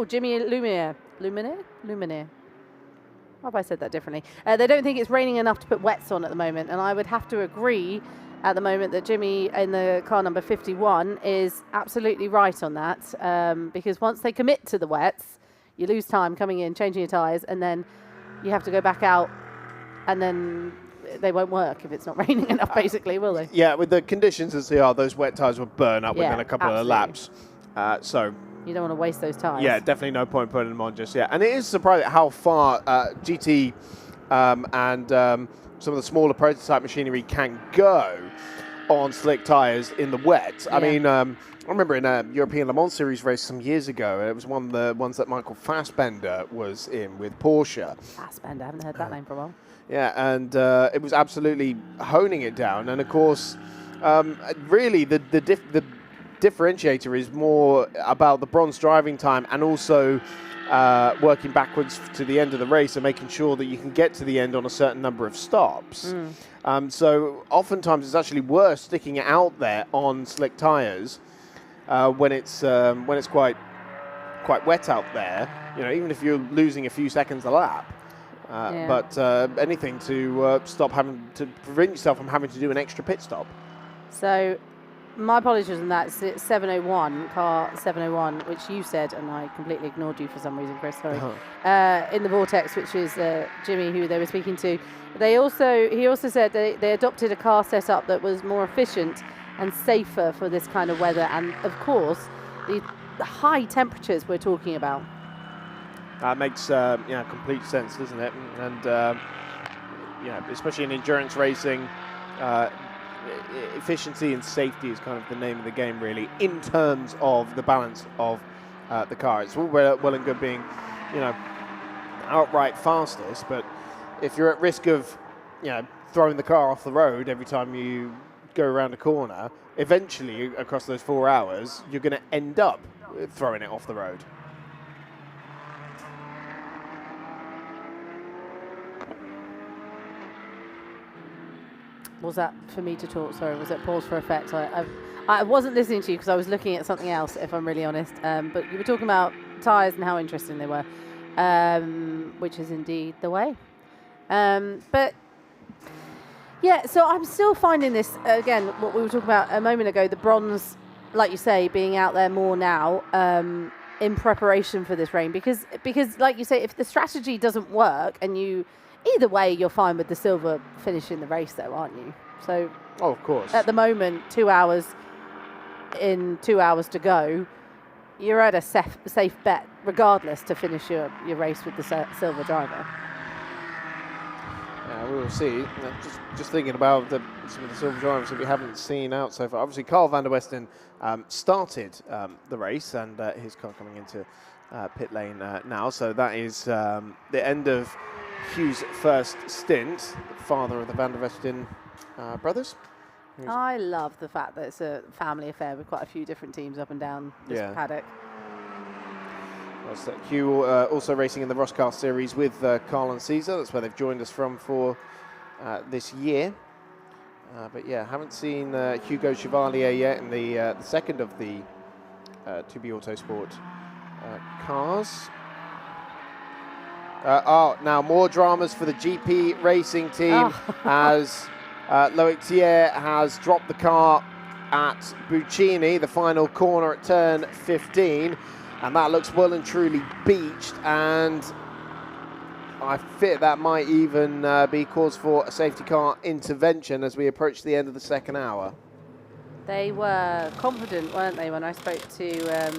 Jimmy Lumiere. Why have I said that differently? They don't think it's raining enough to put wets on at the moment, and I would have to agree at the moment that Jimmy in the car number 51 is absolutely right on that, because once they commit to the wets, you lose time coming in, changing your tyres, and then you have to go back out, and then they won't work if it's not raining enough, basically, will they? Yeah, with the conditions as they are, those wet tyres will burn up within a couple of laps. So you don't want to waste those tyres. Yeah, definitely no point putting them on just yet. And it is surprising how far GT and some of the smaller prototype machinery can go. on slick tyres in the wet. I mean, I remember in a European Le Mans Series race some years ago, it was one of the ones that Michael Fassbender was in with Porsche. Fassbender, I haven't heard that name for a while. Yeah, and it was absolutely honing it down. And of course, really the differentiator is more about the bronze driving time and also working backwards to the end of the race and making sure that you can get to the end on a certain number of stops. So oftentimes it's actually worse sticking it out there on slick tyres when it's quite wet out there. You know, even if you're losing a few seconds a lap. But anything to prevent yourself from having to do an extra pit stop. So my apologies on that. It's 701, car 701, which you said, and I completely ignored you for some reason, Chris, sorry. In the Vortex, which is Jimmy, who they were speaking to. He also said they adopted a car setup that was more efficient and safer for this kind of weather, and of course, the high temperatures we're talking about. That makes complete sense, doesn't it? And especially in endurance racing, efficiency and safety is kind of the name of the game, really, in terms of the balance of the car. It's all well and good being, outright fastest, but if you're at risk of, throwing the car off the road every time you go around a corner, eventually across those 4 hours, you're going to end up throwing it off the road. Was that for me to talk? Sorry, was it pause for effect? I wasn't listening to you because I was looking at something else, if I'm really honest. But you were talking about tyres and how interesting they were, which is indeed the way. But yeah, so I'm still finding this, again, what we were talking about a moment ago, the bronze, like you say, being out there more now in preparation for this rain. Because like you say, if the strategy doesn't work and either way, you're fine with the silver finishing the race, though, aren't you? So, of course. At the moment, 2 hours to go, you're at a safe bet, regardless, to finish your race with the silver driver. Yeah, we will see. Just thinking about some of the silver drivers that we haven't seen out so far. Obviously, Carl van der Westen started the race, and his car coming into pit lane now. So that is the end of Hugh's first stint, father of the Van der Westen brothers. I love the fact that it's a family affair with quite a few different teams up and down this paddock. Hugh also racing in the Roscar Series with Carl and Cesar. That's where they've joined us from for this year. But yeah, haven't seen Hugo Chevalier yet in the second of the 2B Autosport cars. Now more dramas for the GP racing team as Loic Thiers has dropped the car at Buccini, the final corner at turn 15, and that looks well and truly beached, and I fear that might even be cause for a safety car intervention as we approach the end of the second hour. They were confident, weren't they, when I spoke to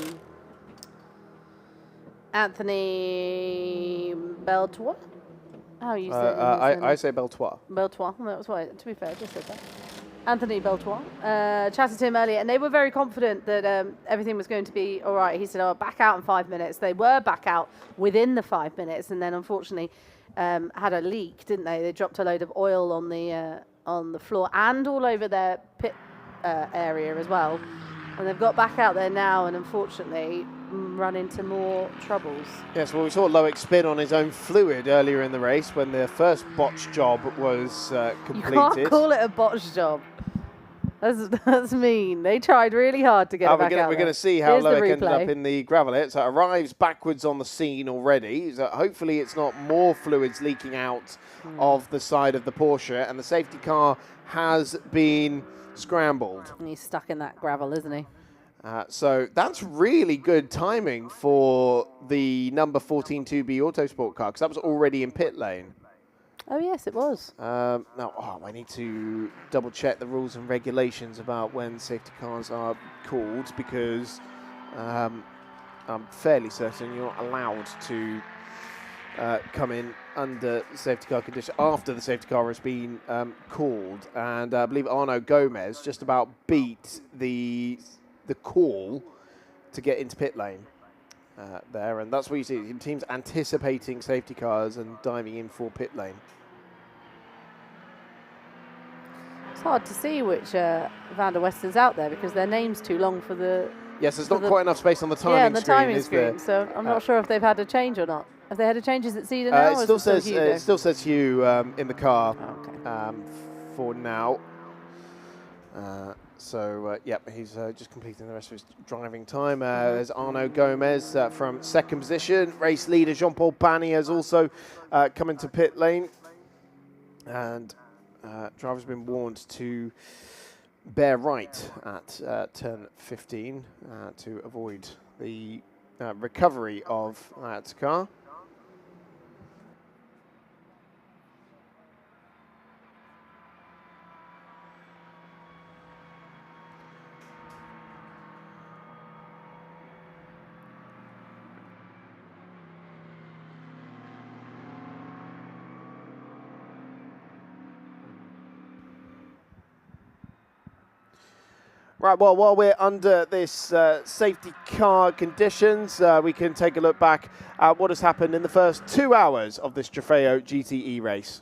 Anthony Beltois? How you say it? I say Beltois. Beltois, well, that was right. To be fair, I just said that. Anthony Beltois. Chatted to him earlier, and they were very confident that everything was going to be all right. He said, back out in 5 minutes. They were back out within the 5 minutes, and then unfortunately had a leak, didn't they? They dropped a load of oil on the floor and all over their pit area as well. And they've got back out there now, and unfortunately run into more troubles. Yes, well, we saw Loic spin on his own fluid earlier in the race when the first botch job was completed. You can't call it a botch job. That's mean. They tried really hard to get it back out. We're going to see how Loic ended up in the gravel. So it arrives backwards on the scene already. So hopefully it's not more fluids leaking out of the side of the Porsche, and the safety car has been scrambled. And he's stuck in that gravel, isn't he? So that's really good timing for the number 14 2B Autosport car, because that was already in pit lane. Oh, yes, it was. Now, I need to double check the rules and regulations about when safety cars are called, because I'm fairly certain you're not allowed to come in under safety car condition after the safety car has been called, and I believe Arnaud Gomez just about beat the call to get into pit lane there, and that's what you see, teams anticipating safety cars and diving in for pit lane. It's hard to see which Van der Westen's out there because their name's too long for the... Yes, there's not quite enough space on the timing screen. Timing screen, so I'm not sure if they've had a change or not. Have they had a change? Is it Cedar now? It still says Hugh in the car for now. Yep, he's just completing the rest of his driving time. There's Arnaud Gomez from second position. Race leader Jean-Paul Pani has also come into pit lane. And driver's been warned to bear right at turn 15 to avoid the recovery of that car. Right, well, while we're under this safety car conditions, we can take a look back at what has happened in the first 2 hours of this Trofeo GTE race.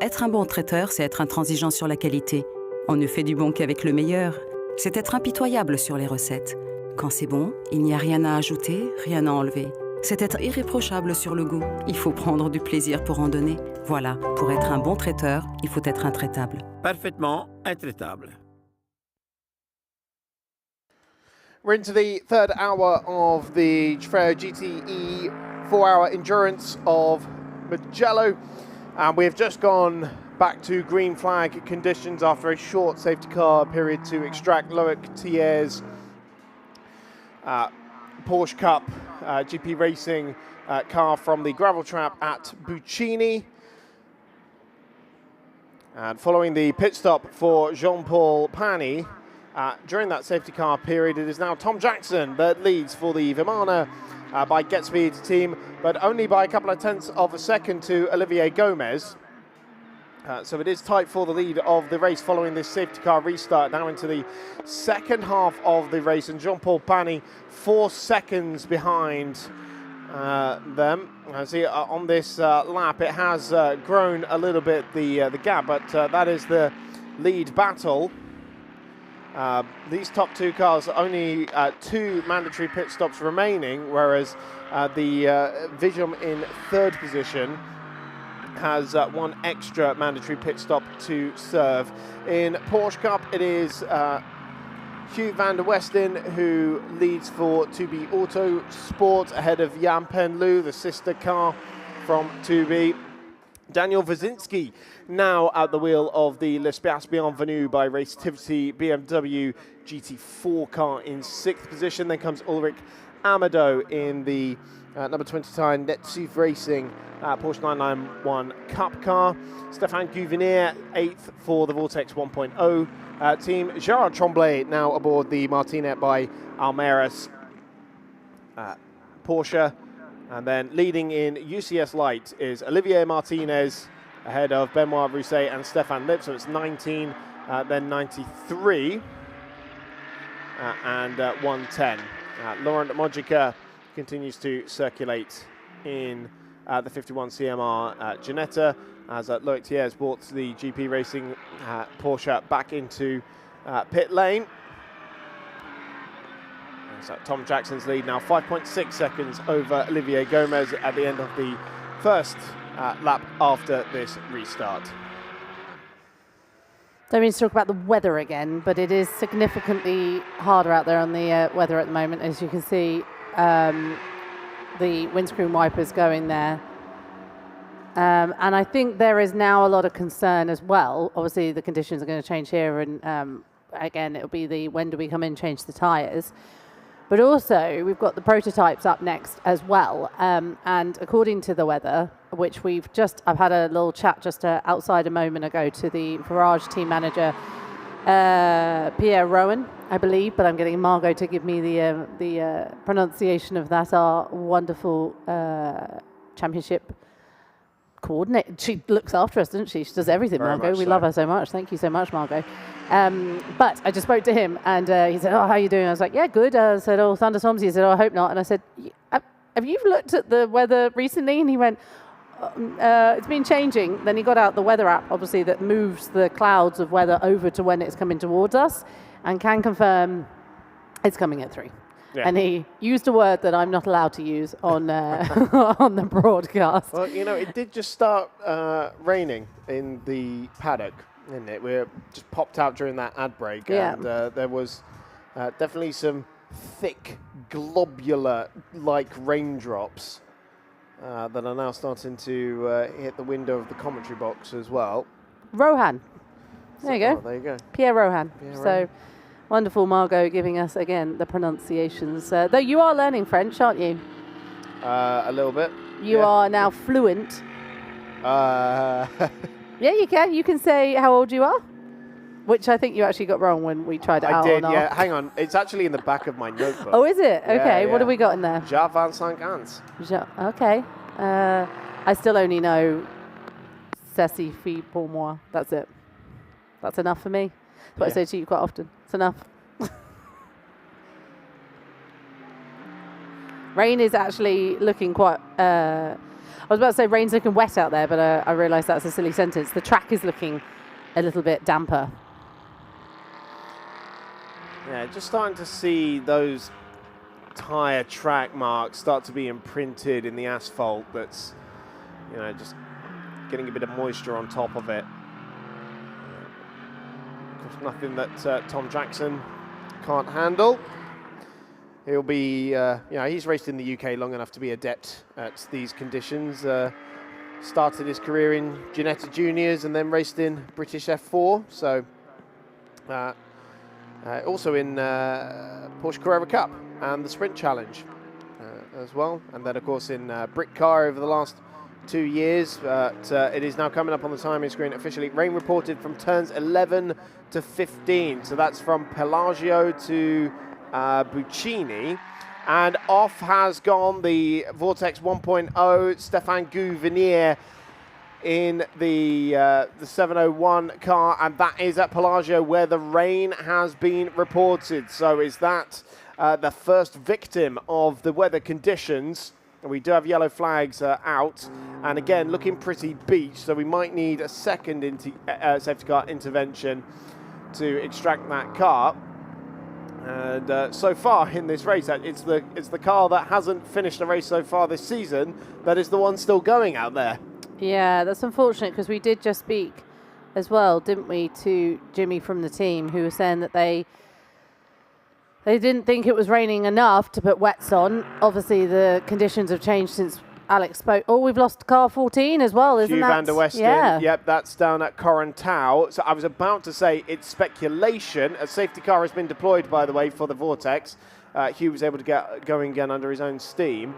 Être un bon traiteur, c'est être intransigeant sur la qualité. On ne fait du bon qu'avec le meilleur. C'est être impitoyable sur les recettes. Quand c'est bon, il n'y a rien à ajouter, rien à enlever. C'est être irréprochable sur le goût. Il faut prendre du plaisir pour en donner. Voilà, pour être un bon traiteur, il faut être intraitable. Parfaitement intraitable. We're into the third hour of the Trofeo GTE 4-hour endurance of Mugello, and we've just gone back to green flag conditions after a short safety car period to extract Loic Thier's Porsche Cup GP Racing car from the gravel trap at Buccini. And following the pit stop for Jean-Paul Pani, during that safety car period, it is now Tom Jackson that leads for the Vimana by GetSpeed team, but only by a couple of tenths of a second to Olivier Gomez. So it is tight for the lead of the race following this safety car restart. Now into the second half of the race, and Jean-Paul Pani 4 seconds behind them. See, on this lap, it has grown a little bit, the gap, but that is the lead battle. These top two cars, only 2 mandatory pit stops remaining, whereas the Vijom in third position has 1 extra mandatory pit stop to serve. In Porsche Cup, it is Hugh van der Westen who leads for 2B Auto Sport ahead of Jan Penlu, the sister car from 2B. Daniel Wazinski now at the wheel of the L'Espace Bienvenu by Racetivity BMW GT4 car in 6th position. Then comes Ulrich Amado in the number 29 Netsuv Racing Porsche 991 Cup car. Stéphane Gouvenier 8th for the Vortex 1.0 team. Gerard Tremblay now aboard the Martinet by Almeras Porsche. And then leading in UCS Light is Olivier Martinez ahead of Benoit Rousset and Stéphane Lip. So it's 19, then 93, and 110. Laurent Mojica continues to circulate in the 51 CMR Ginetta as Loic Thier's brought the GP Racing Porsche back into pit lane. So Tom Jackson's lead now 5.6 seconds over Olivier Gomez at the end of the first lap after this restart. Don't mean to talk about the weather again, but it is significantly harder out there on the weather at the moment. As you can see, the windscreen wipers going there. And I think there is now a lot of concern as well. Obviously, the conditions are going to change here, and again, it'll be the when do we come in, change the tyres. But also, we've got the prototypes up next as well. And according to the weather, which I've had a little chat just outside a moment ago to the Farage team manager, Pierre Rowan, I believe, but I'm getting Margot to give me the pronunciation of that, our wonderful championship coordinator. She looks after us, doesn't she? She does everything, Very Margot. We so. love her so much. Thank you so much, Margot. But I just spoke to him, and he said, "Oh, how are you doing?" I was like, "Yeah, good." I said, "Oh, thunderstorms." He said, "Oh, I hope not." And I said, "Have you looked at the weather recently?" And he went, "It's been changing." Then he got out the weather app, obviously, that moves the clouds of weather over to when it's coming towards us, and can confirm it's coming at 3. Yeah. And he used a word that I'm not allowed to use on on the broadcast. Well, you know, it did just start raining in the paddock, didn't it? We just popped out during that ad break, Yeah. and there was definitely some thick, globular-like raindrops that are now starting to hit the window of the commentary box as well. Rohan. There you go. Oh, there you go. Pierre Rohan. Pierre So Rohan. wonderful, Margot, giving us, again, the pronunciations. Though you are learning French, aren't you? A little bit. You are now fluent. Yeah, Yeah, you can say how old you are, which I think you actually got wrong when we tried it out. I did, on yeah. our- Hang on. It's actually in the back of my notebook. Oh, is it? Okay, Yeah, what have yeah. we got in there? Ja 25 ans. Okay. I still only know "Ceci fait pour moi." That's it. That's enough for me. That's what I Yeah. say to you quite often. It's enough. Rain is actually looking quite... was about to say rain's looking wet out there, but I realised that's a silly sentence. The track is looking a little bit damper. Yeah, just starting to see those tyre track marks start to be imprinted in the asphalt. That's, you know, just getting a bit of moisture on top of it. Of course, nothing that Tom Jackson can't handle. He'll be, you know, he's raced in the UK long enough to be adept at these conditions. Started his career in Ginetta Juniors and then raced in British F4. So, also in Porsche Carrera Cup and the Sprint Challenge as well. And then, of course, in Brick Car over the last 2 years. But it is now coming up on the timing screen officially. Rain reported from turns 11 to 15. So that's from Pelagio to Buccini. And off has gone the Vortex 1.0, Stéphane Gouvenier in the 701 car, and that is at Pelagio where the rain has been reported. So is that the first victim of the weather conditions? We do have yellow flags out, and again looking pretty beach, so we might need a second safety car intervention to extract that car. And so far in this race, it's the car that hasn't finished a race so far this season that is the one still going out there. Yeah, that's unfortunate because we did just speak as well, didn't we, to Jimmy from the team, who was saying that they didn't think it was raining enough to put wets on. Obviously, the conditions have changed since Alex spoke. Oh, we've lost car 14 as well, isn't Hugh that? van der Westen. Yeah. Yep, that's down at Correntau. So I was about to say it's speculation. A safety car has been deployed, by the way, for the Vortex. Hugh was able to get going again under his own steam.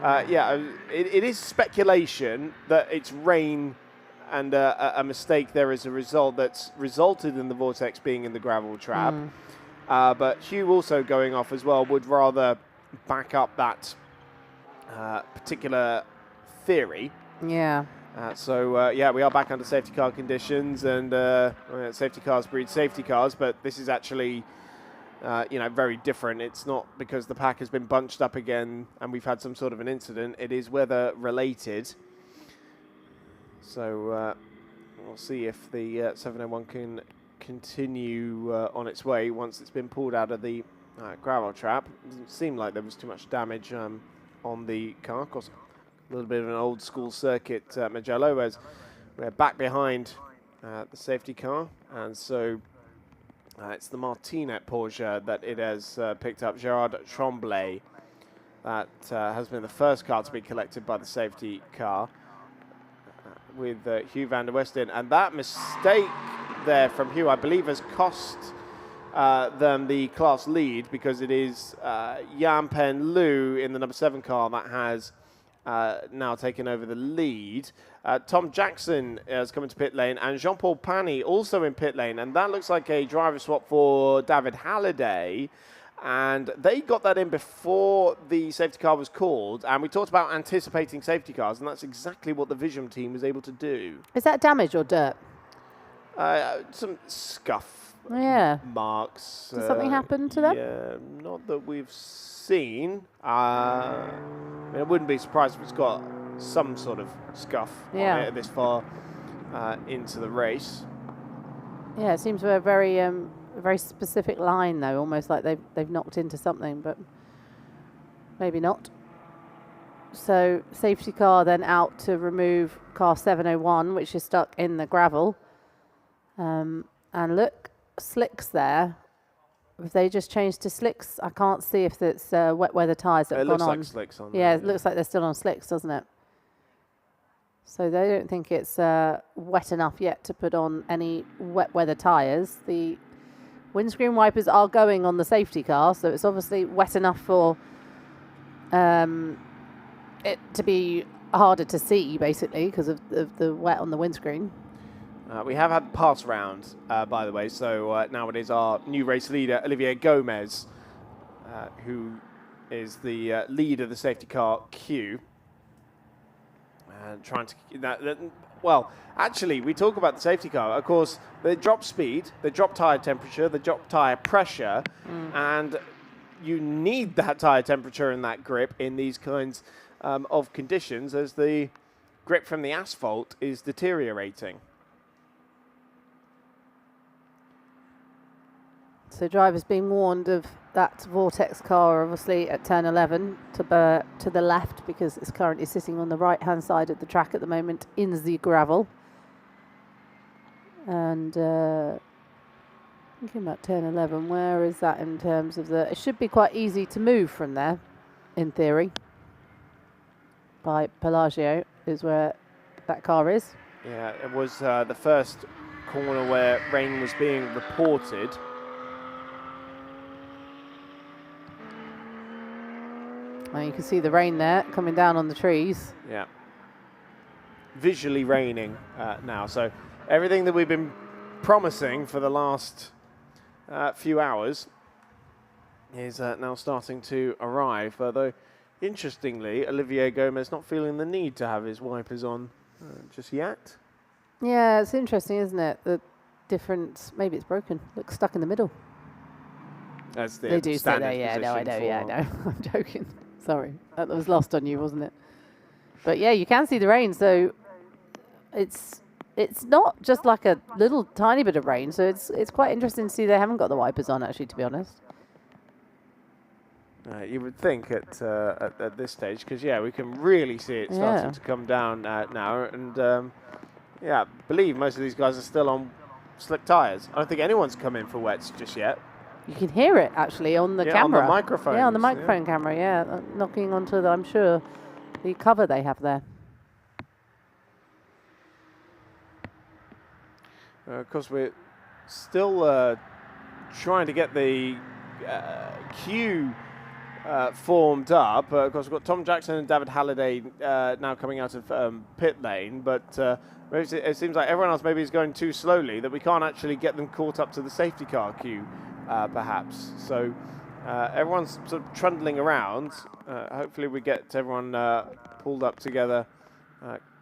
It is speculation that it's rain and a mistake there as a result that's resulted in the Vortex being in the gravel trap. But Hugh also going off as well would rather back up that particular theory. Yeah. We are back under safety car conditions, and safety cars breed safety cars, but this is actually, very different. It's not because the pack has been bunched up again and we've had some sort of an incident. It is weather related. So we'll see if the 701 can continue on its way once it's been pulled out of the gravel trap. It doesn't seem like there was too much damage on the car. Of course, a little bit of an old school circuit Mugello, as we're back behind the safety car, and so it's the Martinet Porsche that it has picked up. Gerard Tremblay, that has been the first car to be collected by the safety car with Hugh van der Westen, and that mistake there from Hugh, I believe, has cost them the class lead, because it is Yan Pen Liu in the number 7 car that has now taken over the lead. Tom Jackson has come into pit lane, and Jean-Paul Pani also in pit lane, and that looks like a driver swap for David Hallyday, and they got that in before the safety car was called, and we talked about anticipating safety cars, and that's exactly what the Vision team was able to do. Is that damage or dirt? Some scuff marks. Did something happen to them? Yeah, not that we've seen. I wouldn't be surprised if it's got some sort of scuff on it this far into the race. Yeah, it seems to be a very specific line, though, almost like they've knocked into something, but maybe not. So safety car then out to remove car 701, which is stuck in the gravel. And look, slicks there. If they just changed to slicks, I can't see if it's wet weather tyres that have gone on. It looks like slicks on there. Yeah, it looks like they're still on slicks, doesn't it? So they don't think it's wet enough yet to put on any wet weather tyres. The windscreen wipers are going on the safety car, so it's obviously wet enough for it to be harder to see, basically, because of the wet on the windscreen. We have had pass round, by the way, so now it is our new race leader, Olivier Gomez, who is the lead of the safety car Q. And trying to... well, actually, we talk about the safety car. Of course, they drop speed, they drop tyre temperature, they drop tyre pressure, and you need that tyre temperature and that grip in these kinds of conditions, as the grip from the asphalt is deteriorating. So drivers being warned of that Vortex car, obviously at turn 11 to the left, because it's currently sitting on the right-hand side of the track at the moment in the gravel. And thinking about turn 11, where is that in terms of the... It should be quite easy to move from there, in theory. By Pelagio is where that car is. Yeah, it was the first corner where rain was being reported. Well, you can see the rain there coming down on the trees. Yeah. Visually raining now. So everything that we've been promising for the last few hours is now starting to arrive. Although, interestingly, Olivier Gomez not feeling the need to have his wipers on just yet. Yeah, it's interesting, isn't it? The difference, maybe it's broken. Looks stuck in the middle. That's the they do say that, yeah, no, I know, position yeah, I know. I'm joking. Sorry, that was lost on you, wasn't it? But yeah, you can see the rain, so it's not just like a little tiny bit of rain, so it's quite interesting to see they haven't got the wipers on, actually, to be honest. You would think at this stage, because yeah, we can really see it starting to come down now, and yeah, I believe most of these guys are still on slick tyres. I don't think anyone's come in for wets just yet. You can hear it actually on the camera. On the microphone. Yeah, on the microphone camera. Yeah, knocking onto the, I'm sure, the cover they have there. Of course, we're still trying to get the queue formed up. Of course, we've got Tom Jackson and David Halliday now coming out of pit lane, but it seems like everyone else maybe is going too slowly, that we can't actually get them caught up to the safety car queue, perhaps. So everyone's sort of trundling around. Hopefully we get everyone pulled up together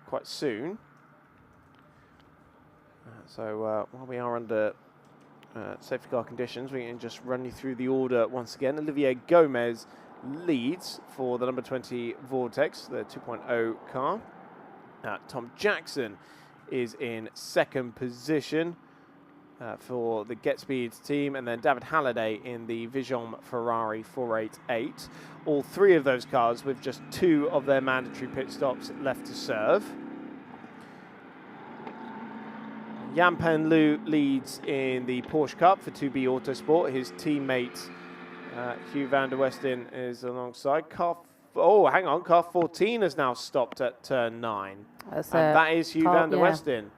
quite soon. So while we are under safety car conditions, we can just run you through the order once again. Olivier Gomez leads for the number 20 Vortex, the 2.0 car. Tom Jackson is in second position for the Get Speed team, and then David Halliday in the Vision Ferrari 488. All three of those cars with just 2 of their mandatory pit stops left to serve. Jan Pen Lu leads in the Porsche Cup for 2B Autosport. His teammate Hugh van der Westin is alongside. Car 14 has now stopped at turn 9. And that is Hugh van der Westin.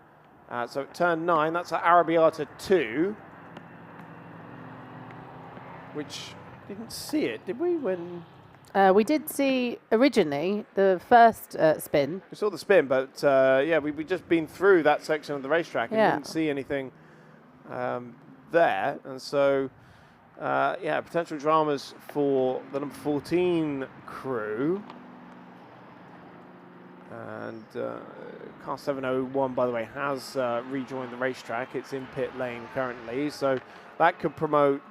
So at turn 9, that's at Arrabbiata 2. Which, didn't see it, did we? When we did see originally the first spin. We saw the spin, but yeah, we just been through that section of the racetrack and didn't see anything there. And so, yeah, potential dramas for the number 14 crew. And car 701, by the way, has rejoined the racetrack. It's in pit lane currently, so that could promote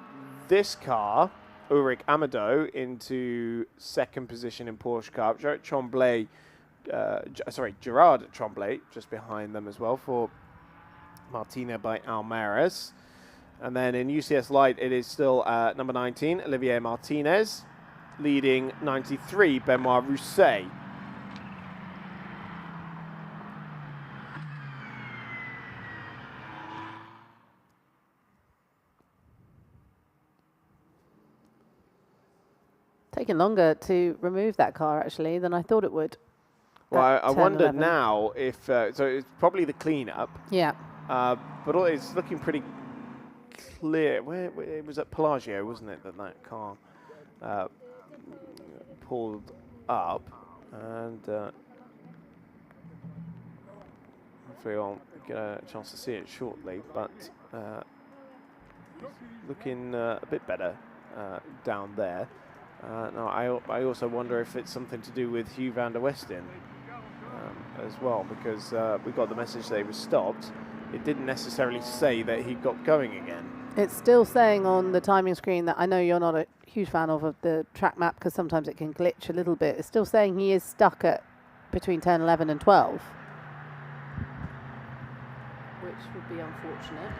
this car, Ulrich Amado, into second position in Porsche Cup. Gerard Tremblay just behind them as well for Martina by Almaris. And then in UCS Light, it is still number 19, Olivier Martinez, leading 93, Benoit Rousset. Taken longer to remove that car, actually, than I thought it would. Well, I wonder now if, so it's probably the cleanup. Yeah. But it's looking pretty clear. Where it was at Pelagio, wasn't it, that car pulled up. And hopefully I'll get a chance to see it shortly. But looking a bit better down there. No, I also wonder if it's something to do with Hugh van der Westin as well, because we got the message that he was stopped. It didn't necessarily say that he got going again. It's still saying on the timing screen that I know you're not a huge fan of the track map, because sometimes it can glitch a little bit. It's still saying he is stuck at between 10, 11 and 12. Which would be unfortunate.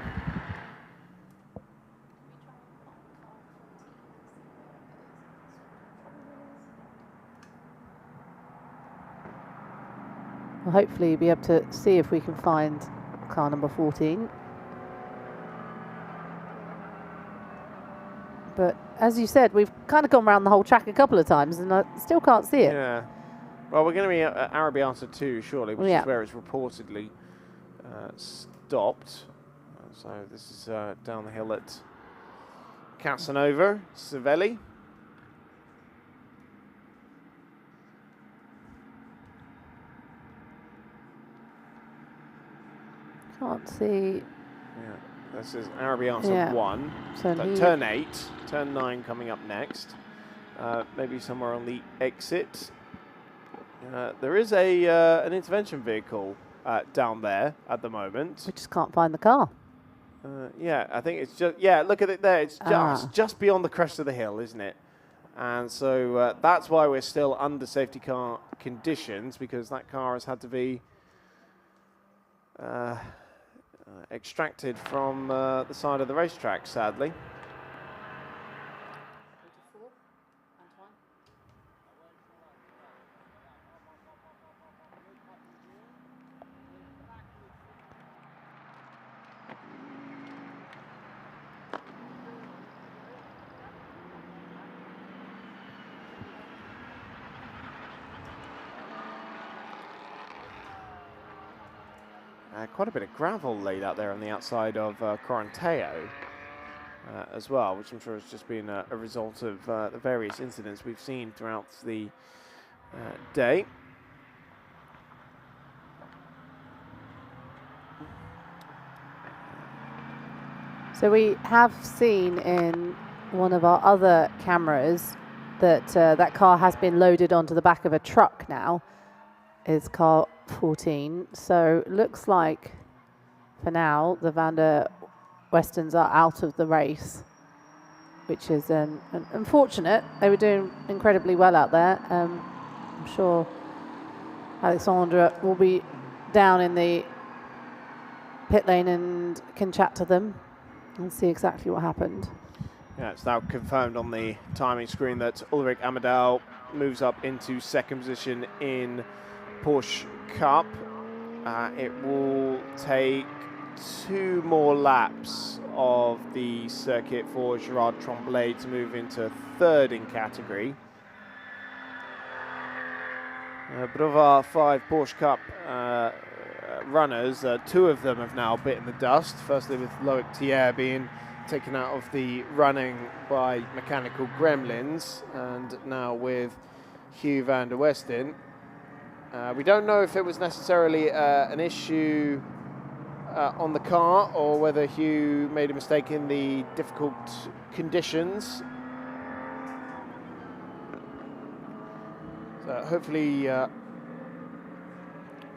Well, hopefully you'll be able to see if we can find car number 14. But as you said, we've kind of gone around the whole track a couple of times and I still can't see it. Yeah. Well, we're going to be at Arabiata 2 shortly, which is where it's reportedly stopped. So this is down the hill at Casanova, Cervelli. Can't see. Yeah, this is Arabiata 1. So turn 8, turn 9 coming up next. Maybe somewhere on the exit. There is an intervention vehicle down there at the moment. We just can't find the car. Yeah, I think it's just, look at it there. It's just beyond the crest of the hill, isn't it? And so that's why we're still under safety car conditions, because that car has had to be extracted from the side of the racetrack, sadly. Quite a bit of gravel laid out there on the outside of Coranteo as well, which I'm sure has just been a result of the various incidents we've seen throughout the day. So we have seen in one of our other cameras that that car has been loaded onto the back of a truck now. Is car 14. So looks like for now the Van der Westens are out of the race, which is unfortunate. They were doing incredibly well out there. I'm sure Alexandra will be down in the pit lane and can chat to them and see exactly what happened. Yeah, it's now confirmed on the timing screen that Ulrich Amadal moves up into second position in Porsche Cup. It will take 2 more laps of the circuit for Gerard Tremblay to move into third in category. But of our 5 Porsche Cup runners, 2 of them have now bitten the dust. Firstly with Loic Thiers being taken out of the running by mechanical gremlins, and now with Hugh van der Westen. We don't know if it was necessarily an issue on the car or whether Hugh made a mistake in the difficult conditions. So hopefully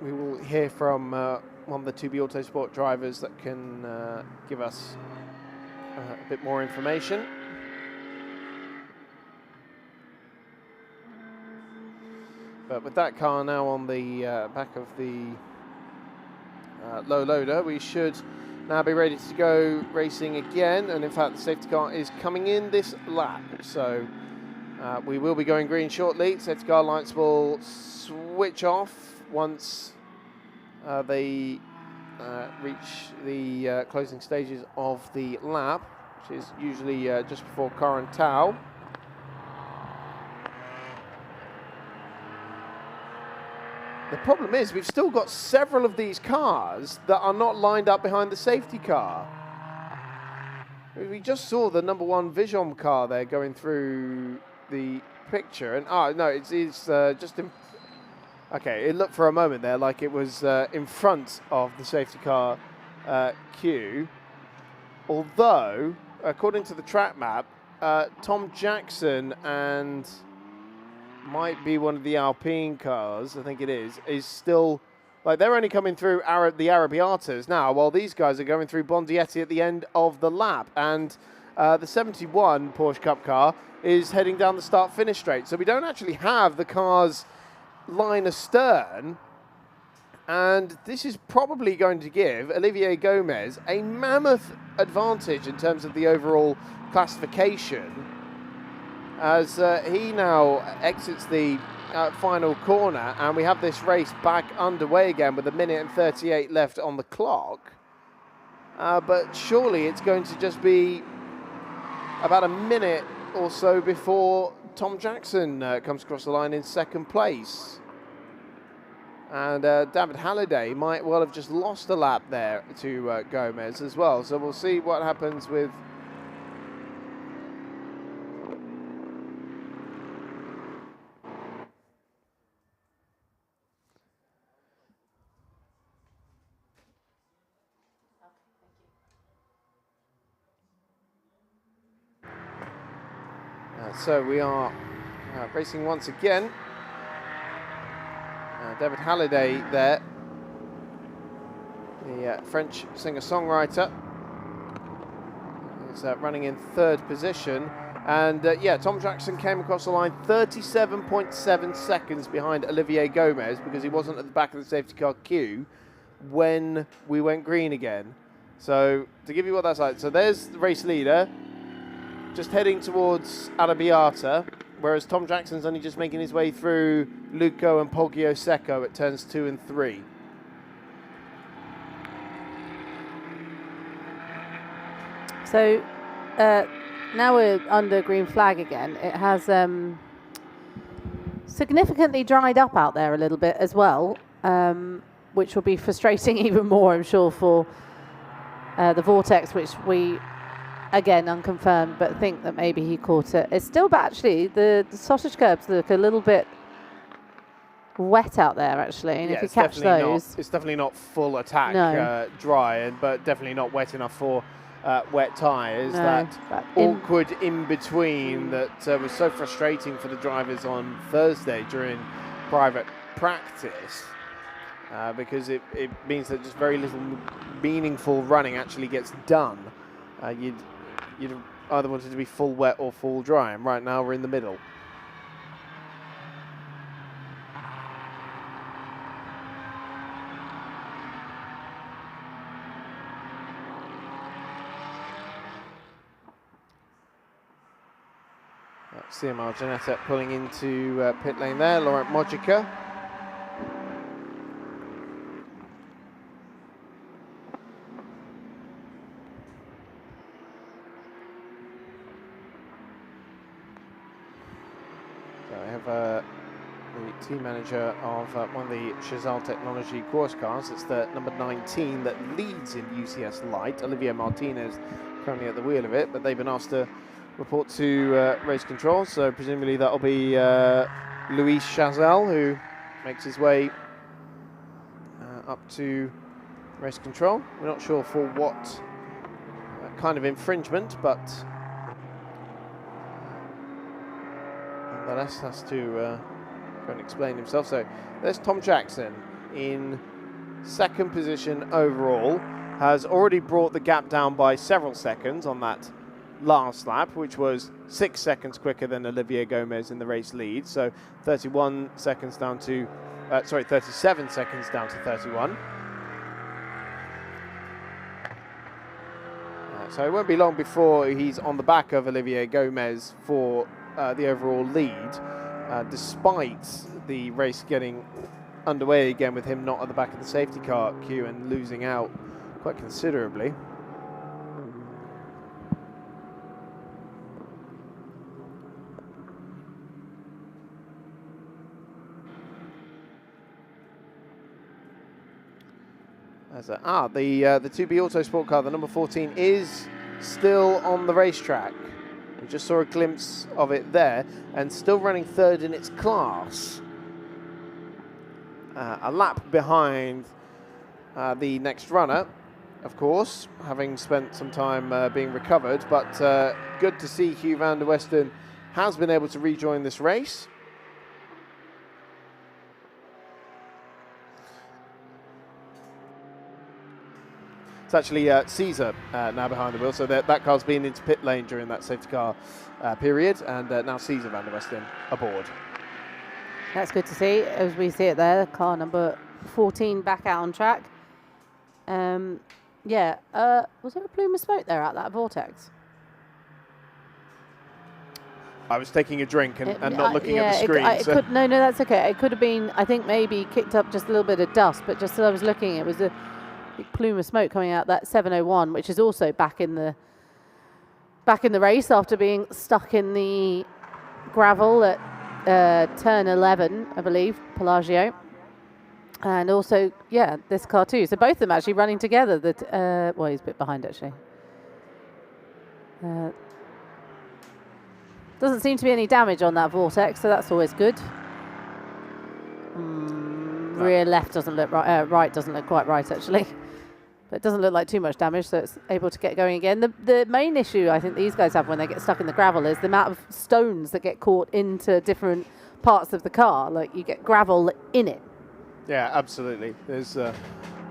we will hear from one of the 2B Autosport drivers that can give us a bit more information. But with that car now on the back of the low loader, we should now be ready to go racing again. And in fact, the safety car is coming in this lap. So we will be going green shortly. Safety car lights will switch off once they reach the closing stages of the lap, which is usually just before Corantau. The problem is we've still got several of these cars that are not lined up behind the safety car. We just saw the number 1 Vision car there going through the picture, and no, it's just in. Okay, it looked for a moment there like it was in front of the safety car queue. Although, according to the track map, Tom Jackson and might be one of the Alpine cars, I think it is still, like, they're only coming through the Arabiatas now, while these guys are going through Bondietti at the end of the lap. And the 71 Porsche Cup car is heading down the start-finish straight. So we don't actually have the cars line astern, and this is probably going to give Olivier Gomez a mammoth advantage in terms of the overall classification, as he now exits the final corner, and we have this race back underway again with 1:38 left on the clock. But surely it's going to just be about a minute or so before Tom Jackson comes across the line in second place. And David Hallyday might well have just lost a lap there to Gomez as well. So we'll see what happens with so we are racing once again. David Hallyday there, the French singer-songwriter, is running in third position. And yeah, Tom Jackson came across the line 37.7 seconds behind Olivier Gomez, because he wasn't at the back of the safety car queue when we went green again. So to give you what that's like, so there's the race leader, just heading towards Arrabbiata, whereas Tom Jackson's only just making his way through Lucco and Poggio Secco at turns 2 and 3. So now we're under green flag again. It has significantly dried up out there a little bit as well, which will be frustrating even more, I'm sure, for the Vortex, which we, again, unconfirmed, but think that maybe he caught it. It's still, but actually, the sausage curbs look a little bit wet out there, actually. And if you catch those... It's definitely not full attack dry, but definitely not wet enough for wet tyres. No, that awkward in-between that was so frustrating for the drivers on Thursday during private practice, because it means that just very little meaningful running actually gets done. You'd either want it to be full wet or full dry, and right now we're in the middle. CMR Janetta pulling into pit lane there, Laurent Mojica. The team manager of one of the Chazal Technology course cars. It's the number 19 that leads in UCS Light. Olivier Martinez currently at the wheel of it, but they've been asked to report to race control, so presumably that'll be Luis Chazal, who makes his way up to race control. We're not sure for what kind of infringement, but nonetheless has to go and explain himself. So there's Tom Jackson in second position overall, has already brought the gap down by several seconds on that last lap, which was 6 seconds quicker than Olivier Gomez in the race lead. So 37 seconds down to 31. So it won't be long before he's on the back of Olivier Gomez for the overall lead, despite the race getting underway again with him not at the back of the safety car queue and losing out quite considerably. The 2B Autosport car, the number 14, is still on the racetrack. We just saw a glimpse of it there, and still running third in its class. A lap behind the next runner, of course, having spent some time being recovered, but good to see Hugh van der Westen has been able to rejoin this race. It's actually Caesar now behind the wheel, so that car's been into pit lane during that safety car period, and now Caesar van der Westen aboard. That's good to see, as we see it there, car number 14 back out on track. Yeah, was there a plume of smoke there at that vortex? I was taking a drink and not looking at the screen. No, that's okay. It could have been, I think maybe kicked up just a little bit of dust, but just as I was looking, it was a big plume of smoke coming out that 701, which is also back in the race after being stuck in the gravel at turn 11, I believe, Pelagio. And also, yeah, this car too. So both of them actually running together. Well, he's a bit behind actually. Doesn't seem to be any damage on that vortex, so that's always good. Rear left doesn't look right. Right doesn't look quite right actually. But it doesn't look like too much damage, so it's able to get going again. The main issue I think these guys have when they get stuck in the gravel is the amount of stones that get caught into different parts of the car. Like you get gravel in it. Yeah, absolutely. There's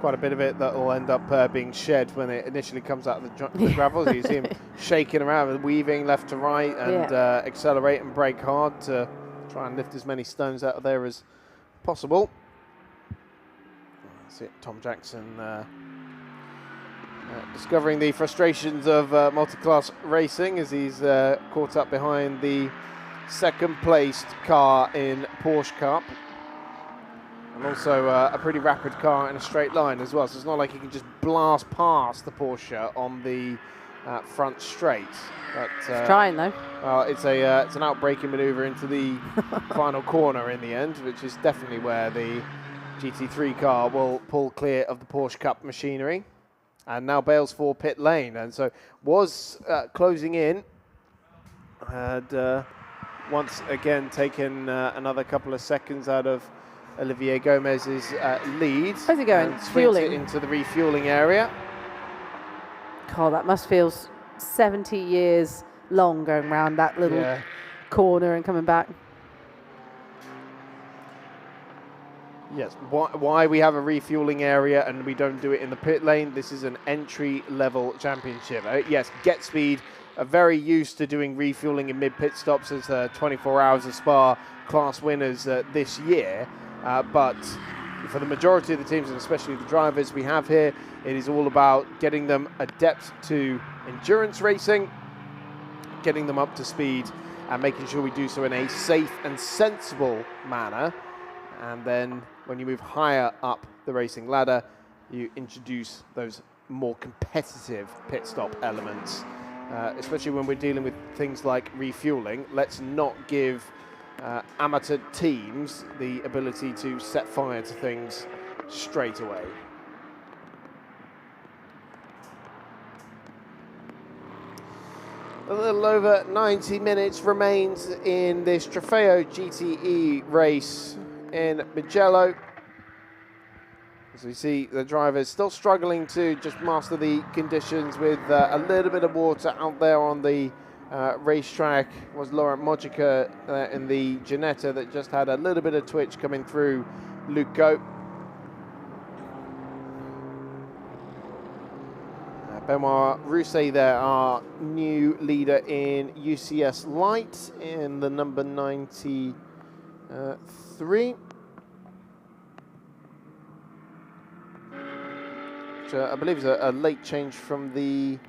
quite a bit of it that will end up being shed when it initially comes out of the gravel. So you see him shaking around, weaving left to right, and accelerate and brake hard to try and lift as many stones out of there as possible. That's it, Tom Jackson discovering the frustrations of multi-class racing as he's caught up behind the second-placed car in Porsche Cup. And also a pretty rapid car in a straight line as well, so it's not like you can just blast past the Porsche on the front straight. But, it's trying though. It's an out-braking manoeuvre into the final corner in the end, which is definitely where the GT3 car will pull clear of the Porsche Cup machinery. And now bails for pit lane, and so was closing in. Had once again taken another couple of seconds out of Olivier Gomez's lead. How's he going? Fueling into the refueling area. God, that must feel 70 years long going around that little corner and coming back. Yes, why we have a refueling area and we don't do it in the pit lane. This is an entry-level championship. Yes, Get Speed are very used to doing refueling in mid-pit stops as 24 Hours of Spa class winners this year. But for the majority of the teams, and especially the drivers we have here, it is all about getting them adept to endurance racing, getting them up to speed, and making sure we do so in a safe and sensible manner. And then when you move higher up the racing ladder, you introduce those more competitive pit stop elements, especially when we're dealing with things like refueling. Let's not give amateur teams the ability to set fire to things straight away. A little over 90 minutes remains in this Trofeo GTE race in Mugello. As we see the drivers still struggling to just master the conditions with a little bit of water out there on the racetrack. Was Laurent Mojica in the Ginetta that just had a little bit of twitch coming through Luco. Benoit Rousset there, our new leader in UCS Light in the number 93. Which I believe is a late change from the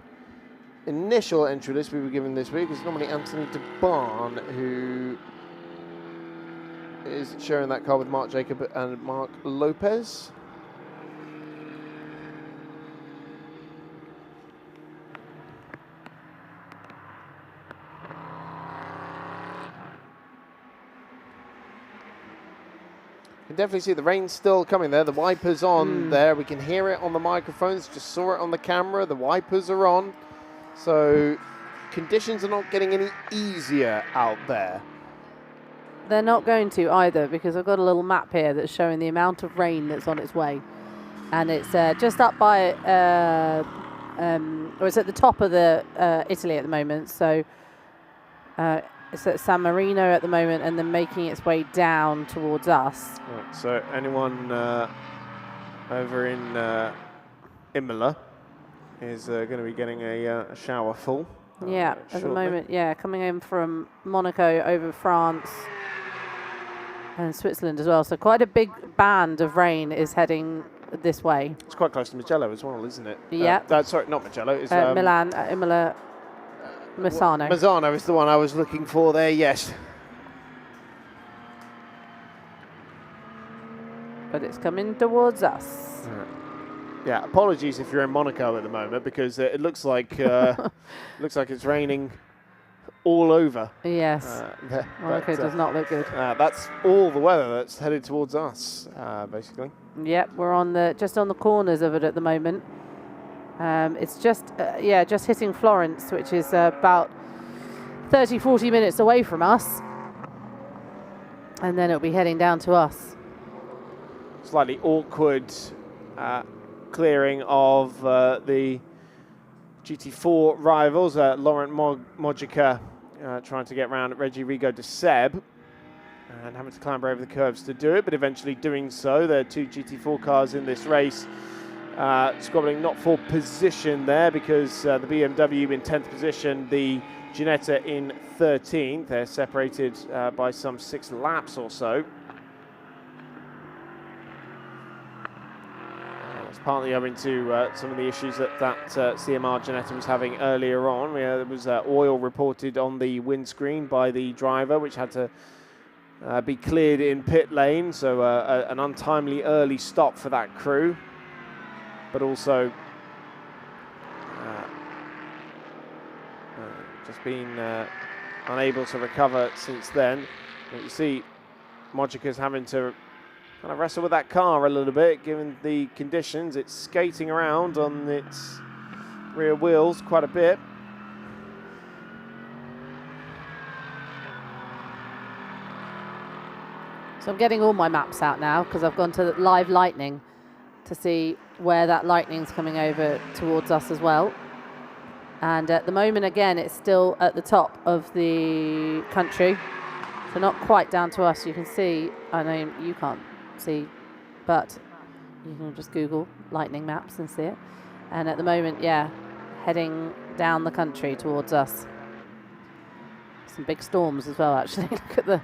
initial entry list we were given this week. It's normally Anthony de Barn who is sharing that car with Mark Jacob and Mark Lopez. You can definitely see the rain still coming there. The wipers on there. We can hear it on the microphones. Just saw it on the camera. The wipers are on. So conditions are not getting any easier out there. They're not going to either, because I've got a little map here that's showing the amount of rain that's on its way. And it's just up by, or it's at the top of the Italy at the moment. So it's at San Marino at the moment and then making its way down towards us. Right, so anyone over in Imola is going to be getting a shower full. Yeah, at the moment, yeah, coming in from Monaco over France. and Switzerland as well. So quite a big band of rain is heading this way. It's quite close to Mugello as well, isn't it? Yeah. Sorry, not Mugello. It's Milan, Imola, Misano. Misano is the one I was looking for there, yes. But it's coming towards us. Yeah, apologies if you're in Monaco at the moment, because it looks like it's raining all over. Yes, Monaco does not look good. That's all the weather that's headed towards us, basically. Yep, we're on just on the corners of it at the moment. It's just hitting Florence, which is about 30-40 minutes away from us, and then it'll be heading down to us. Slightly awkward clearing of the GT4 rivals. Laurent Mojica trying to get around Reggie Rigo de Seb and having to clamber over the curves to do it, but eventually doing so. There are 2 GT4 cars in this race, squabbling not for position there, because the BMW in 10th position, the Ginetta in 13th. They're separated by some 6 laps or so. It's partly owing to some of the issues that CMR Ginetta was having earlier on. There was oil reported on the windscreen by the driver, which had to be cleared in pit lane, so an untimely early stop for that crew. But also just been unable to recover since then. But you see Mojica's having to kind of wrestle with that car a little bit, given the conditions. It's skating around on its rear wheels quite a bit. So I'm getting all my maps out now, because I've gone to live lightning to see where that lightning's coming over towards us as well. And at the moment, again, it's still at the top of the country, so not quite down to us. You can see, I know you can't see, but you can just Google lightning maps and see it. And at the moment, yeah, heading down the country towards us. Some big storms as well, actually. Look at the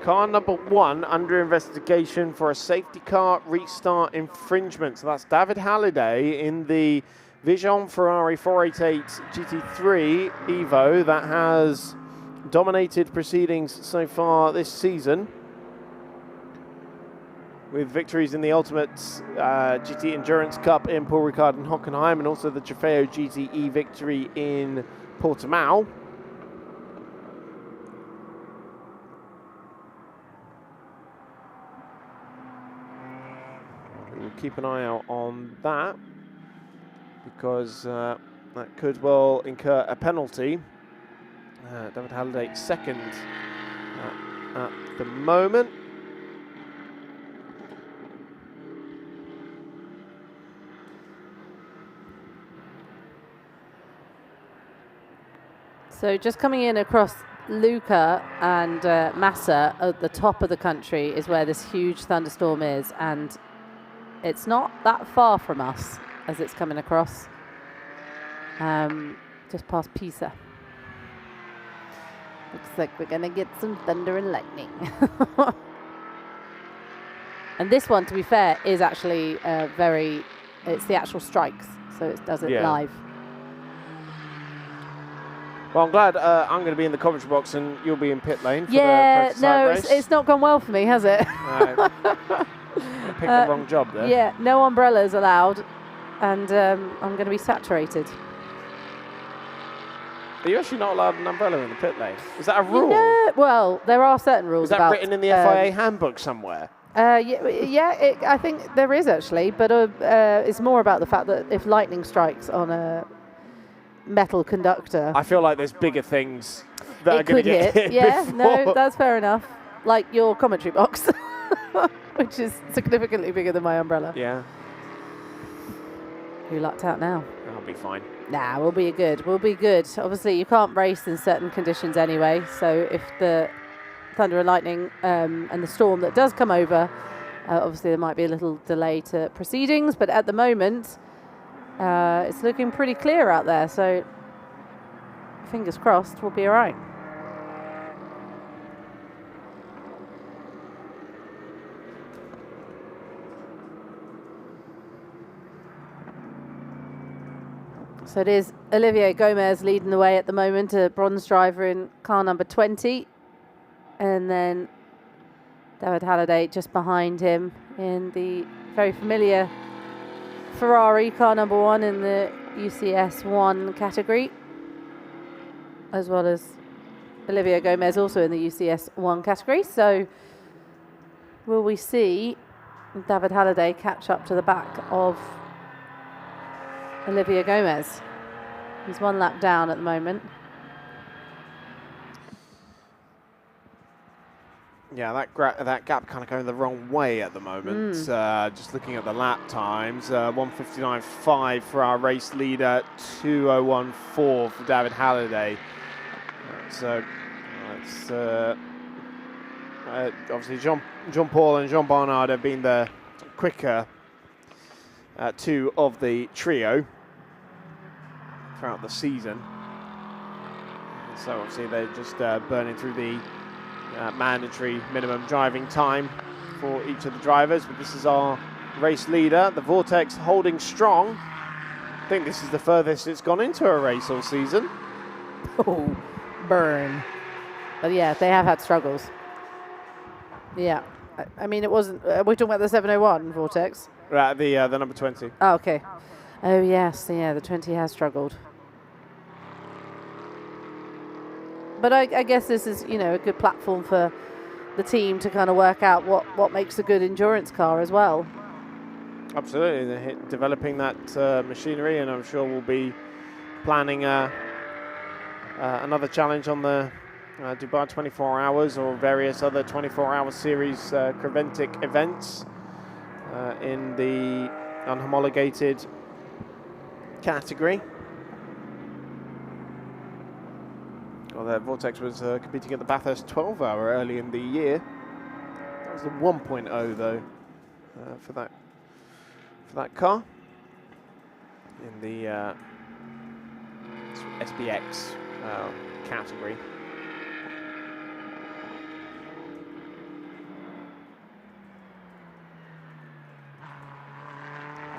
car number 1 under investigation for a safety car restart infringement. So that's David Hallyday in the Vision Ferrari 488 GT3 Evo that has dominated proceedings so far this season, with victories in the Ultimate GT Endurance Cup in Paul Ricard and Hockenheim, and also the Trofeo GTE victory in Portimao. We'll keep an eye out on that, because that could well incur a penalty. David Hallyday second at the moment. So just coming in across Lucca and Massa at the top of the country is where this huge thunderstorm is, and it's not that far from us as it's coming across, just past Pisa. Looks like we're going to get some thunder and lightning. And this one, to be fair, is actually it's the actual strikes, so it does it live. Well, I'm glad I'm going to be in the commentary box and you'll be in pit lane for the prototype race. It's not gone well for me, has it? No. Picked the wrong job there. Yeah, no umbrellas allowed, and I'm going to be saturated. Are you actually not allowed an umbrella in the pit lane? Is that a rule? Well, there are certain rules. Is that written in the FIA handbook somewhere? I think there is actually, but it's more about the fact that if lightning strikes on a metal conductor, I feel like there's bigger things that are going to get hit. Yeah, before. no, that's fair enough. Like your commentary box, which is significantly bigger than my umbrella. Yeah. Who lucked out now? I'll be fine. Nah, we'll be good. We'll be good. Obviously, you can't race in certain conditions anyway. So if the thunder and lightning and the storm that does come over, obviously there might be a little delay to proceedings. But at the moment, it's looking pretty clear out there. So fingers crossed, we'll be all right. So it is Olivier Gomez leading the way at the moment, a bronze driver in car number 20. And then David Hallyday just behind him in the very familiar Ferrari car number 1 in the UCS 1 category, as well as Olivier Gomez also in the UCS 1 category. So will we see David Hallyday catch up to the back of Olivier Gomez? He's 1 lap down at the moment. Yeah, that gap kind of going the wrong way at the moment. Just looking at the lap times, 1:59.5 for our race leader, 2:01.4 for David Hallyday. So it's obviously Jean-Paul and Jean Barnard have been the quicker two of the trio throughout the season. So obviously they're just burning through the mandatory minimum driving time for each of the drivers, but this is our race leader, the Vortex, holding strong. I think this is the furthest it's gone into a race all season. Oh, burn. But yeah, they have had struggles. Yeah, I mean, it wasn't, we're talking about the 701 Vortex? The number 20. Oh, okay. Oh yes, yeah, the 20 has struggled. But I guess this is, you know, a good platform for the team to kind of work out what makes a good endurance car as well. Absolutely, they're developing that machinery, and I'm sure we'll be planning another challenge on the Dubai 24 Hours or various other 24-hour series Creventic events in the unhomologated category. Well, the Vortex was competing at the Bathurst 12-hour early in the year. That was the 1.0 though for that car in the SPX category.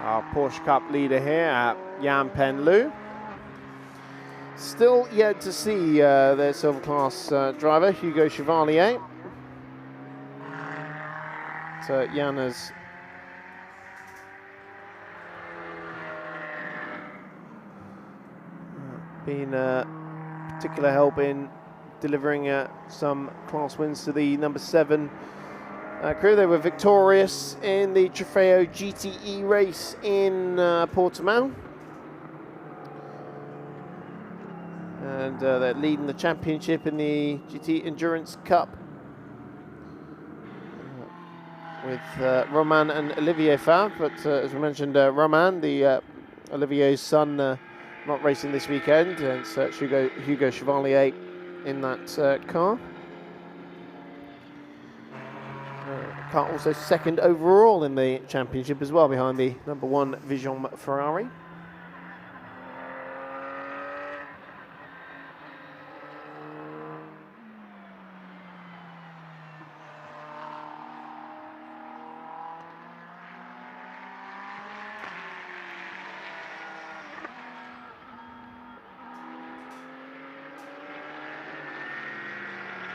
Our Porsche Cup leader here, Jan Penlu. Still yet to see their silver class driver, Hugo Chevalier. So Jan has been particular help in delivering some class wins to the number 7 crew. They were victorious in the Trofeo GTE race in Portimao. And they're leading the championship in the GT Endurance Cup with Romain and Olivier Favre. But as we mentioned, Romain, Olivier's son, not racing this weekend, and so it's Hugo Chevalier in that car. Car also second overall in the championship as well, behind the number 1 Vision Ferrari.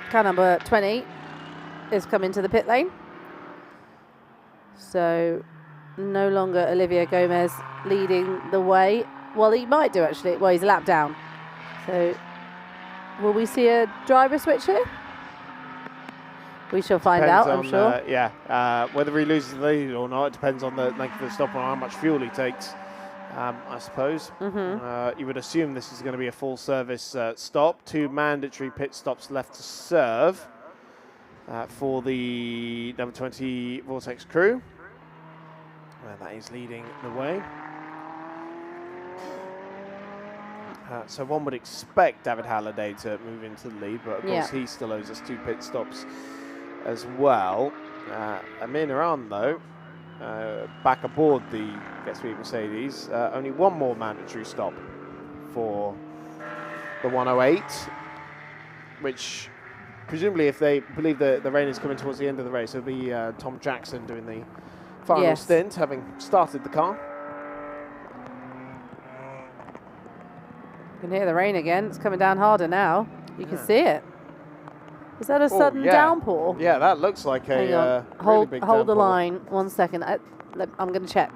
Car number 20 is coming to the pit lane. So no longer Olivier Gomez leading the way. Well, he might do actually. Well, he's a lap down. So will we see a driver switch here? We shall find out, I'm sure. Whether he loses the lead or not, it depends on the length of the stop and how much fuel he takes, I suppose. You would assume this is going to be a full service stop. 2 mandatory pit stops left to serve for the number 20 Vortex crew. That is leading the way. So one would expect David Hallyday to move into the lead, but of course he still owes us 2 pit stops as well. Amir Naran, though, back aboard the Get Sweet Mercedes, only 1 more mandatory stop for the 108, which presumably, if they believe the rain is coming towards the end of the race, it'll be Tom Jackson doing the final stint, having started the car. You can hear the rain again. It's coming down harder now. You can see it. Is that a sudden downpour? Yeah, that looks like Hang a on. really big hold the downpour. line 1 second. I'm going to check.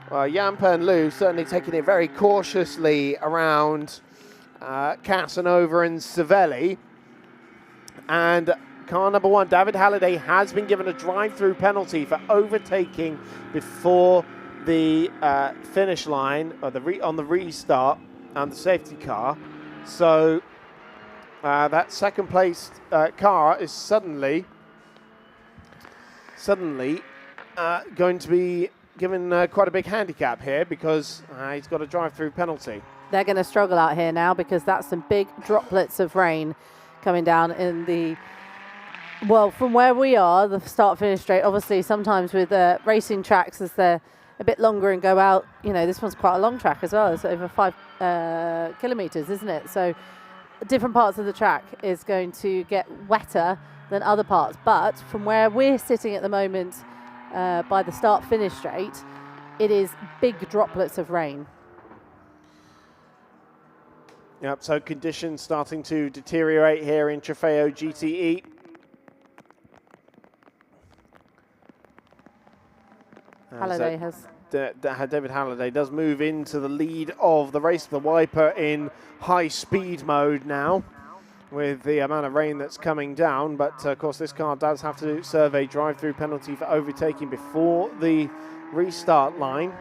Well, Jan Lu certainly taking it very cautiously around Casanova and Savelli. And car number 1, David Hallyday, has been given a drive-through penalty for overtaking before the finish line, or on the restart and the safety car. So that second placed car is suddenly going to be given quite a big handicap here because he's got a drive-through penalty. They're going to struggle out here now because that's some big droplets of rain coming down in the, well, from where we are, the start-finish straight. Obviously, sometimes with racing tracks, as they're a bit longer and go out, you know, this one's quite a long track as well. It's over 5 kilometers, isn't it? So different parts of the track is going to get wetter than other parts. But from where we're sitting at the moment, by the start-finish straight, it is big droplets of rain. Yep, so conditions starting to deteriorate here in Trofeo GTE. Hallyday has... David Hallyday does move into the lead of the race. The wiper in high-speed mode now with the amount of rain that's coming down. But, of course, this car does have to serve a drive-through penalty for overtaking before the restart line.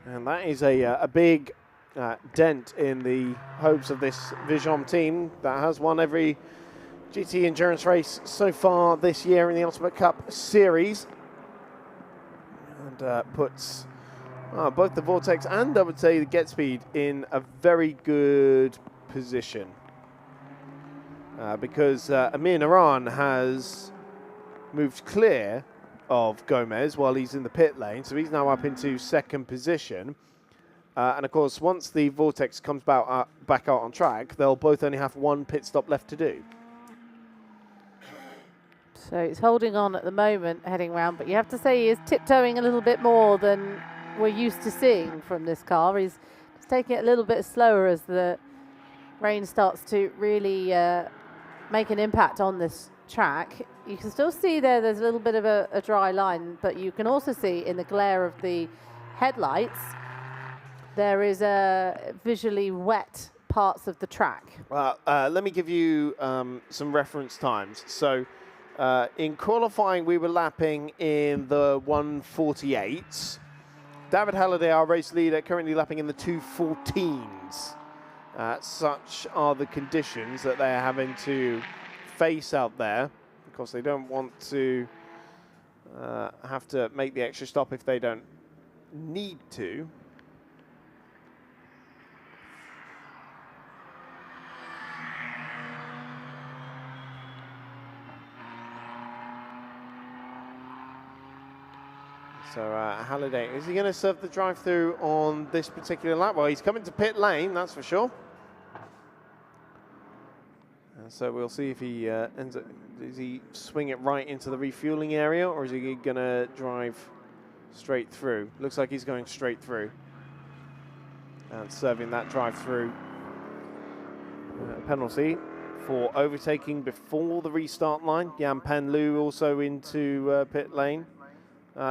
And that is a big dent in the hopes of this Vision team that has won every GT endurance race so far this year in the Ultimate Cup Series. And puts both the Vortex and, I would say, the Get Speed in a very good position. Because Amir Naran has moved clear of Gomez while he's in the pit lane, so he's now up into second position. And of course, once the Vortex comes back out on track, they'll both only have one pit stop left to do. So he's holding on at the moment, heading round, but you have to say he is tiptoeing a little bit more than we're used to seeing from this car. He's taking it a little bit slower as the rain starts to really make an impact on this track. You can still see there's a little bit of a dry line, but you can also see in the glare of the headlights, there is visually wet parts of the track. Well, let me give you some reference times. So in qualifying, we were lapping in the 1:48s. David Hallyday, our race leader, currently lapping in the 2:14s. Such are the conditions that they're having to face out there. Of course, they don't want to have to make the extra stop if they don't need to. So Hallyday, is he going to serve the drive-through on this particular lap? Well, he's coming to pit lane, that's for sure. So we'll see if he ends up, does he swing it right into the refueling area, or is he going to drive straight through? Looks like he's going straight through and serving that drive-through penalty for overtaking before the restart line. Jan Lu also into pit lane.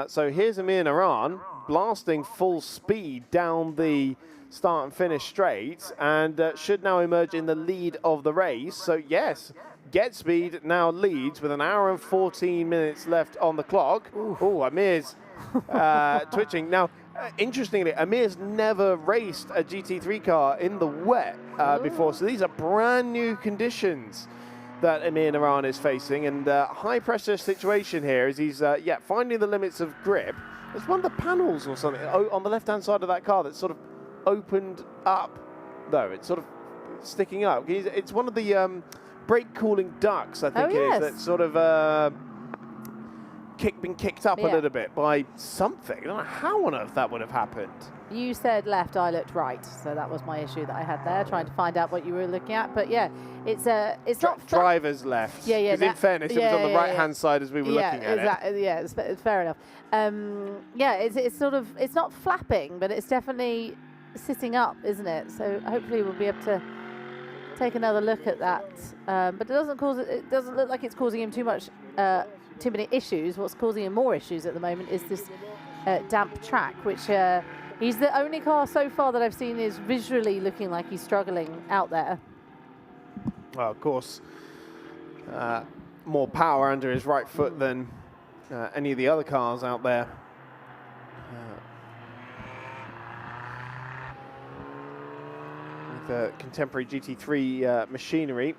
So here's Amir Naran blasting full speed down the start and finish straight, and should now emerge in the lead of the race. So yes, Get Speed now leads with 1 hour and 14 minutes left on the clock. Oh, Amir's twitching. Now, interestingly, Amir's never raced a GT3 car in the wet before, so these are brand new conditions that Amir Naran is facing, and high pressure situation here as he's finding the limits of grip. There's one of the panels or something on the left hand side of that car that's sort of opened up, though. It's sort of sticking up. It's one of the brake cooling ducts, I think it is, that's sort of been kicked up a little bit by something. I don't know how on earth that would have happened. You said left, I looked right, so that was my issue that I had there, trying to find out what you were looking at. But yeah, it's not driver's left. Yeah, Because in fairness, it was on the right-hand side as we were looking at it. Yeah, it's fair enough. Yeah, it's sort of, it's not flapping, but it's definitely sitting up, isn't it? So hopefully we'll be able to take another look at that. But it doesn't look like it's causing him too many issues. What's causing him more issues at the moment is this damp track, which he's the only car so far that I've seen is visually looking like he's struggling out there. Well, of course, more power under his right foot than any of the other cars out there. With the contemporary GT3 machinery,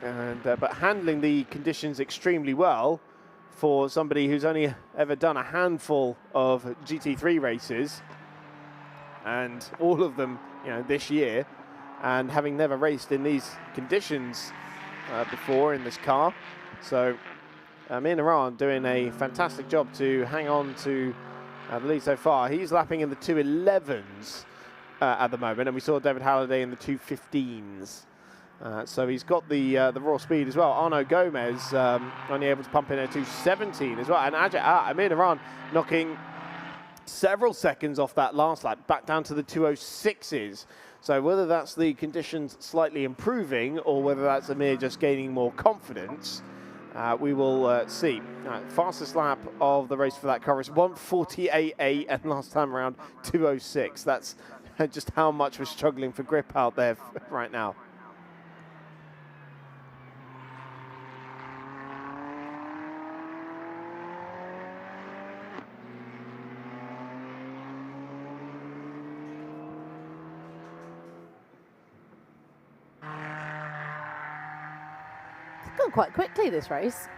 and but handling the conditions extremely well for somebody who's only ever done a handful of GT3 races, and all of them, this year, and having never raced in these conditions before in this car. So Iran doing a fantastic job to hang on to the lead so far. He's lapping in the 2.11s at the moment, and we saw David Halliday in the 2.15s. So he's got the raw speed as well. Arnaud Gomez only able to pump in a 2.17 as well. And Iran knocking several seconds off that last lap, back down to the 2.06s. So whether that's the conditions slightly improving or whether that's Amir just gaining more confidence, we will see. Fastest lap of the race for that car is 1:48.8, and last time around 2.06. That's just how much we're struggling for grip out there right now. Gone quite quickly, this race.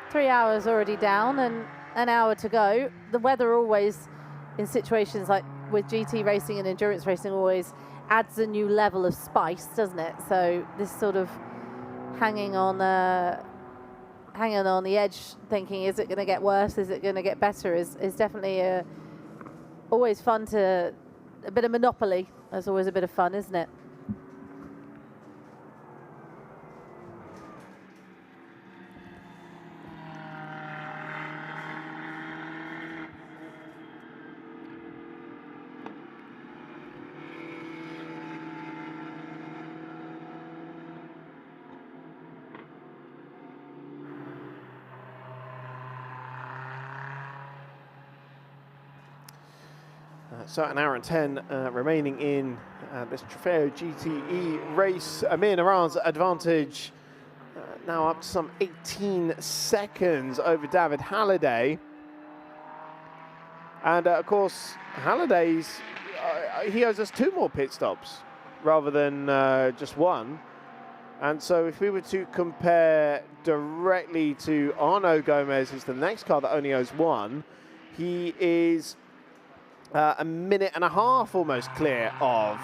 3 hours already down and an hour to go. The weather always, in situations like with GT racing and endurance racing, always adds a new level of spice, doesn't it? So this sort of hanging on the edge, thinking, is it going to get worse? Is it going to get better? Is definitely always fun a bit of Monopoly. That's always a bit of fun, isn't it? So an hour and 10 remaining in this Trofeo GTE race. Amir Naran's advantage now up to some 18 seconds over David Halliday. And of course, Halliday's, he owes us 2 more pit stops rather than just 1. And so if we were to compare directly to Arnaud Gomez, who's the next car that only owes 1, he is a minute and a half almost clear of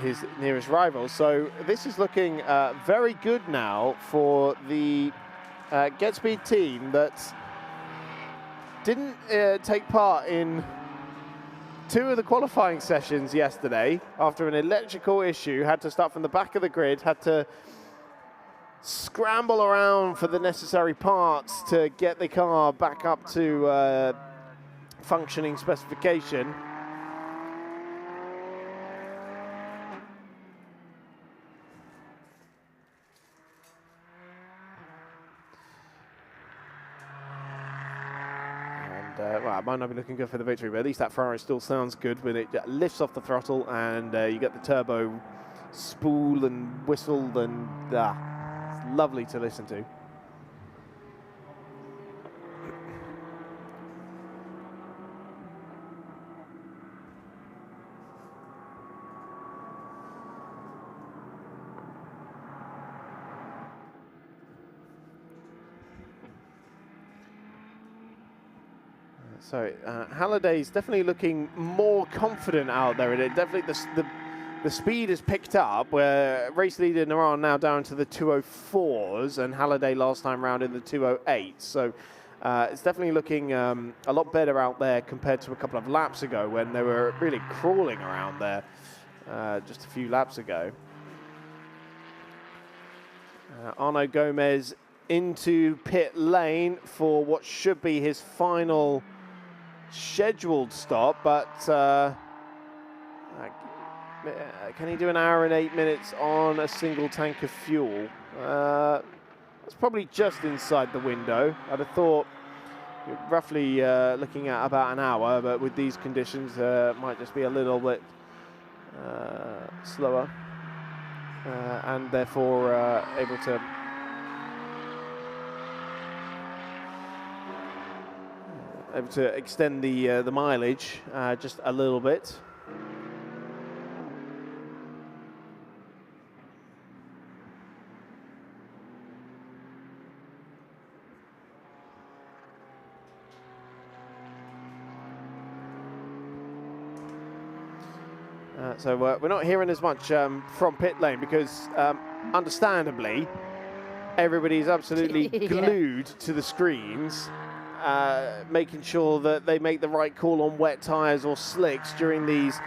his nearest rival. So this is looking very good now for the Get Speed team that didn't take part in 2 of the qualifying sessions yesterday after an electrical issue, had to start from the back of the grid, had to scramble around for the necessary parts to get the car back up to functioning specification. And well, it might not be looking good for the victory, but at least that Ferrari still sounds good when it lifts off the throttle and you get the turbo spool and whistle, and it's lovely to listen to. So Halliday's definitely looking more confident out there. It definitely the speed has picked up, where race leader Naran now down to the 204s and Halliday last time round in the 208s. So it's definitely looking a lot better out there compared to a couple of laps ago when they were really crawling around there just a few laps ago. Arnaud Gomez into pit lane for what should be his final scheduled stop, but can he do an hour and 8 minutes on a single tank of fuel? That's probably just inside the window. I'd have thought roughly looking at about an hour, but with these conditions might just be a little bit slower and therefore able to extend the mileage just a little bit. So we're not hearing as much from pit lane because, understandably, everybody's absolutely glued to the screens, making sure that they make the right call on wet tyres or slicks during these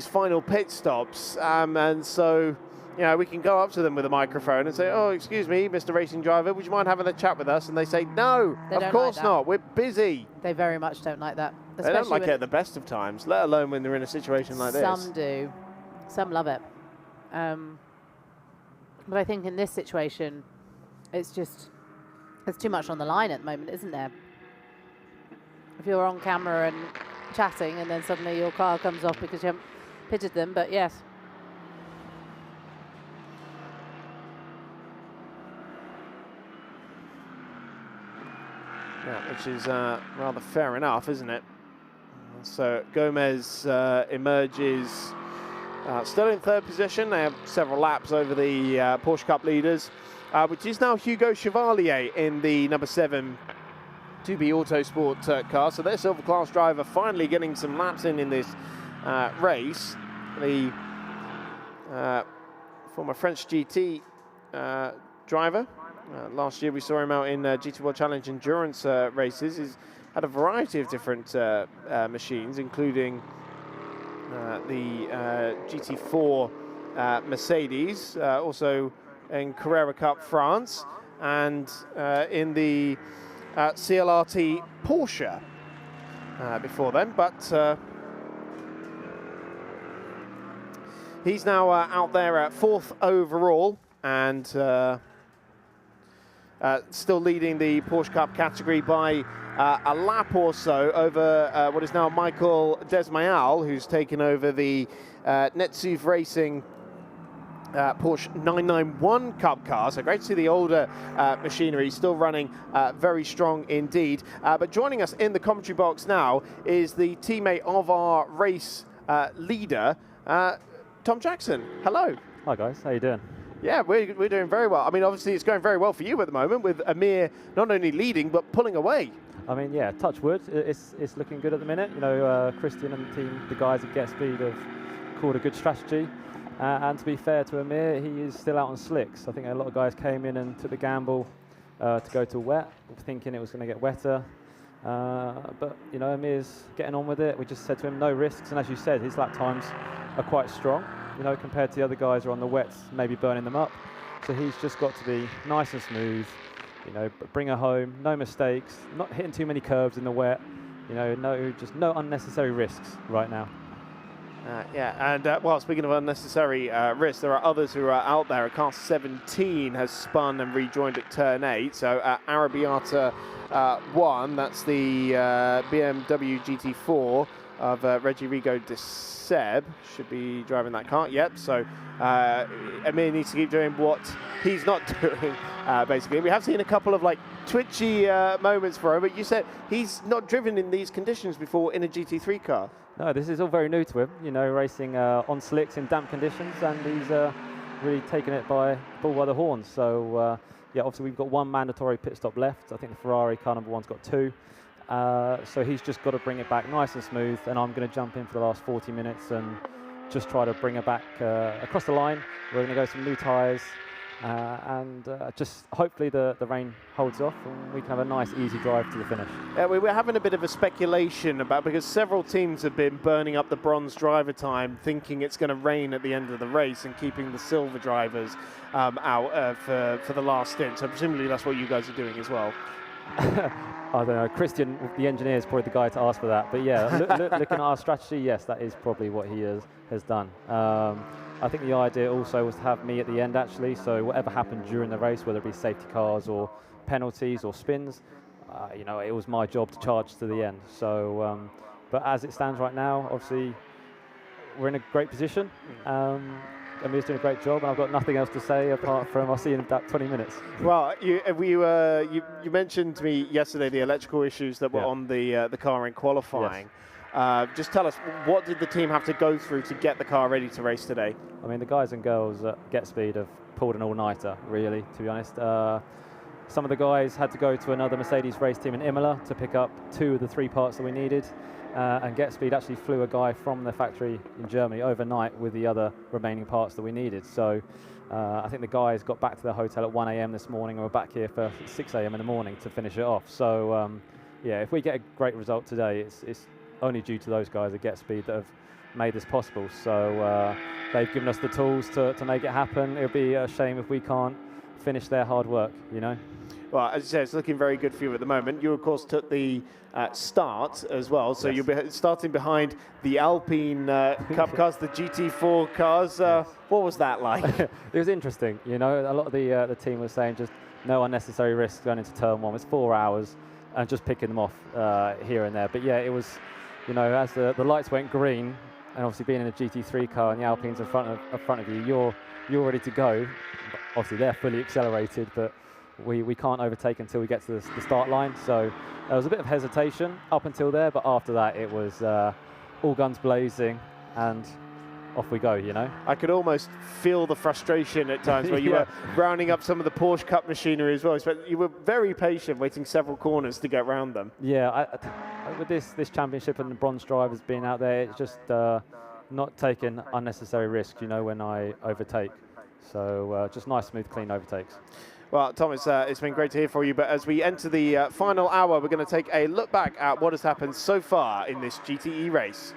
final pit stops. And so, you know, we can go up to them with a microphone and say, "Oh, excuse me, Mr. Racing Driver, would you mind having a chat with us?" And they say, "No, of course not. We're busy." They very much don't like that. They don't like it at the best of times, let alone when they're in a situation like this. Some do. Some love it. But I think in this situation, it's too much on the line at the moment, isn't there? If you're on camera and chatting and then suddenly your car comes off because you haven't pitted them, but yes. Yeah, which is rather fair enough, isn't it? So Gomez emerges still in third position. They have several laps over the Porsche Cup leaders, which is now Hugo Chevalier in the number 7 2B Autosport car. So their silver class driver finally getting some laps in this race. The former French GT driver. Last year we saw him out in GT World Challenge endurance races. He's had a variety of different machines, including the GT4 Mercedes, also in Carrera Cup France, and in the CLRT Porsche before then. But he's now out there at 4th overall and still leading the Porsche Cup category by a lap or so over what is now Michael Desmayal, who's taken over the Netsuv Racing Porsche 991 Cup car. So great to see the older machinery still running very strong indeed. But joining us in the commentary box now is the teammate of our race leader, Tom Jackson. Hello. Hi guys, how you doing? Yeah, we're doing very well. I mean, obviously it's going very well for you at the moment with Amir not only leading but pulling away. I mean, yeah, touch wood, it's looking good at the minute. You know, Christian and the team, the guys at Get Speed have called a good strategy. And to be fair to Amir, he is still out on slicks. I think a lot of guys came in and took the gamble to go to wet, thinking it was going to get wetter. But, you know, Amir's getting on with it. We just said to him, no risks. And as you said, his lap times are quite strong, you know, compared to the other guys who are on the wets, maybe burning them up. So he's just got to be nice and smooth, you know, bring her home, no mistakes, not hitting too many curves in the wet, you know, no unnecessary risks right now. Yeah, and well, speaking of unnecessary risks, there are others who are out there. Car 17 has spun and rejoined at turn 8. So Arabiata 1, that's the BMW GT4 of Reggie Rigo de Seb, should be driving that car. Yep, so Amir needs to keep doing what he's not doing, basically. We have seen a couple of like twitchy moments for him, but you said he's not driven in these conditions before in a GT3 car. No, this is all very new to him, you know, racing on slicks in damp conditions, and he's really taken it by bull by the horns. So, yeah, obviously we've got one mandatory pit stop left. I think the Ferrari car number 1's got 2. So he's just got to bring it back nice and smooth, and I'm going to jump in for the last 40 minutes and just try to bring her back across the line. We're going to go some new tyres, and just hopefully the rain holds off and we can have a nice easy drive to the finish. We were having a bit of a speculation about, because several teams have been burning up the bronze driver time thinking it's going to rain at the end of the race and keeping the silver drivers out for the last stint. So presumably that's what you guys are doing as well. I don't know, Christian, the engineer, is probably the guy to ask for that. But yeah, looking at our strategy, yes, that is probably what he has done. I think the idea also was to have me at the end, actually, so whatever happened during the race, whether it be safety cars or penalties or spins, you know, it was my job to charge to the end. So, but as it stands right now, obviously, we're in a great position. Amir's doing a great job, and I've got nothing else to say apart from I'll see you in about 20 minutes. Well, you mentioned to me yesterday the electrical issues that were on the car in qualifying. Yes. Just tell us, what did the team have to go through to get the car ready to race today? I mean, the guys and girls at Get Speed have pulled an all-nighter, really, to be honest. Some of the guys had to go to another Mercedes race team in Imola to pick up 2 of the 3 parts that we needed. And Get Speed actually flew a guy from the factory in Germany overnight with the other remaining parts that we needed. So I think the guys got back to their hotel at 1 a.m. this morning and were back here for 6 a.m. in the morning to finish it off. So yeah, if we get a great result today, it's only due to those guys at Get Speed that have made this possible. So they've given us the tools to make it happen. It would be a shame if we can't finish their hard work, you know. Well, as you say, it's looking very good for you at the moment. You, of course, took the start as well, so you'll be starting behind the Alpine Cup cars, the GT4 cars. What was that like? It was interesting, you know. A lot of the team was saying just no unnecessary risks going into turn 1. It's 4 hours and just picking them off here and there. But yeah, it was, you know, as the lights went green, and obviously being in a GT3 car and the Alpines in front of you, you're ready to go. Obviously, they're fully accelerated, but we can't overtake until we get to the start line. So there was a bit of hesitation up until there, but after that it was all guns blazing and off we go, you know. I could almost feel the frustration at times where you were rounding up some of the Porsche Cup machinery as well. But you were very patient, waiting several corners to get round them. Yeah, with this championship and the bronze drivers being out there, it's just not taking unnecessary risks, you know, when I overtake. So just nice, smooth, clean overtakes. Well, Tom, it's been great to hear from you, but as we enter the final hour, we're going to take a look back at what has happened so far in this GTE race.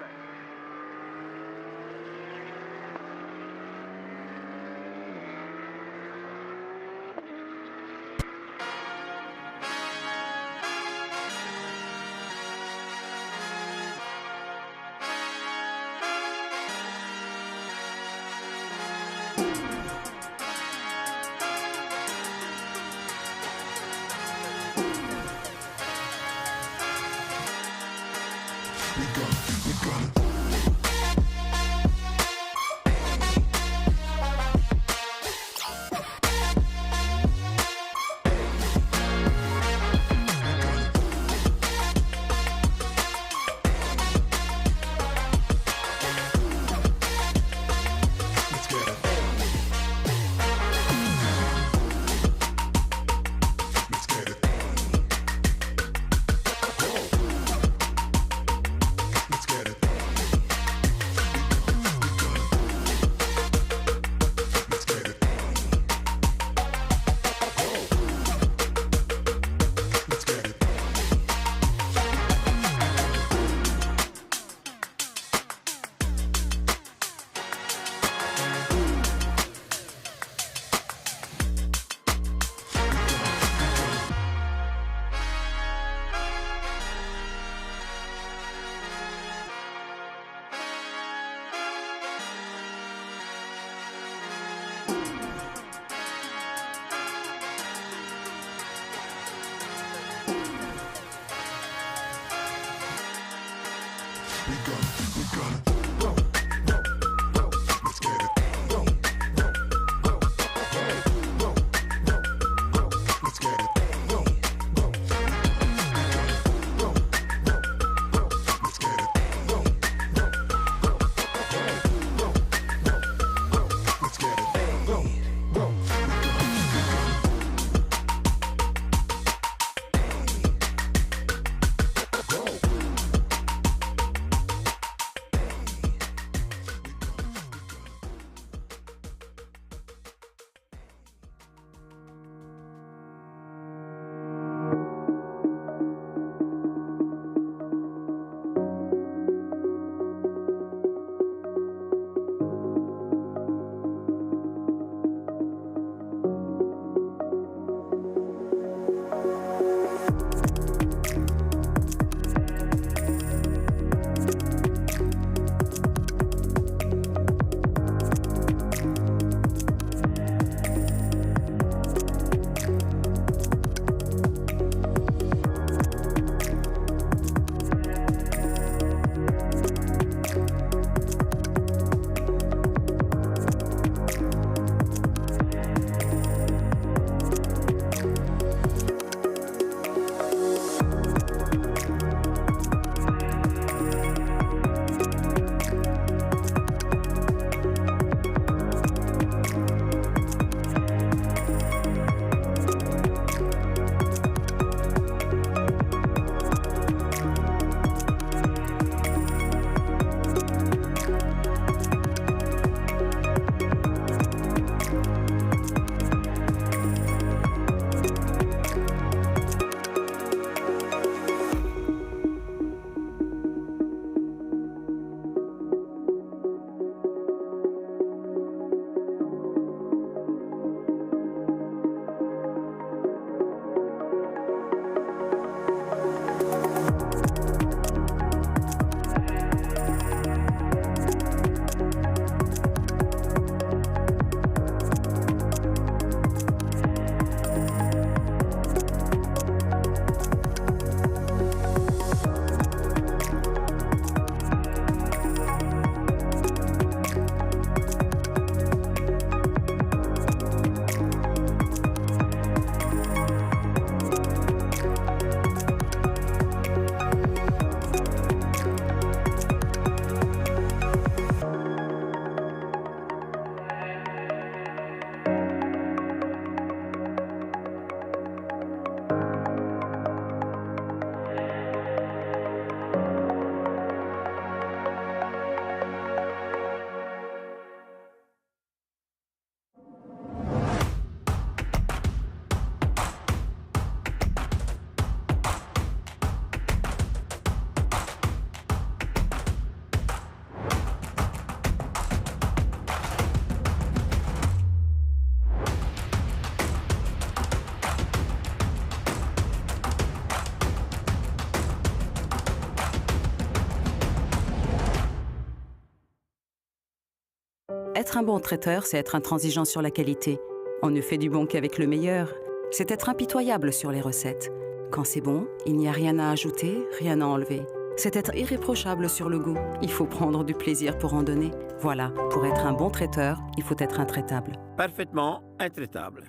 Être un bon traiteur, c'est être intransigeant sur la qualité. On ne fait du bon qu'avec le meilleur. C'est être impitoyable sur les recettes. Quand c'est bon, il n'y a rien à ajouter, rien à enlever. C'est être irréprochable sur le goût. Il faut prendre du plaisir pour en donner. Voilà, pour être un bon traiteur, il faut être intraitable. Parfaitement intraitable.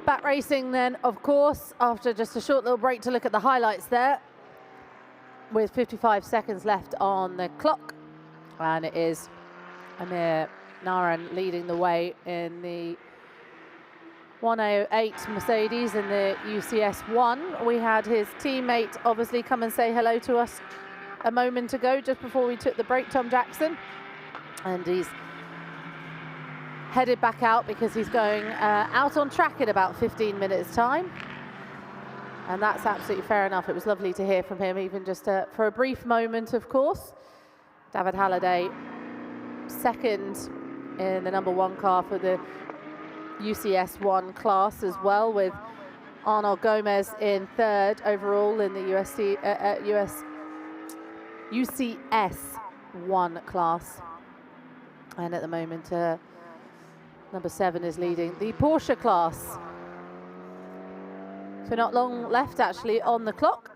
Back racing then, of course, after just a short little break to look at the highlights there, with 55 seconds left on the clock. And it is Amir Naran leading the way in the 108 Mercedes in the UCS1. We had his teammate obviously come and say hello to us a moment ago, just before we took the break, Tom Jackson. And he's headed back out because he's going out on track in about 15 minutes time. And that's absolutely fair enough. It was lovely to hear from him, even just for a brief moment, of course. David Hallyday, second in the #1 car for the UCS1 class as well, with Arnold Gomez in third overall in the UCS1 class. And at the moment, #7 is leading the Porsche class. So not long left actually on the clock,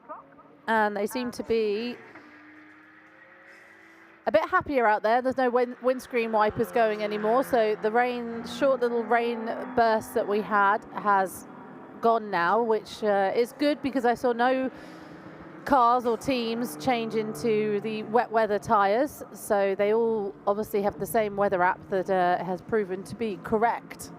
and they seem to be a bit happier out there. There's no windscreen wipers going anymore, so the short little rain burst that we had has gone now, which is good because I saw no cars or teams change into the wet weather tyres, so they all obviously have the same weather app that has proven to be correct.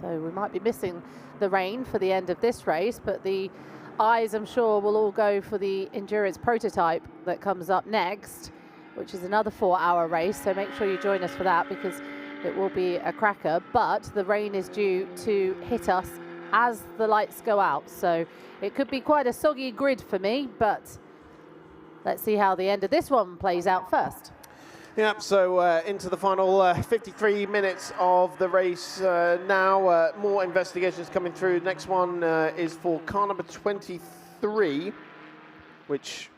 So we might be missing the rain for the end of this race, but the eyes, I'm sure, will all go for the Endurance prototype that comes up next, which is another 4-hour race. So make sure you join us for that because it will be a cracker. But the rain is due to hit us as the lights go out. So it could be quite a soggy grid for me, but let's see how the end of this one plays out first. Yeah, so into the final 53 minutes of the race now. More investigations coming through. Next one is for car number 23, which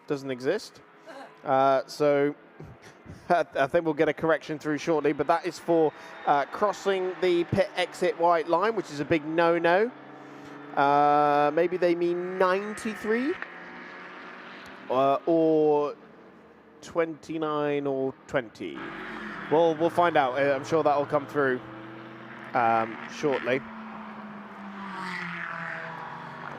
doesn't exist. So I think we'll get a correction through shortly, but that is for crossing the pit exit white line, which is a big no-no. Maybe they mean 93 or 29 or 20. We'll find out. I'm sure that will come through shortly.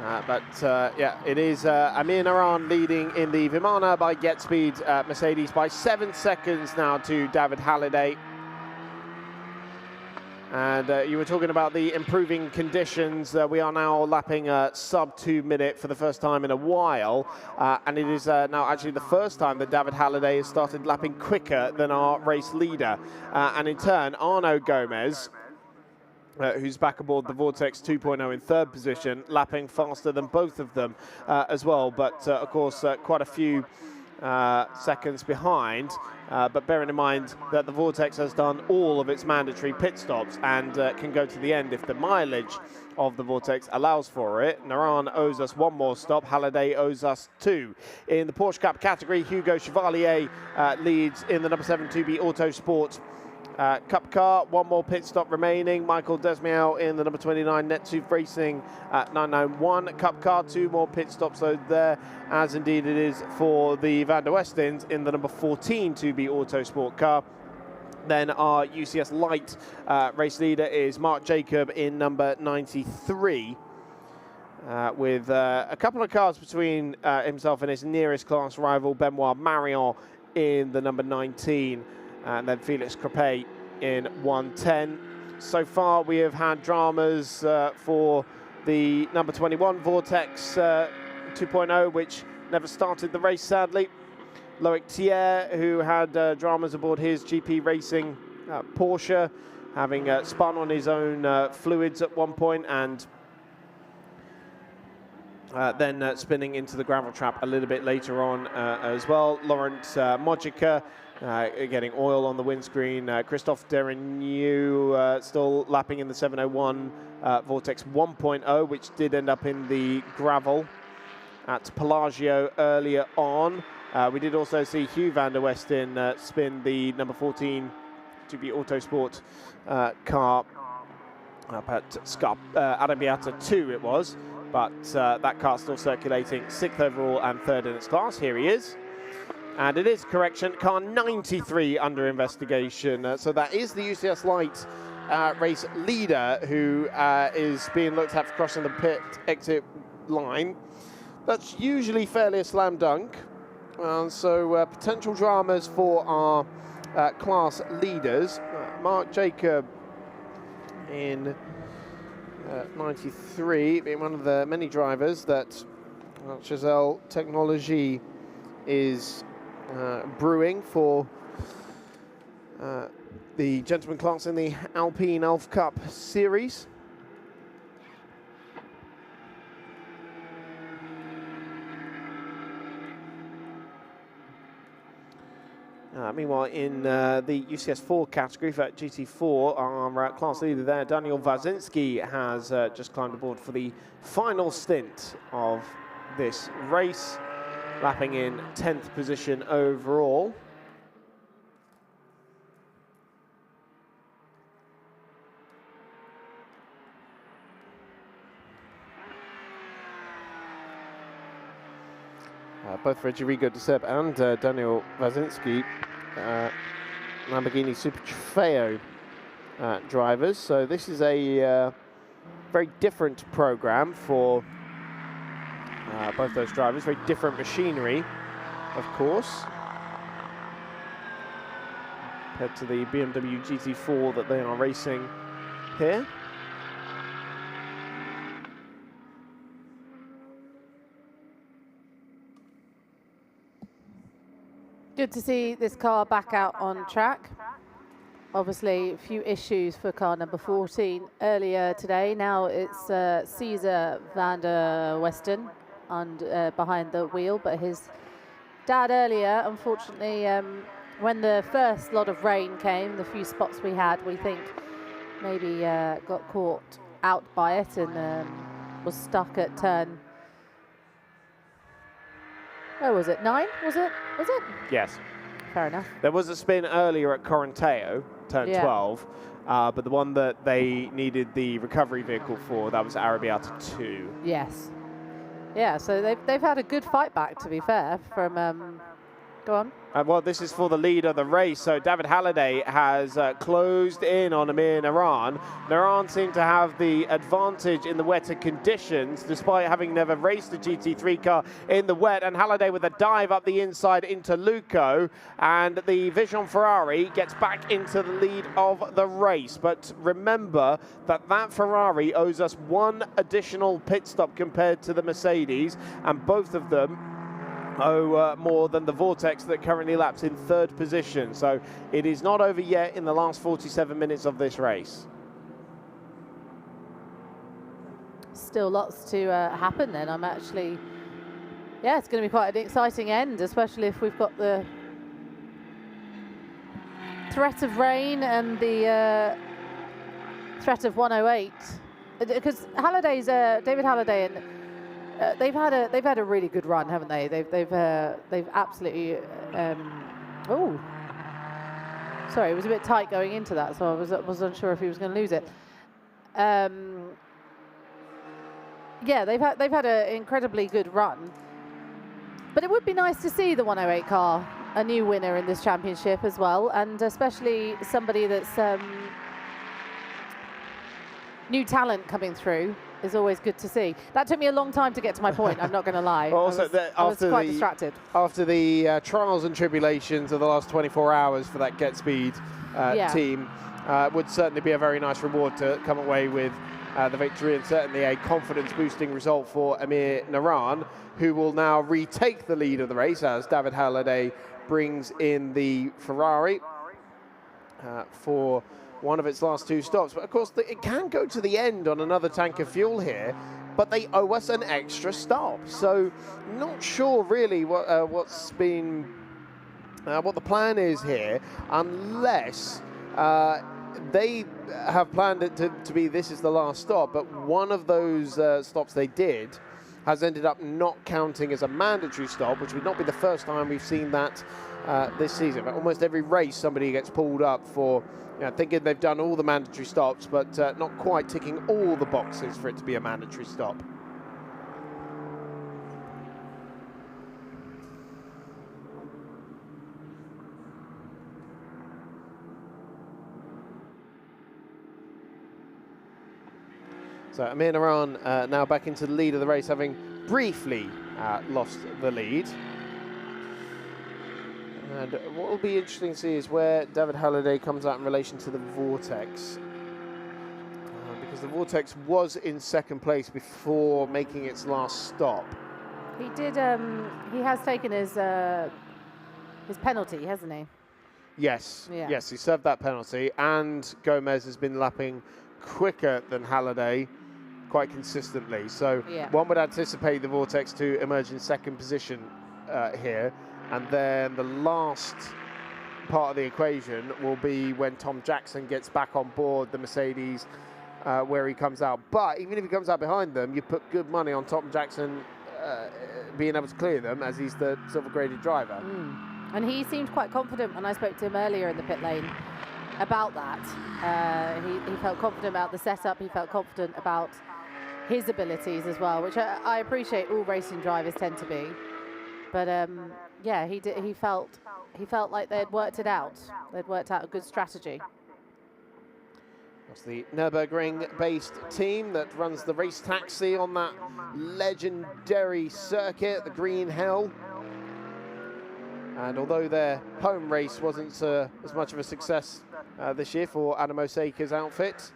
Yeah, it is Amir Naran leading in the Vimana by GetSpeed Mercedes by 7 seconds now to David Hallyday. And you were talking about the improving conditions. We are now lapping sub 2 minute for the first time in a while. And it is now actually the first time that David Hallyday has started lapping quicker than our race leader. And in turn, Arnaud Gomez, who's back aboard the Vortex 2.0 in third position, lapping faster than both of them as well. But of course, quite a few seconds behind. But bearing in mind that the Vortex has done all of its mandatory pit stops and can go to the end if the mileage of the Vortex allows for it. Naran owes us 1 more stop. Hallyday owes us 2. In the Porsche Cup category, Hugo Chevalier leads in the #7 2B Autosport Cup car. 1 more pit stop remaining. Michael Desmiel in the #29 Netsuv Racing 991 Cup car. 2 more pit stops there, as indeed it is for the Van der Westens in the #14 2B Autosport car. Then our UCS Light race leader is Mark Jacob in number 93. With a couple of cars between himself and his nearest class rival, Benoit Marion, in the number 19. And then Felix Crepet in 110. So far, we have had dramas for the number 21 Vortex 2.0, which never started the race, sadly. Loic Thiers, who had dramas aboard his GP Racing Porsche, having spun on his own fluids at one point and then spinning into the gravel trap a little bit later on as well. Laurent Mojica getting oil on the windscreen. Christophe Derignou still lapping in the 701 Vortex 1.0, which did end up in the gravel at Pelagio earlier on. We did also see Hugh van der Westen spin the number 14 GP Autosport car up at Arrabbiata 2 it was, but that car still circulating 6th overall and 3rd in its class. Here he is. And it is, correction, car 93 under investigation. So that is the UCS Light race leader who is being looked at for crossing the pit exit line. That's usually fairly a slam dunk. So potential dramas for our class leaders. Mark Jacob in 93, being one of the many drivers that Chazelle Technology is brewing for the gentleman class in the Alpine Elf Cup series. Meanwhile, in the UCS 4 category for GT4, our class leader there, Daniel Wazinski, has just climbed aboard for the final stint of this race, lapping in 10th position overall. Both Rodrigo de Seb and Daniel Wazinski, Lamborghini Super Trofeo drivers. So this is a very different program for both those drivers, very different machinery, of course, compared to the BMW GT4 that they are racing here. Good to see this car back out on track. Obviously, a few issues for car number 14 earlier today. Now it's Cesar van der Westen and behind the wheel, but his dad earlier, unfortunately, when the first lot of rain came, the few spots we had, we think maybe got caught out by it and was stuck at turn. Where was it? 9? Was it? Was it? Yes. Fair enough. There was a spin earlier at Correnteo, turn 12, but the one that they needed the recovery vehicle for, that was Arrabbiata 2. Yes. Yeah, so they've had a good fight back, to be fair, from... go on. Well, this is for the lead of the race. So David Hallyday has closed in on Amir Naran. Naran seemed to have the advantage in the wetter conditions, despite having never raced a GT3 car in the wet. And Hallyday with a dive up the inside into Luco. And the Vision Ferrari gets back into the lead of the race. But remember that that Ferrari owes us one additional pit stop compared to the Mercedes. And both of them more than the Vortex that currently laps in 3rd position. So it is not over yet in the last 47 minutes of this race. Still lots to happen then. I'm actually, yeah, it's going to be quite an exciting end, especially if we've got the threat of rain and the threat of 108. Because Halliday's, David Hallyday and they've had a really good run, haven't they? They've absolutely. Oh, sorry, it was a bit tight going into that, so I was unsure if he was going to lose it. Yeah, they've had an incredibly good run, but it would be nice to see the 108 car a new winner in this championship as well, and especially somebody that's new talent coming through. Is always good to see. That took me a long time to get to my point, I'm not going to lie. Also, I was quite distracted. After the trials and tribulations of the last 24 hours for that Get Speed team, would certainly be a very nice reward to come away with the victory, and certainly a confidence-boosting result for Amir Naran, who will now retake the lead of the race as David Hallyday brings in the Ferrari for one of its last 2 stops. But of course it can go to the end on another tank of fuel here, but they owe us an extra stop, so not sure really what the plan is here, unless they have planned it to be this is the last stop. But one of those stops they did has ended up not counting as a mandatory stop, which would not be the first time we've seen that this season. Almost every race somebody gets pulled up for thinking they've done all the mandatory stops, but not quite ticking all the boxes for it to be a mandatory stop. So Amir Naran now back into the lead of the race, having briefly lost the lead. And what will be interesting to see is where David Hallyday comes out in relation to the Vortex. Because the Vortex was in second place before making its last stop. He did. He has taken his penalty, hasn't he? Yes. Yeah. Yes, he served that penalty, and Gomez has been lapping quicker than Hallyday quite consistently. So one would anticipate the Vortex to emerge in second position here. And then the last part of the equation will be when Tom Jackson gets back on board the Mercedes, where he comes out. But even if he comes out behind them, you put good money on Tom Jackson being able to clear them, as he's the silver graded driver. And he seemed quite confident when I spoke to him earlier in the pit lane about that. He felt confident about the setup. He felt confident about his abilities as well, which I appreciate all racing drivers tend to be. But yeah, he felt like they'd worked it out. They'd worked out a good strategy. That's the Nürburgring-based team that runs the race taxi on that legendary circuit, the Green Hell. And although their home race wasn't as much of a success this year for Adam Osaka's outfit,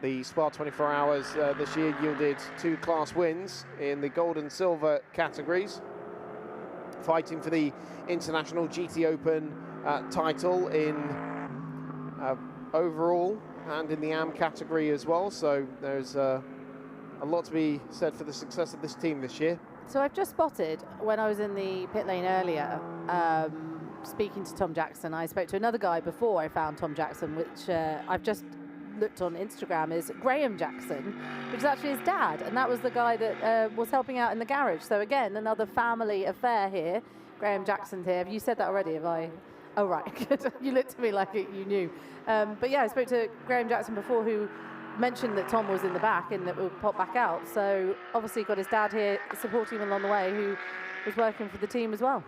the Spa 24 Hours this year yielded 2 class wins in the gold and silver categories, fighting for the International GT Open title in overall and in the AM category as well. So there's a lot to be said for the success of this team this year. So I've just spotted, when I was in the pit lane earlier, speaking to Tom Jackson, I spoke to another guy before I found Tom Jackson, which I've just looked on Instagram, is Graham Jackson, which is actually his dad, and that was the guy that was helping out in the garage. So again, another family affair here. Graham Jackson's here. Have you said that already? Have I? Oh, right. You looked at me like you knew. But yeah, I spoke to Graham Jackson before, who mentioned that Tom was in the back and that we'll pop back out. So obviously got his dad here supporting him along the way, who was working for the team as well.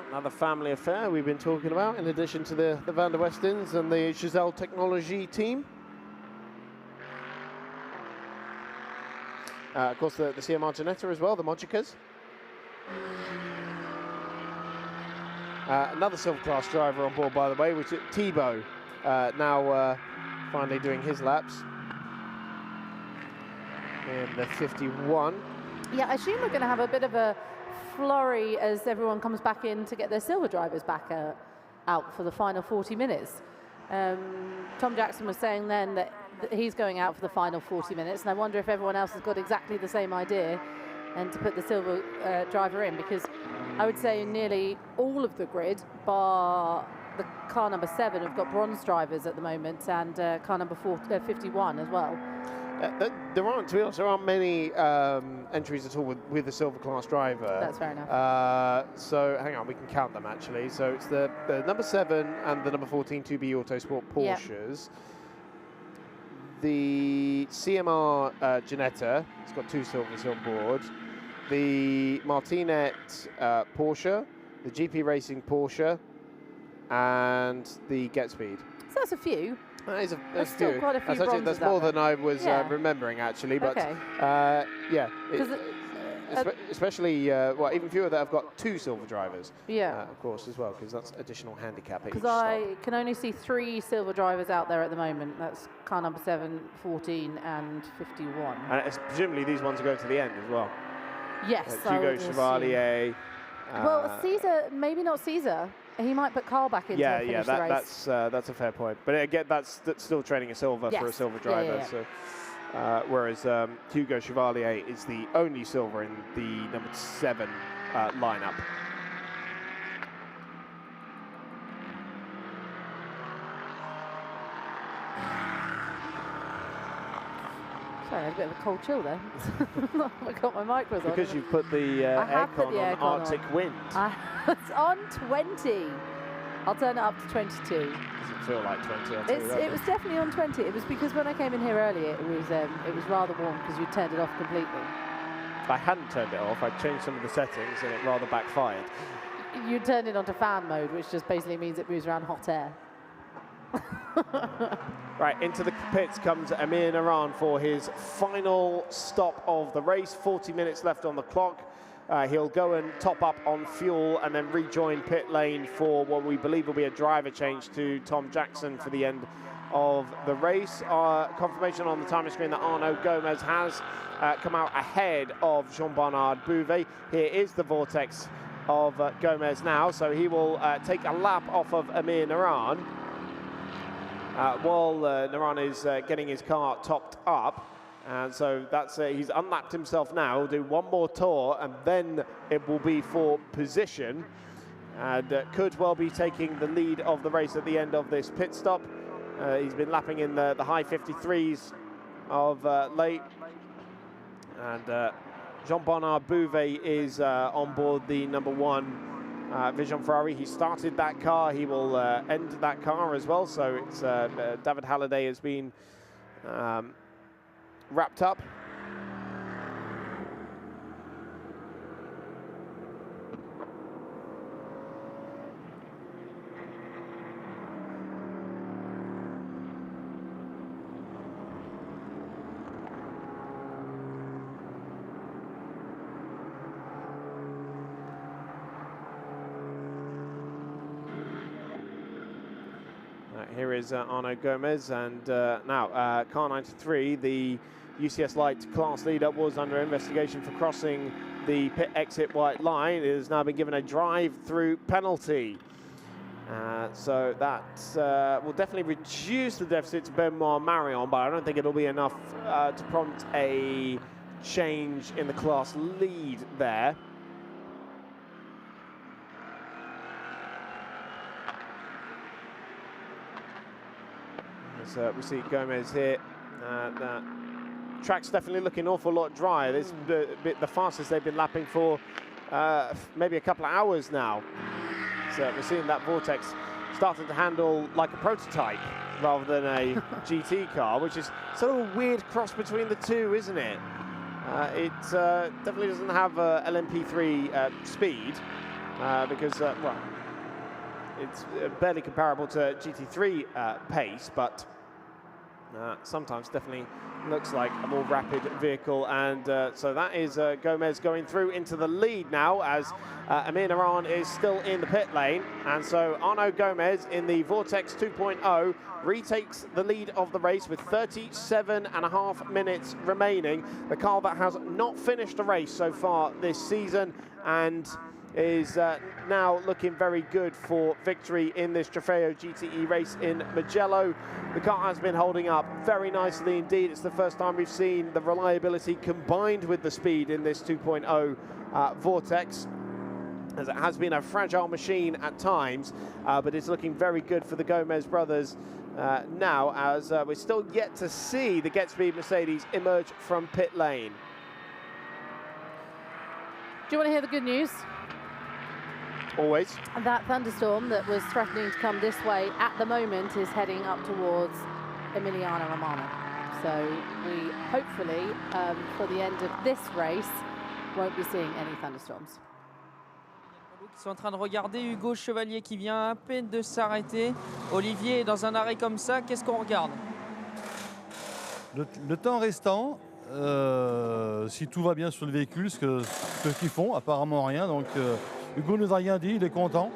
Another family affair we've been talking about, in addition to the Van der Westens and the Giselle Technology team. Of course, the CMR Ginetta as well, the Mojicas. Another silver class driver on board, by the way, which is Thibaut, now finally doing his laps in the 51. Yeah, I assume we're going to have a bit of a flurry as everyone comes back in to get their silver drivers back out for the final 40 minutes. Tom Jackson was saying then that he's going out for the final 40 minutes, and I wonder if everyone else has got exactly the same idea and to put the silver driver in, because I would say nearly all of the grid, bar the car number 7, have got bronze drivers at the moment, and car number 51 as well. There aren't, to be honest, there aren't many entries at all with the silver class driver. That's fair enough. So hang on, we can count them actually. So it's the number 7 and the number 14 2B Autosport Porsches. Yep. The CMR Ginetta has got 2 silvers on board. The Martinet Porsche, the GP Racing Porsche, and the Get Speed. So that's a few. There's still quite a few bronzes. That's more than I was remembering, actually. But okay. Yeah, especially even fewer that have got 2 silver drivers. Yeah, of course, as well, because that's additional handicap. Because I can only see 3 silver drivers out there at the moment. That's car number 7, 14, and 51. And presumably these ones are going to the end as well. Yes. Hugo Chevalier. Well, Caesar, maybe not Caesar. He might put Carl back in to finish the race. That's a fair point. But again, that's still training a silver for a silver driver. Yeah. So, whereas Hugo Chevalier is the only silver in the number 7 lineup. Sorry, I had a bit of a cold chill there. I got my micros on. Because you've put the aircon on Arctic wind. It's on 20. I'll turn it up to 22. Doesn't feel like 20. I'll tell you that. It was definitely on 20. It was because when I came in here earlier, it was rather warm because you turned it off completely. I hadn't turned it off. I changed some of the settings and it rather backfired. You turned it onto fan mode, which just basically means it moves around hot air. Right, into the pits comes Amir Naran for his final stop of the race. 40 minutes left on the clock. He'll go and top up on fuel and then rejoin pit lane for what we believe will be a driver change to Tom Jackson for the end of the race. Confirmation on the timing screen that Arnaud Gomez has come out ahead of Jean-Bernard Bouvet. Here is the vortex of Gomez now, so he will take a lap off of Amir Naran while Naran is getting his car topped up. And so that's he's unlapped himself now. He'll do one more tour and then it will be for position, and could well be taking the lead of the race at the end of this pit stop. He's been lapping in the high 53s of late, and Jean-Bernard Bouvet is on board the #1 Vision Ferrari. He started that car, he will end that car as well, so it's David Hallyday has been wrapped up. Here is Arnaud Gomez, and now car 93, the UCS Light class leader, was under investigation for crossing the pit exit white line. It has now been given a drive-through penalty. So that will definitely reduce the deficit to Benoit Marion, but I don't think it'll be enough to prompt a change in the class lead there. So we see Gomez here. Track's definitely looking an awful lot drier. This is the fastest they've been lapping for maybe a couple of hours now. So we're seeing that vortex starting to handle like a prototype rather than a GT car, which is sort of a weird cross between the two, isn't it? It definitely doesn't have LMP3 speed because, well, it's barely comparable to GT3 pace, but sometimes definitely looks like a more rapid vehicle. And so that is Gomez going through into the lead now, as Amir Naran is still in the pit lane. And so Arnaud Gomez in the Vortex 2.0 retakes the lead of the race with 37.5 minutes remaining. The car that has not finished a race so far this season, and is now looking very good for victory in this Trofeo GTE race in Mugello. The car has been holding up very nicely indeed. It's the first time we've seen the reliability combined with the speed in this 2.0 Vortex, as it has been a fragile machine at times, but it's looking very good for the Gomez brothers now, as we're still yet to see the Get Speed Mercedes emerge from pit lane. Do you want to hear the good news? Always. That thunderstorm that was threatening to come this way at the moment is heading up towards Emiliano Romano. So we hopefully, for the end of this race, won't be seeing any thunderstorms. Ils sont en train de regarder Hugo Chevalier qui vient à peine de s'arrêter. Olivier, dans un arrêt comme ça, qu'est-ce qu'on regarde? Le temps restant, si tout va bien sur le véhicule, ce qu'ils font, apparemment rien. Donc Hugo nous a rien dit, il est content.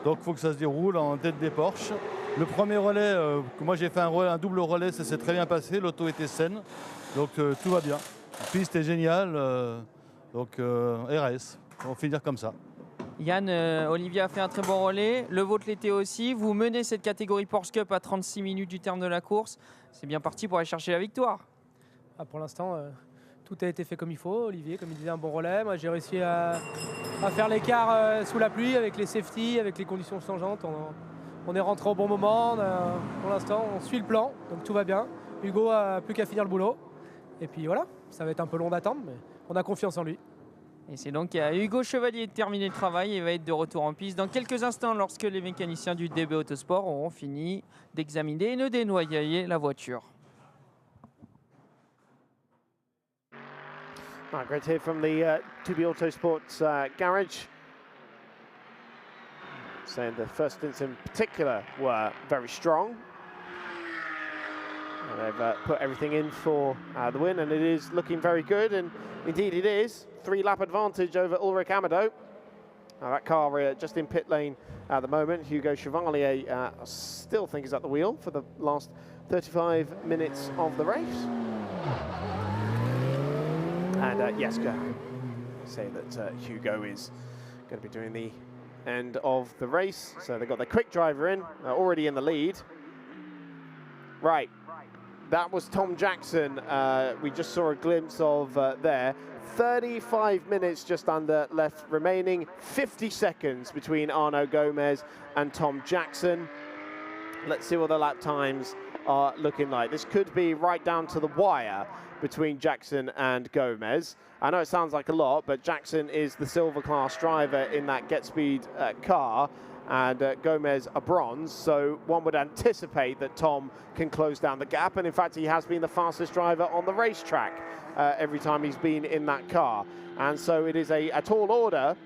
Donc il faut que ça se déroule en tête des Porsche. Le premier relais, moi j'ai fait un double relais, ça s'est très bien passé, l'auto était saine. Donc tout va bien. La piste est géniale, donc RS, on va finir comme ça. Yann, Olivier a fait un très bon relais, le vôtre l'était aussi. Vous menez cette catégorie Porsche Cup à 36 minutes du terme de la course. C'est bien parti pour aller chercher la victoire. Pour l'instant, tout a été fait comme il faut. Olivier, comme il disait, un bon relais. Moi, j'ai réussi à faire l'écart sous la pluie avec les safety, avec les conditions changeantes. On est rentré au bon moment. Pour l'instant, on suit le plan, donc tout va bien. Hugo a plus qu'à finir le boulot. Et puis voilà, ça va être un peu long d'attendre, mais on a confiance en lui. Et c'est donc à Hugo Chevalier de terminer le travail et va être de retour en piste dans quelques instants lorsque les mécaniciens du DB Autosport auront fini d'examiner et de dénoyer la voiture. Great to hear from the 2B Autosports garage. Saying the first stints in particular were very strong. And they've put everything in for the win, and it is looking very good, and indeed it is. 3-lap advantage over Ulrich Amado. That car just in pit lane at the moment. Hugo Chevalier I still think is at the wheel for the last 35 minutes of the race. And yes, go say that Hugo is going to be doing the end of the race. So they've got their quick driver in, already in the lead. Right, that was Tom Jackson. We just saw a glimpse of there. 35 minutes just under left remaining. 50 seconds between Arnaud Gomez and Tom Jackson. Let's see what the lap times are looking like. This could be right down to the wire between Jackson and Gomez. I know it sounds like a lot, but Jackson is the silver class driver in that Get Speed car, and Gomez a bronze, so one would anticipate that Tom can close down the gap, and in fact he has been the fastest driver on the racetrack every time he's been in that car. And so it is a tall order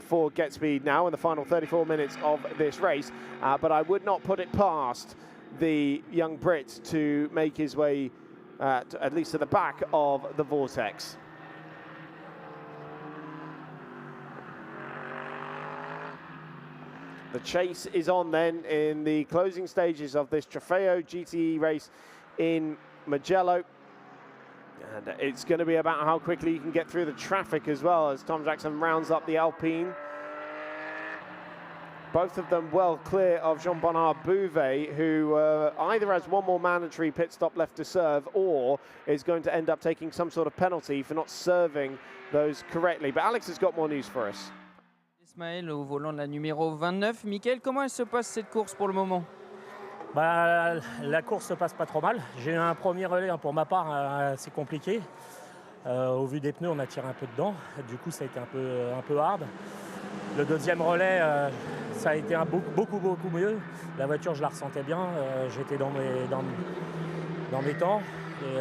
for Get Speed now in the final 34 minutes of this race, but I would not put it past the young Brit to make his way at least to the back of the Vortex. The chase is on then in the closing stages of this Trofeo GT race in Mugello. And it's going to be about how quickly you can get through the traffic as well as Tom Jackson rounds up the Alpine. Both of them well clear of Jean-Bernard Bouvet, who either has one more mandatory pit stop left to serve or is going to end up taking some sort of penalty for not serving those correctly. But Alex has got more news for us. Ismaël au volant de la numéro 29. Mickaël, comment elle se passe cette course pour le moment? La course se passe pas trop mal. J'ai eu un premier relais pour ma part assez compliqué. Au vu des pneus, on a tiré un peu dedans. Du coup, ça a été un peu hard. Le deuxième relais, ça a été beaucoup mieux. La voiture, je la ressentais bien. J'étais dans mes temps. Et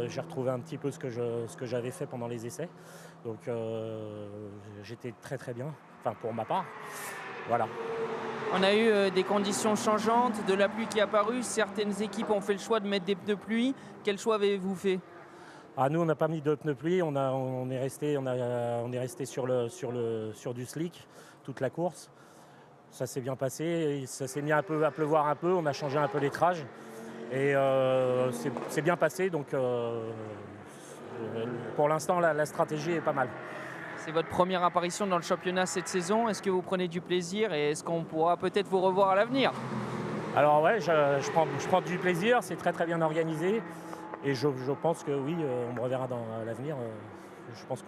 j'ai retrouvé un petit peu ce que j'avais fait pendant les essais. Donc j'étais très bien, enfin pour ma part. Voilà. On a eu des conditions changeantes, de la pluie qui est apparue. Certaines équipes ont fait le choix de mettre des pneus pluie. Quel choix avez-vous fait? Nous, on n'a pas mis de pneus pluie. On est resté sur du slick toute la course. Ça s'est bien passé. Ça s'est mis à pleuvoir un peu. On a changé un peu l'étrage. Et c'est bien passé. Donc pour l'instant, la stratégie est pas mal. C'est votre première apparition dans le championnat cette saison. Est-ce que vous prenez du plaisir et est-ce qu'on pourra peut-être vous revoir à l'avenir? Alors ouais, je prends du plaisir. C'est très bien organisé. Et je pense que oui, on me reverra dans l'avenir. Je pense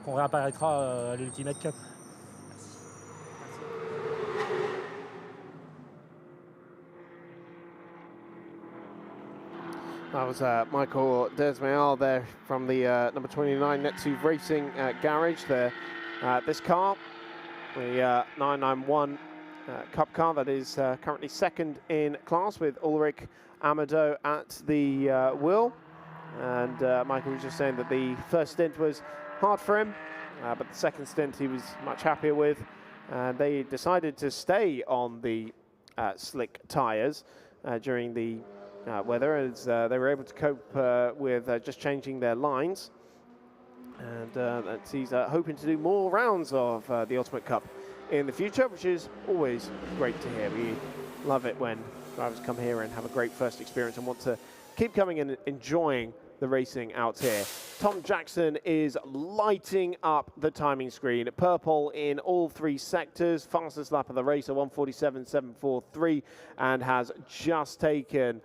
qu'on réapparaîtra à l'Ultimate Cup. That was Michael Desmayal there from the number 29 Netsuv Racing garage there. This car, the 991 Cup car that is currently second in class with Ulrich Amado at the wheel. And Michael was just saying that the first stint was hard for him, but the second stint he was much happier with. And they decided to stay on the slick tyres during the weather, as they were able to cope with just changing their lines. And he's hoping to do more rounds of the Ultimate Cup in the future, which is always great to hear. We love it when drivers come here and have a great first experience and want to keep coming and enjoying the racing out here. Tom Jackson is lighting up the timing screen. Purple in all three sectors, fastest lap of the race, a 1:47.743, and has just taken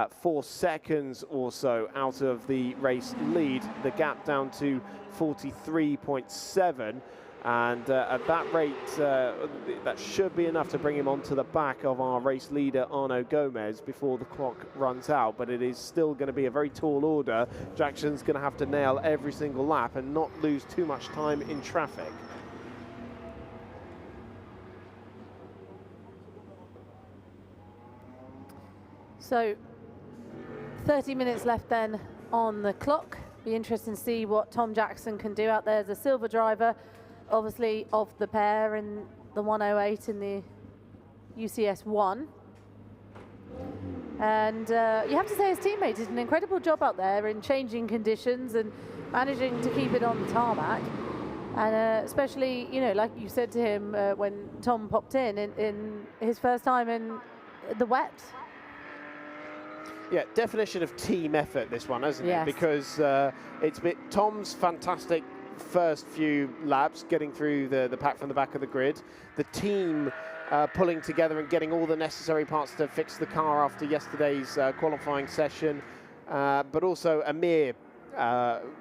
4 seconds or so out of the race lead. The gap down to 43.7. And at that rate, that should be enough to bring him onto the back of our race leader, Arnaud Gomez, before the clock runs out. But it is still going to be a very tall order. Jackson's going to have to nail every single lap and not lose too much time in traffic. So 30 minutes left then on the clock. Be interesting to see what Tom Jackson can do out there as a silver driver, obviously of the pair in the 108 in the UCS 1. And you have to say his teammate did an incredible job out there in changing conditions and managing to keep it on the tarmac. And especially, you know, like you said to him when Tom popped in his first time in the wet. Yeah, definition of team effort, this one, hasn't it? Because it's been Tom's fantastic first few laps, getting through the pack from the back of the grid. The team pulling together and getting all the necessary parts to fix the car after yesterday's qualifying session. But also Amir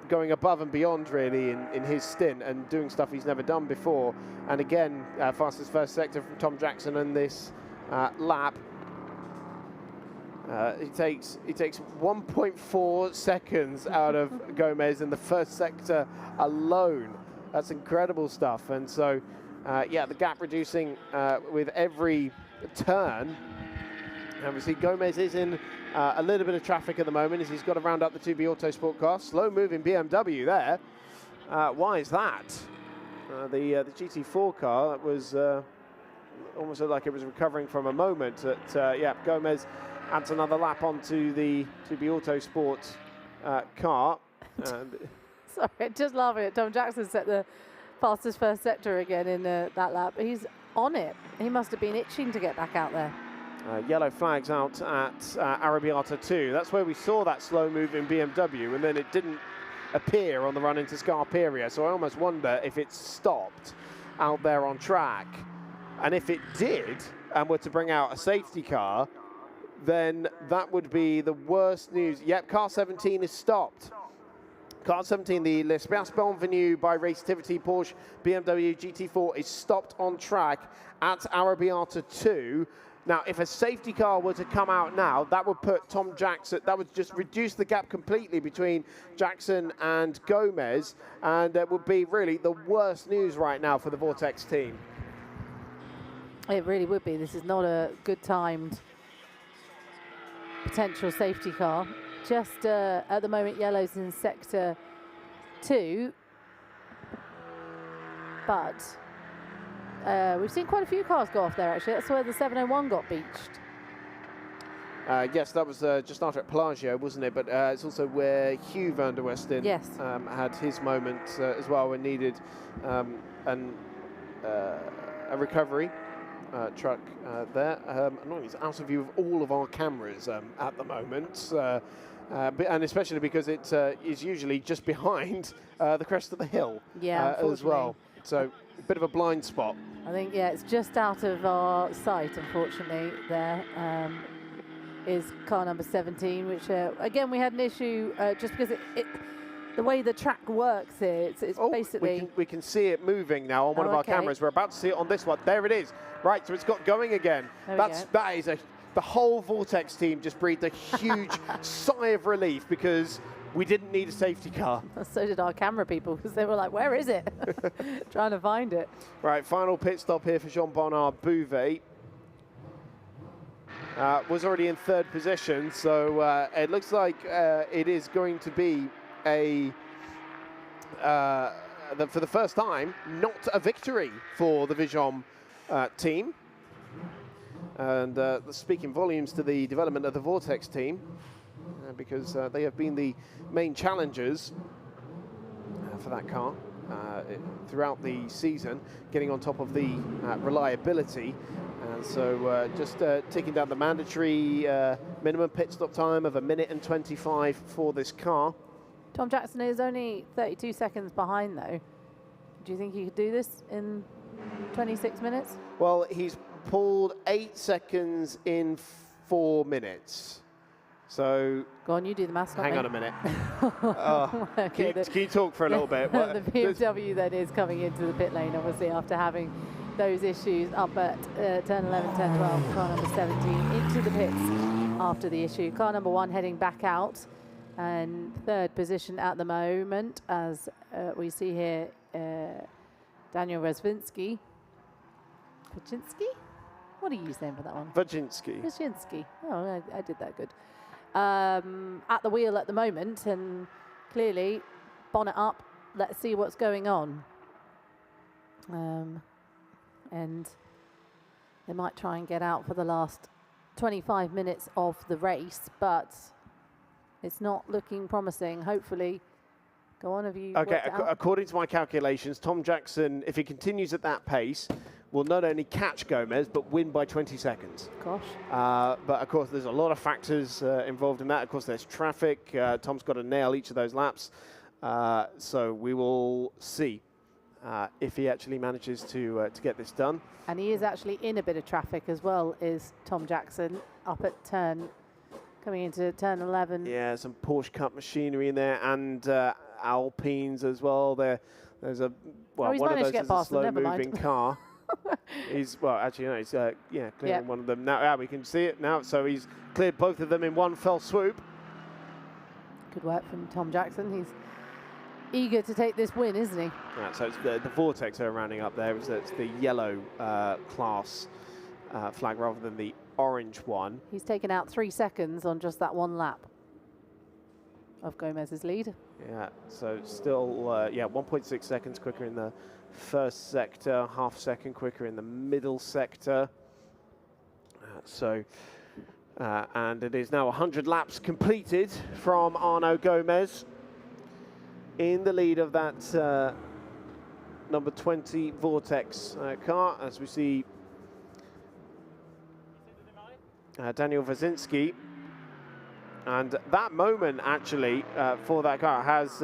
going above and beyond, really, in his stint and doing stuff he's never done before. And again, fastest first sector from Tom Jackson in this lap. He takes 1.4 seconds out of Gomez in the first sector alone. That's incredible stuff. And so, yeah, the gap reducing with every turn. Obviously, Gomez is in a little bit of traffic at the moment as he's got to round up the 2B Autosport car. Slow-moving BMW there. Why is that? The GT4 car was almost looked like it was recovering from a moment. Yeah, Gomez adds another lap onto the 2B Autosport car. Sorry, just laughing at Tom Jackson set the fastest first sector again in that lap. He's on it. He must have been itching to get back out there. Yellow flags out at Arrabbiata 2. That's where we saw that slow-moving BMW, and then it didn't appear on the run into Scarperia. So I almost wonder if it stopped out there on track. And if it did, and were to bring out a safety car, then that would be the worst news. Yep, car 17 is stopped. Car 17, the L'Espace Bienvenue by Racetivity Porsche BMW GT4 is stopped on track at Arrabbiata 2. Now, if a safety car were to come out now, that would put Tom Jackson, that would just reduce the gap completely between Jackson and Gomez, and it would be really the worst news right now for the Vortex team. It really would be. This is not a good timed potential safety car. Just at the moment, yellow's in sector 2, but we've seen quite a few cars go off there, actually. That's where the 701 got beached. Yes, that was just after at Pelagio, wasn't it? But it's also where Hugh van der Westen had his moment as well and needed a recovery truck there. Annoying, it's out of view of all of our cameras at the moment. And especially because it is usually just behind the crest of the hill as well. So a bit of a blind spot. I think, yeah, it's just out of our sight, unfortunately, there is car number 17, which, again, we had an issue just because the way the track works here, it's basically... We can see it moving now on one of our cameras. We're about to see it on this one. There it is. Right, so it's got going again. That is the whole Vortex team just breathed a huge sigh of relief because we didn't need a safety car. So did our camera people, because they were like, where is it? Trying to find it. Right, final pit stop here for Jean-Bernard Bouvet. Was already in third position, so it looks like it is going to be for the first time, not a victory for the Vijon team. And speaking volumes to the development of the Vortex team, because they have been the main challengers for that car throughout the season, getting on top of the reliability. And so just ticking down the mandatory minimum pit stop time of 1 minute and 25 for this car. Tom Jackson is only 32 seconds behind, though. Do you think he could do this in 26 minutes? Well, he's pulled 8 seconds in 4 minutes. So go on, you do the maths. Hang on a minute. Okay, can you talk for a little bit? The BMW then is coming into the pit lane, obviously, after having those issues up at turn 11, turn 12, car number 17 into the pits after the issue. Car number 1 heading back out, and third position at the moment, as we see here, Daniel Rezvinsky. Vachinsky? What are you saying for that one? Vachinsky. Oh, I did that good. At the wheel at the moment, and clearly bonnet up. Let's see what's going on. And they might try and get out for the last 25 minutes of the race, but it's not looking promising. Hopefully, go on, have you Okay, worked it out? according to my calculations, Tom Jackson, if he continues at that pace, will not only catch Gomez, but win by 20 seconds. Gosh. But of course, there's a lot of factors involved in that. Of course, there's traffic. Tom's got to nail each of those laps. So we will see if he actually manages to get this done. And he is actually in a bit of traffic as well, is Tom Jackson, up at coming into turn 11. Yeah, some Porsche Cup machinery in there, and Alpines as well. There's a, well, he's one of managed those to get is a past them, never slow-moving mind. car. He's, well, actually, no, he's, clearing one of them. Now, we can see it now, so he's cleared both of them in one fell swoop. Good work from Tom Jackson. He's eager to take this win, isn't he? Yeah, so it's the Vortex are rounding up there. It's the yellow class flag rather than the orange one. He's taken out 3 seconds on just that one lap of Gomez's lead. Yeah, so still, 1.6 seconds quicker in the first sector, half second quicker in the middle sector. And it is now 100 laps completed from Arnaud Gomez in the lead of that number 20 Vortex car, as we see Daniel Vazinski. And that moment, actually, for that car has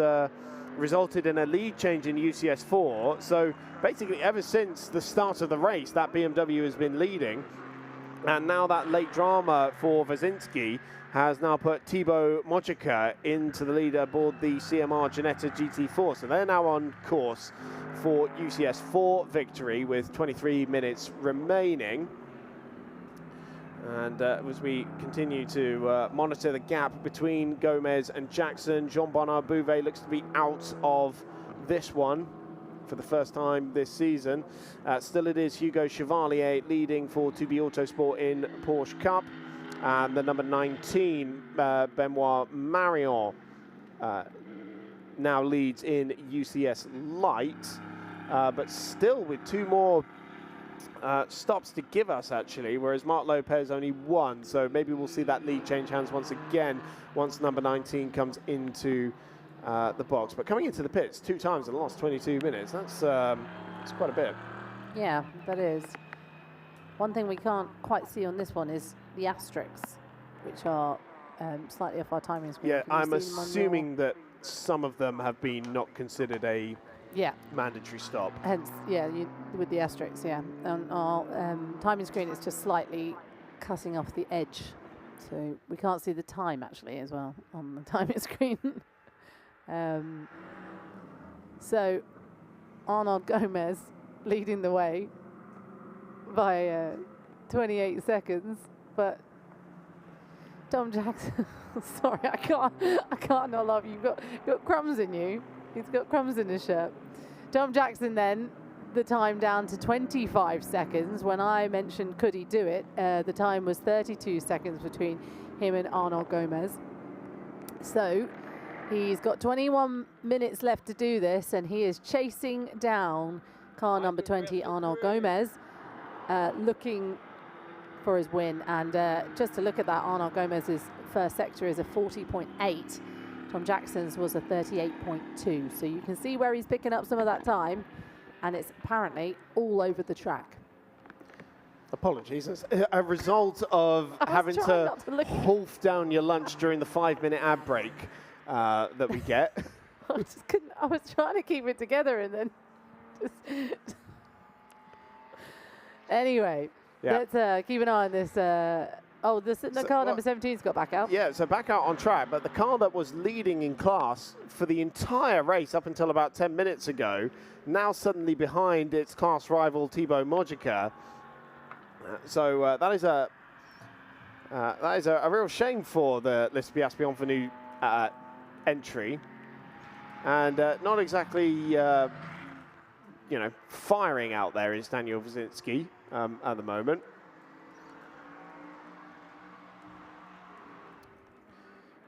resulted in a lead change in UCS4. So basically, ever since the start of the race, that BMW has been leading. And now that late drama for Vazinski has now put Thibaut Mojica into the lead aboard the CMR Ginetta GT4. So they're now on course for UCS4 victory with 23 minutes remaining. And as we continue to monitor the gap between Gomez and Jackson, Jean-Bernard Bouvet looks to be out of this one for the first time this season. Still it is Hugo Chevalier leading for 2B Autosport in Porsche Cup. And the number 19, Benoit Marion, now leads in UCS Light. But still with 2 more stops to give us, actually, whereas Marc Lopez only 1. So maybe we'll see that lead change hands once again once number 19 comes into the box. But coming into the pits 2 times in the last 22 minutes, that's quite a bit. Yeah, that is. One thing we can't quite see on this one is the asterisks, which are slightly off our timing screen. Yeah, I'm assuming that some of them have been not considered a mandatory stop. Hence, with the asterisks, On our timing screen, it's just slightly cutting off the edge. So we can't see the time, actually, as well, on the timing screen. So Arnaud Gomez leading the way by 28 seconds, but Tom Jackson, sorry, I can't not love you. You've got crumbs in you. He's got crumbs in his shirt. Tom Jackson then, the time down to 25 seconds. When I mentioned could he do it, the time was 32 seconds between him and Arnaud Gomez. So he's got 21 minutes left to do this, and he is chasing down car number 20, Arnaud Gomez, looking for his win. And just to look at that, Arnaud Gomez's first sector is a 40.8. Tom Jackson's was a 38.2. So you can see where he's picking up some of that time, and it's apparently all over the track. Apologies. It's a result of having to wolf down your lunch during the 5-minute ad break that we get. I was trying to keep it together, and then just anyway, let's keep an eye on this Oh, the car number 17's got back out. Yeah, so back out on track, but the car that was leading in class for the entire race up until about 10 minutes ago, now suddenly behind its class rival Thibaut Mojica. So that is a real shame for the Liste Bienvenue entry, and not exactly firing out there is Daniel Wazinski at the moment.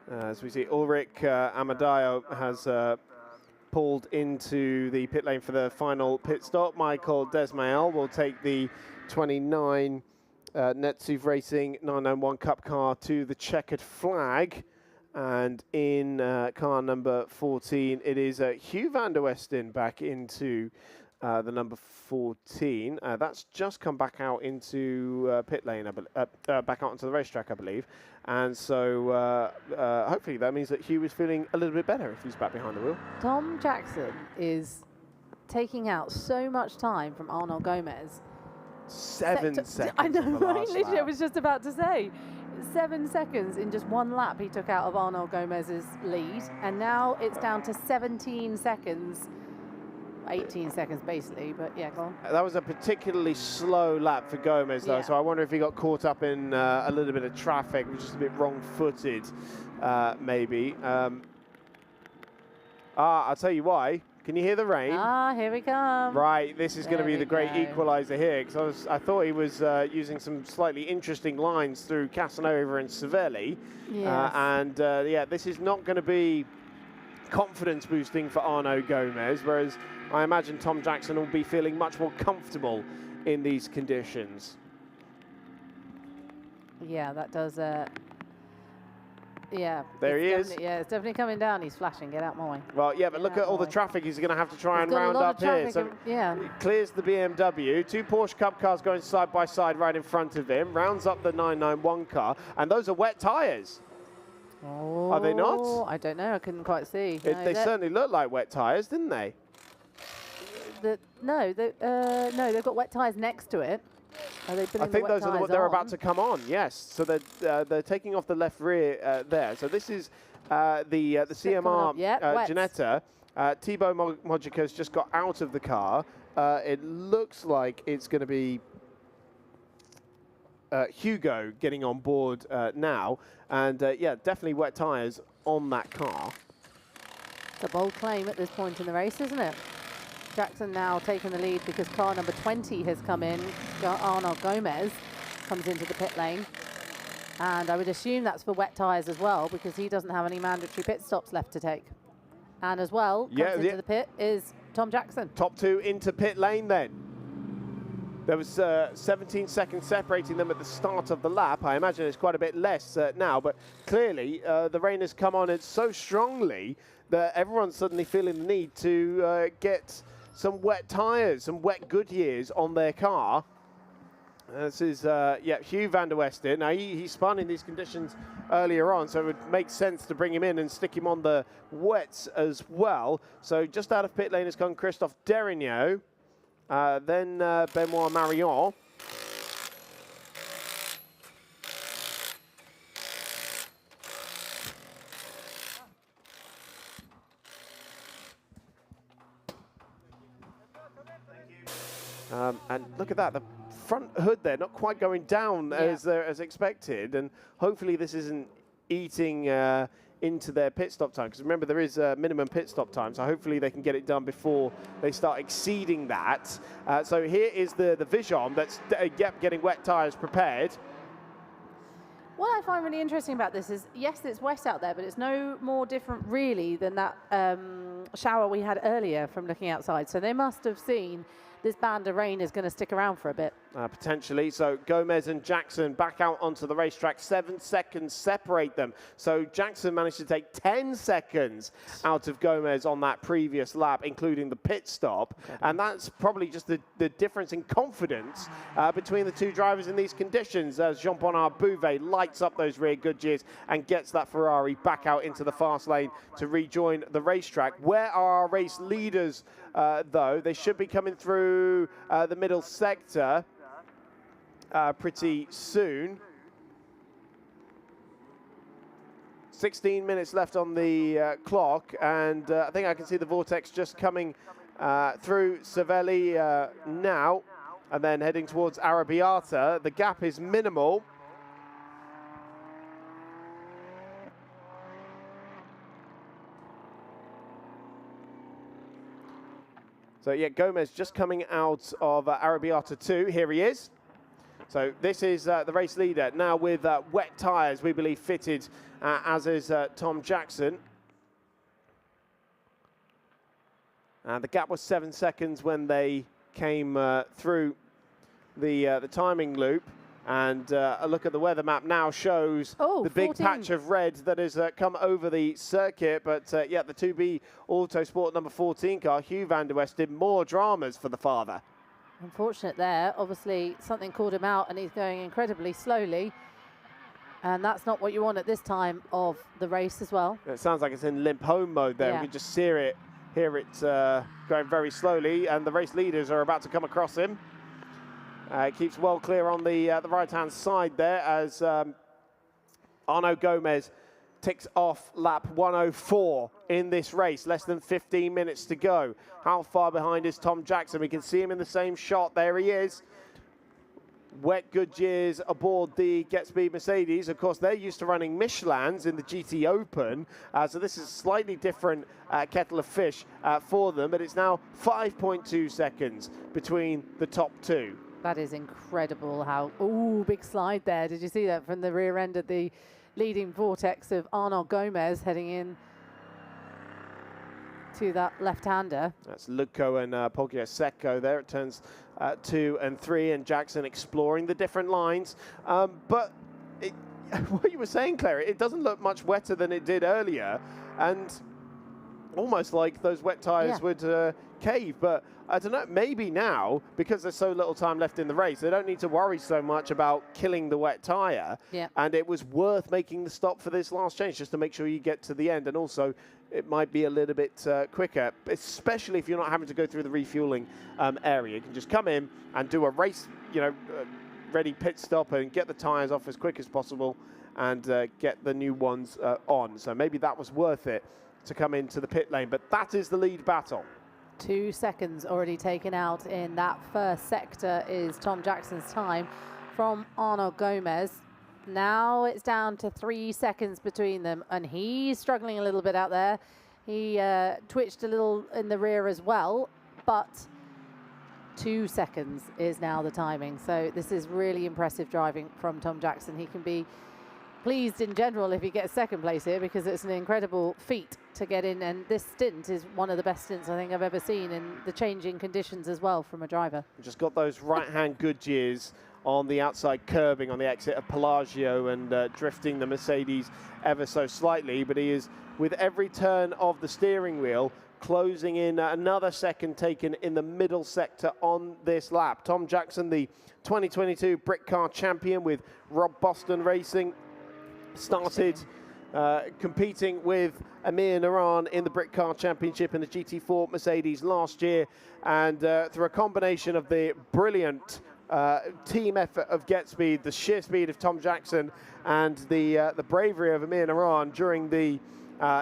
As we see, Ulrich Amadeo has pulled into the pit lane for the final pit stop. Michael Desmael will take the 29 Netsuv Racing 991 Cup car to the checkered flag. And in car number 14, it is Hugh van der Westen back into the number 14. That's just come back out into pit lane, back out onto the racetrack, I believe. And so hopefully that means that Hugh is feeling a little bit better if he's back behind the wheel. Tom Jackson is taking out so much time from Arnold Gomez. 7 seconds. I know, on the right? last Literally, I lap. was just about to say. 7 seconds in just one lap he took out of Arnold Gomez's lead, and now it's down to 17 seconds. 18 seconds basically, but yeah, go on. That was a particularly slow lap for Gomez, though, so I wonder if he got caught up in a little bit of traffic, which is a bit wrong-footed, maybe. I'll tell you why. Can you hear the rain? Ah, here we come. Right, this is going to There be the we great go. equaliser here, because I thought he was using some slightly interesting lines through Casanova and Savelli. Yes. Yeah, this is not going to be confidence boosting for Arnaud Gomez, whereas I imagine Tom Jackson will be feeling much more comfortable in these conditions. Yeah, that does. Yeah. There he is. Yeah, it's definitely coming down. He's flashing. Get out my way. Well, yeah, but look at all the traffic he's going to have to try He's and got a round lot up of here. traffic So and- yeah. he clears the BMW. 2 Porsche Cup cars going side by side right in front of him. Rounds up the 991 car, and those are wet tyres. Oh, Are they not? I don't know. I couldn't quite see. No, They they're- certainly look like wet tyres, didn't they? No, they've got wet tyres next to it. Are they I putting the think wet those are tyres what they're on? about to come on. Yes, so they're taking off the left rear there. So this is the CMR wet. Ginetta. Thibaut Mojica's just got out of the car. It looks like it's going to be Hugo getting on board now, and yeah, definitely wet tyres on that car. It's a bold claim at this point in the race, isn't it? Jackson now taking the lead because car number 20 has come in. Arnold Gomez comes into the pit lane. And I would assume that's for wet tyres as well, because he doesn't have any mandatory pit stops left to take. And as well, comes into the pit is Tom Jackson. Top 2 into pit lane then. There was 17 seconds separating them at the start of the lap. I imagine it's quite a bit less now, but clearly the rain has come on it so strongly that everyone's suddenly feeling the need to get some wet tyres, some wet Goodyears on their car. This is, Hugh van der Westen. Now, he spun in these conditions earlier on, so it would make sense to bring him in and stick him on the wets as well. So just out of pit lane has come Christophe Derignaud, then Benoit Marion. And look at that, the front hood there not quite going down as expected, and hopefully this isn't eating into their pit stop time, because remember there is a minimum pit stop time, so hopefully they can get it done before they start exceeding that. So here is the Vision that's getting wet tyres prepared. What I find really interesting about this is, yes, it's wet out there, but it's no more different really than that shower we had earlier from looking outside. So they must have seen this band of rain is going to stick around for a bit. Potentially. So Gomez and Jackson back out onto the racetrack. 7 seconds separate them. So Jackson managed to take 10 seconds out of Gomez on that previous lap, including the pit stop. And that's probably just the difference in confidence between the two drivers in these conditions, as Jean-Bernard Bouvet lights up those rear Goodyears and gets that Ferrari back out into the fast lane to rejoin the racetrack. Where are our race leaders, though? They should be coming through the middle sector pretty soon. 16 minutes left on the clock, and I think I can see the Vortex just coming through Cervelli now, and then heading towards Arrabbiata. The gap is minimal. So yeah, Gomez just coming out of Arrabbiata 2. Here he is. So this is the race leader now with wet tyres, we believe fitted, as is Tom Jackson. The gap was 7 seconds when they came through the timing loop. And a look at the weather map now shows the big 14. patch of red that has come over the circuit. But yeah, the 2B Autosport number 14 car, Hugh van der West, did more dramas for the father. Unfortunate there. Obviously, something called him out, and he's going incredibly slowly. And that's not what you want at this time of the race as well. It sounds like it's in limp home mode there. Yeah. We can just hear it going very slowly, and the race leaders are about to come across him. It keeps well clear on the right-hand side there as Arnaud Gomez ticks off lap 104 in this race. Less than 15 minutes to go. How far behind is Tom Jackson? We can see him in the same shot. There he is. Wet Goodyears aboard the Get Speed Mercedes. Of course, they're used to running Michelins in the GT Open, so this is a slightly different kettle of fish for them, but it's now 5.2 seconds between the top two. That is incredible how, ooh, big slide there. Did you see that from the rear end of the leading Vortex of Arnaud Gomez heading in to that left-hander? That's Lucco and Poggio Secco there at turns 2 and 3, and Jackson exploring the different lines. But what you were saying, Claire, it doesn't look much wetter than it did earlier, and almost like those wet tyres would cave. But I don't know, maybe now, because there's so little time left in the race, they don't need to worry so much about killing the wet tyre. Yeah. And it was worth making the stop for this last change just to make sure you get to the end. And also, it might be a little bit quicker, especially if you're not having to go through the refueling area. You can just come in and do a race, ready pit stop and get the tyres off as quick as possible and get the new ones on. So maybe that was worth it to come into the pit lane. But that is the lead battle. 2 seconds already taken out in that first sector is Tom Jackson's time from Arnaud Gomez. Now it's down to 3 seconds between them, and he's struggling a little bit out there. He twitched a little in the rear as well, but 2 seconds is now the timing. So this is really impressive driving from Tom Jackson. He can be pleased in general if he gets second place here, because it's an incredible feat to get in, and this stint is one of the best stints I think I've ever seen in the changing conditions as well from a driver. Just got those right-hand Goodyears on the outside curbing on the exit of Pelagio and drifting the Mercedes ever so slightly, but he is, with every turn of the steering wheel, closing in another second taken in the middle sector on this lap. Tom Jackson, the 2022 Brick Car champion with Rob Boston Racing, started competing with Amir Naran in the Brick Car Championship in the GT4 Mercedes last year, and through a combination of the brilliant team effort of Get Speed, the sheer speed of Tom Jackson, and the bravery of Amir Naran during the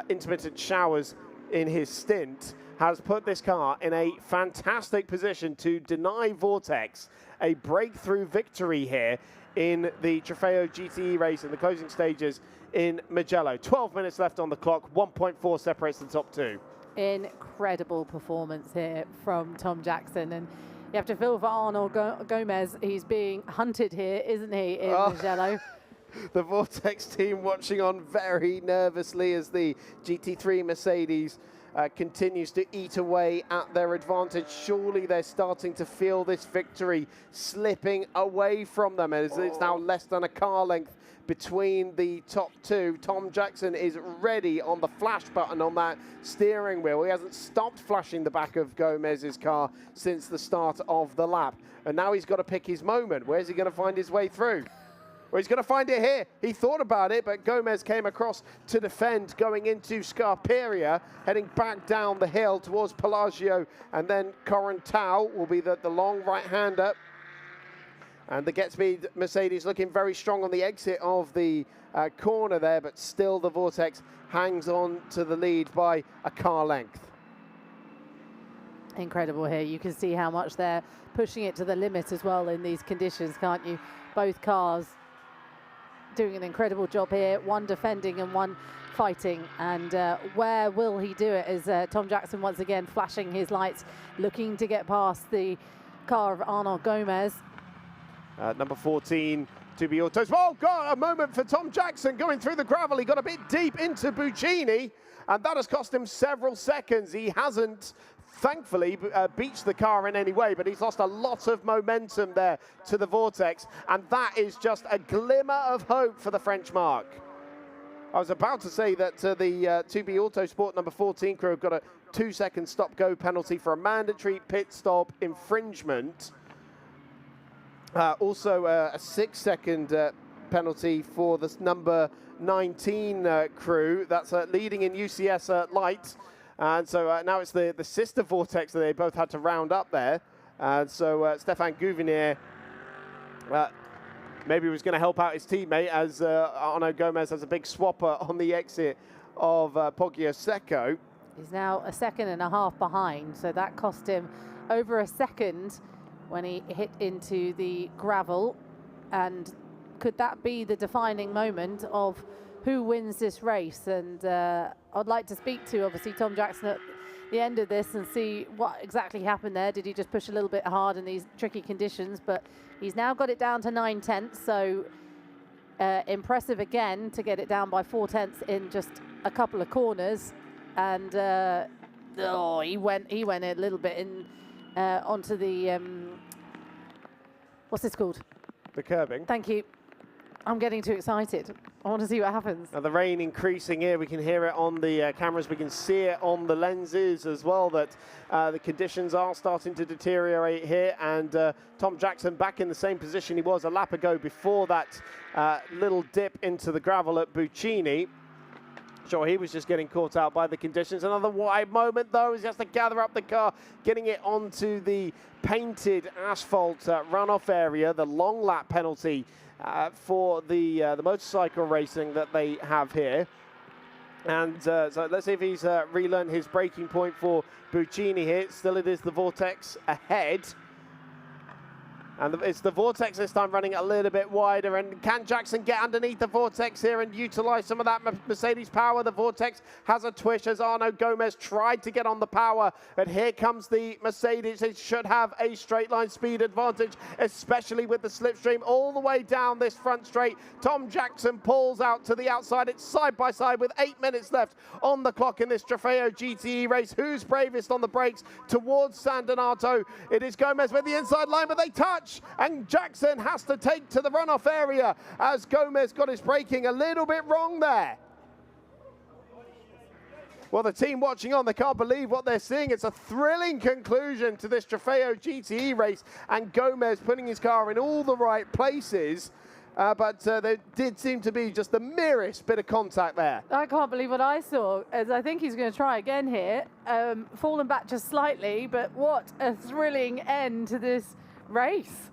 intermittent showers in his stint, has put this car in a fantastic position to deny Vortex a breakthrough victory here in the Trofeo GTE race in the closing stages in Mugello. 12 minutes left on the clock, 1.4 separates the top two. Incredible performance here from Tom Jackson, and you have to feel for Arnaud Gomez. He's being hunted here, isn't he, in Mugello? The Vortex team watching on very nervously as the GT3 Mercedes continues to eat away at their advantage. Surely they're starting to feel this victory slipping away from them, as it's now less than a car length between the top two. Tom Jackson is ready on the flash button on that steering wheel. He hasn't stopped flashing the back of Gomez's car since the start of the lap, and now he's got to pick his moment. Where's he going to find his way through? Well, he's going to find it here. He thought about it, but Gomez came across to defend, going into Scarperia, heading back down the hill towards Pelagio, and then Correntau will be the long right-hander And the Get Speed Mercedes looking very strong on the exit of the corner there, but still the Vortex hangs on to the lead by a car length. Incredible here. You can see how much they're pushing it to the limit as well in these conditions, can't you? Both cars doing an incredible job here, one defending and one fighting. And where will he do it as Tom Jackson once again flashing his lights, looking to get past the car of Arnaud Gomez. Number 14, to be Autos. Oh, God, a moment for Tom Jackson going through the gravel. He got a bit deep into Buccini, and that has cost him several seconds. He hasn't, thankfully, beached the car in any way, but he's lost a lot of momentum there to the Vortex, and that is just a glimmer of hope for the French mark. I was about to say that the 2B Autosport number 14 crew got a 2-second stop-go penalty for a mandatory pit stop infringement. Also a 6-second penalty for this number 19 crew. That's leading in UCS light. And so now it's the sister Vortex that they both had to round up there. And so Stéphane Gouvenier maybe was going to help out his teammate as Arnaud Gomez has a big swapper on the exit of Poggio Secco. He's now a second and a half behind, so that cost him over a second when he hit into the gravel. And could that be the defining moment of who wins this race? And I'd like to speak to, obviously, Tom Jackson at the end of this and see what exactly happened there. Did he just push a little bit hard in these tricky conditions? But he's now got it down to 9/10, so impressive again to get it down by 4/10 in just a couple of corners. And he went a little bit in onto the what's this called? The curbing. Thank you. I'm getting too excited. I want to see what happens. Now the rain increasing here. We can hear it on the cameras. We can see it on the lenses as well, that the conditions are starting to deteriorate here. And Tom Jackson back in the same position he was a lap ago before that little dip into the gravel at Buccini. Sure, he was just getting caught out by the conditions. Another wide moment, though, is he has to gather up the car, getting it onto the painted asphalt runoff area, the long lap penalty for the motorcycle racing that they have here. And so let's see if he's relearned his braking point for Buccini here. Still it is the Vortex ahead. And it's the Vortex this time running a little bit wider. And can Jackson get underneath the Vortex here and utilize some of that Mercedes power? The Vortex has a twitch as Arnaud Gomez tried to get on the power. But here comes the Mercedes. It should have a straight line speed advantage, especially with the slipstream all the way down this front straight. Tom Jackson pulls out to the outside. It's side by side with 8 minutes left on the clock in this Trofeo GTE race. Who's bravest on the brakes towards San Donato? It is Gomez with the inside line, but they touch. And Jackson has to take to the runoff area as Gomez got his braking a little bit wrong there. Well, the team watching on, they can't believe what they're seeing. It's a thrilling conclusion to this Trofeo GTE race, and Gomez putting his car in all the right places. But there did seem to be just the merest bit of contact there. I can't believe what I saw, as I think he's going to try again here. Fallen back just slightly, but what a thrilling end to this race.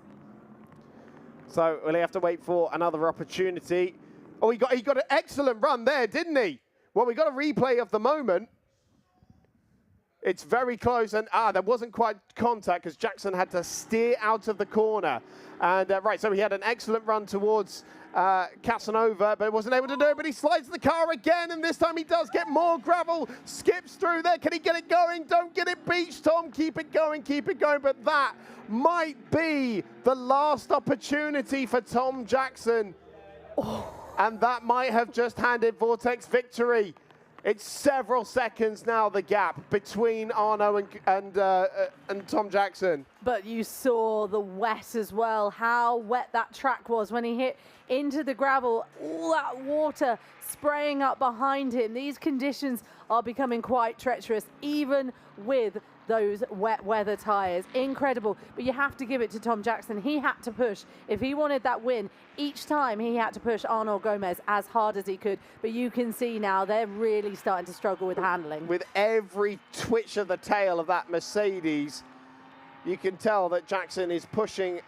So will he have to wait for another opportunity? Oh, he got an excellent run there, didn't he? Well, we got a replay of the moment. It's very close, and there wasn't quite contact because Jackson had to steer out of the corner. And right, so he had an excellent run towards Casanova, but wasn't able to do it. But he slides the car again, and this time he does get more gravel, skips through there. Can he get it going? Don't get it beached, Tom. Keep it going, keep it going. But that might be the last opportunity for Tom Jackson. Oh. And that might have just handed Vortex victory. It's several seconds now, the gap between Arnaud and Tom Jackson. But you saw the wet as well, how wet that track was when he hit into the gravel. All that water spraying up behind him. These conditions are becoming quite treacherous, even with those wet weather tyres. Incredible. But you have to give it to Tom Jackson. He had to push. If he wanted that win, each time he had to push Arnaud Gomez as hard as he could. But you can see now they're really starting to struggle with handling. With every twitch of the tail of that Mercedes, you can tell that Jackson is pushing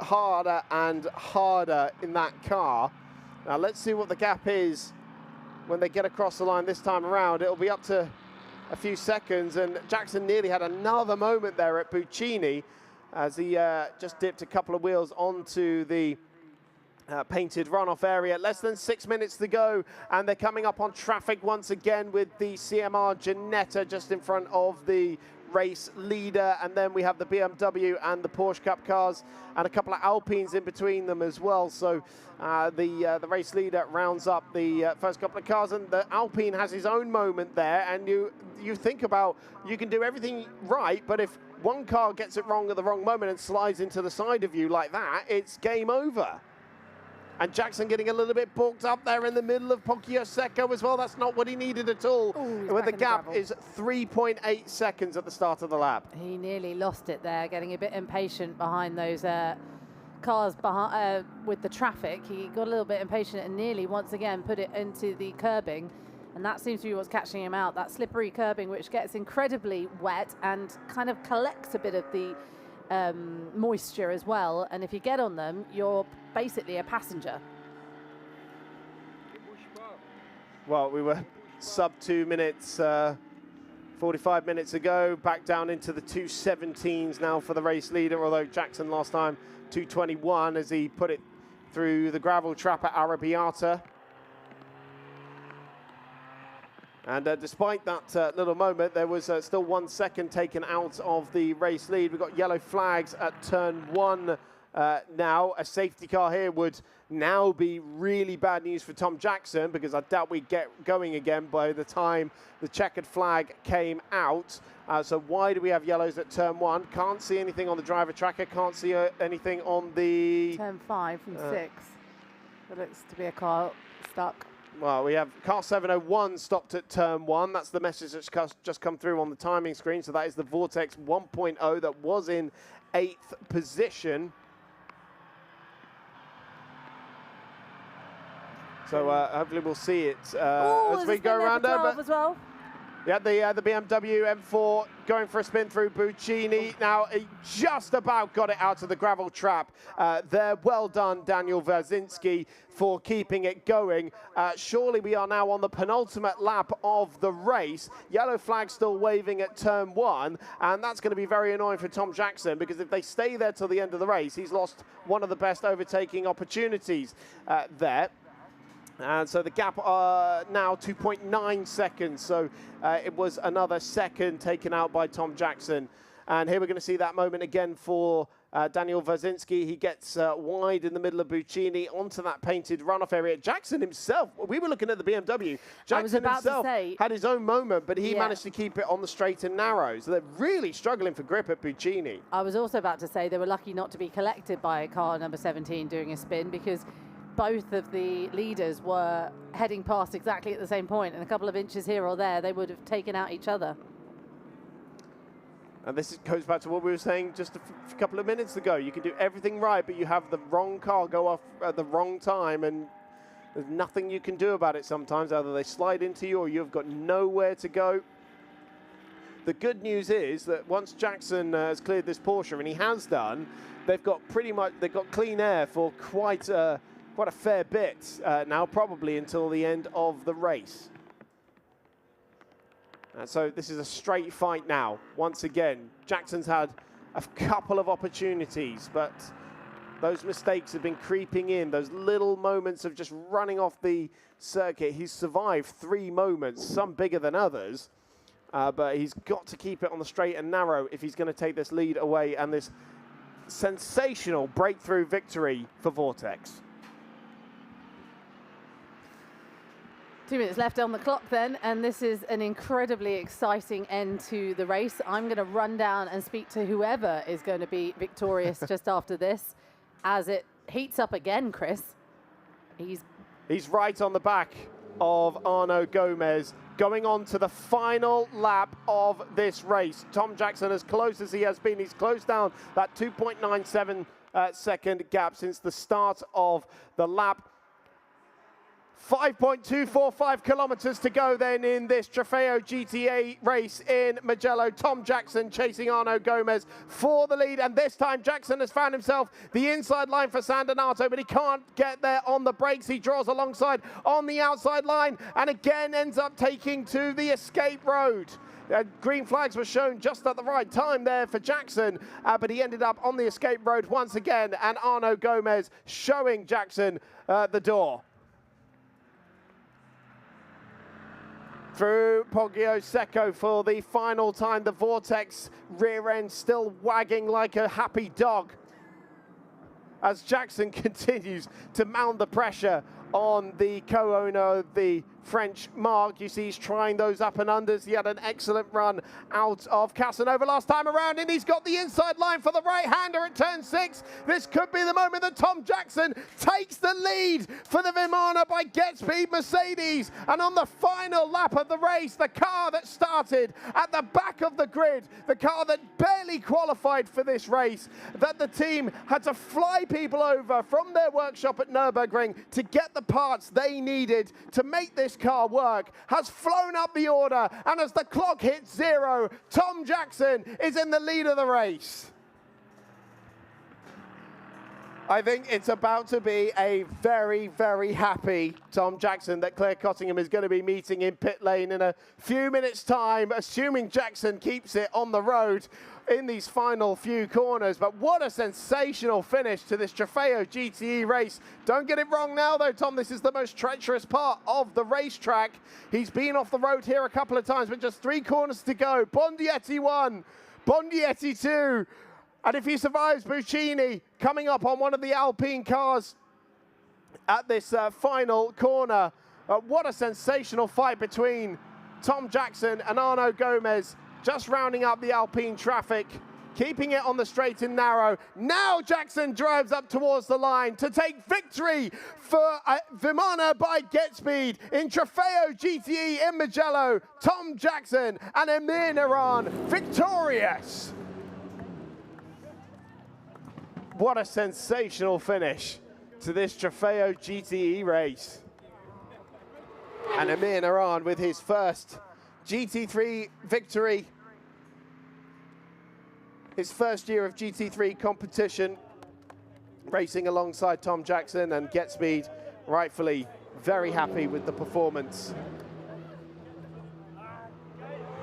harder and harder in that car. Now let's see what the gap is when they get across the line this time around. It'll be up to a few seconds, and Jackson nearly had another moment there at Buccini as he just dipped a couple of wheels onto the painted runoff area. Less than 6 minutes to go, and they're coming up on traffic once again with the CMR Ginetta just in front of the race leader, and then we have the BMW and the Porsche Cup cars and a couple of Alpines in between them as well. So the race leader rounds up the first couple of cars, and the Alpine has his own moment there. And you think about, you can do everything right, but if one car gets it wrong at the wrong moment and slides into the side of you like that, it's game over. And Jackson getting a little bit balked up there in the middle of Poggio Secco as well. That's not what he needed at all. When the gap is 3.8 seconds at the start of the lap. He nearly lost it there, getting a bit impatient behind those cars behind, with the traffic. He got a little bit impatient and nearly once again put it into the curbing. And that seems to be what's catching him out, that slippery curbing, which gets incredibly wet and kind of collects a bit of the moisture as well. And if you get on them, you're basically a passenger. Well, we were sub 2 minutes 45 minutes ago, back down into the 2:17s now for the race leader, although Jackson last time 2:21 as he put it through the gravel trap at Arrabbiata. And despite that little moment, there was still 1 second taken out of the race lead. We've got yellow flags at turn 1 now. A safety car here would now be really bad news for Tom Jackson, because I doubt we'd get going again by the time the checkered flag came out. So why do we have yellows at turn 1? Can't see anything on the driver tracker. Can't see anything on the... Turn 5 and 6. It looks to be a car stuck. Well, we have car 701 stopped at turn 1. That's the message that's just come through on the timing screen. So that is the Vortex 1.0 that was in 8th position. So hopefully we'll see it as we go around there. As well. Yeah, the BMW M4 going for a spin through Buccini. Now, he just about got it out of the gravel trap there. Well done, Daniel Wazinski, for keeping it going. Surely we are now on the penultimate lap of the race. Yellow flag still waving at turn 1, and that's going to be very annoying for Tom Jackson, because if they stay there till the end of the race, he's lost one of the best overtaking opportunities there. And so the gap now 2.9 seconds. So it was another second taken out by Tom Jackson. And here we're going to see that moment again for Daniel Wazinski. He gets wide in the middle of Buccini onto that painted runoff area. Jackson himself, we were looking at the BMW. Jackson himself had his own moment, but he managed to keep it on the straight and narrow. So they're really struggling for grip at Buccini. I was also about to say they were lucky not to be collected by car number 17 doing a spin, because both of the leaders were heading past exactly at the same point, and a couple of inches here or there, they would have taken out each other. And this goes back to what we were saying just a couple of minutes ago. You can do everything right, but you have the wrong car go off at the wrong time, and there's nothing you can do about it sometimes. Either they slide into you or you've got nowhere to go. The good news is that once Jackson has cleared this Porsche, and he has done, they've got clean air for quite a fair bit now, probably until the end of the race. So this is a straight fight now. Once again, Jackson's had a couple of opportunities, but those mistakes have been creeping in, those little moments of just running off the circuit. He's survived 3 moments, some bigger than others, but he's got to keep it on the straight and narrow if he's going to take this lead away and this sensational breakthrough victory for Vortex. 2 minutes left on the clock then, and this is an incredibly exciting end to the race. I'm going to run down and speak to whoever is going to be victorious just after this, as it heats up again, Chris. He's right on the back of Arnaud Gomez, going on to the final lap of this race. Tom Jackson, as close as he has been, he's closed down that 2.97 second gap since the start of the lap. 5.245 kilometers to go then in this Trofeo GTA race in Mugello. Tom Jackson chasing Arnaud Gomez for the lead, and this time Jackson has found himself the inside line for San Donato, but he can't get there on the brakes. He draws alongside on the outside line and again ends up taking to the escape road. Green flags were shown just at the right time there for Jackson, but he ended up on the escape road once again, and Arnaud Gomez showing Jackson the door. Through Poggio Secco for the final time. The Vortex rear end still wagging like a happy dog as Jackson continues to mount the pressure on the co-owner of the French Marc. You see he's trying those up and unders. He had an excellent run out of Casanova last time around, and he's got the inside line for the right-hander at turn 6. This could be the moment that Tom Jackson takes the lead for the Vimana by Get Speed Mercedes. And on the final lap of the race, the car that started at the back of the grid, the car that barely qualified for this race, that the team had to fly people over from their workshop at Nürburgring to get the parts they needed to make this car work, has flown up the order, and as the clock hits 0, Tom Jackson is in the lead of the race. I think it's about to be a very, very happy Tom Jackson that Claire Cottingham is going to be meeting in pit lane in a few minutes' time, assuming Jackson keeps it on the road in these final few corners. But what a sensational finish to this Trofeo GTE race. Don't get it wrong now, though, Tom. This is the most treacherous part of the racetrack. He's been off the road here a couple of times, but just 3 corners to go. Bondietti 1, Bondietti 2. And if he survives, Buccini coming up on one of the Alpine cars at this final corner. What a sensational fight between Tom Jackson and Arnaud Gomez, just rounding up the Alpine traffic, keeping it on the straight and narrow. Now Jackson drives up towards the line to take victory for Vimana by Get Speed in Trofeo GTE in Mugello. Tom Jackson and Emir Naran victorious. What a sensational finish to this Trofeo GTE race. And Emir Naran with his first GT3 victory. His first year of GT3 competition, racing alongside Tom Jackson, and Get Speed rightfully very happy with the performance.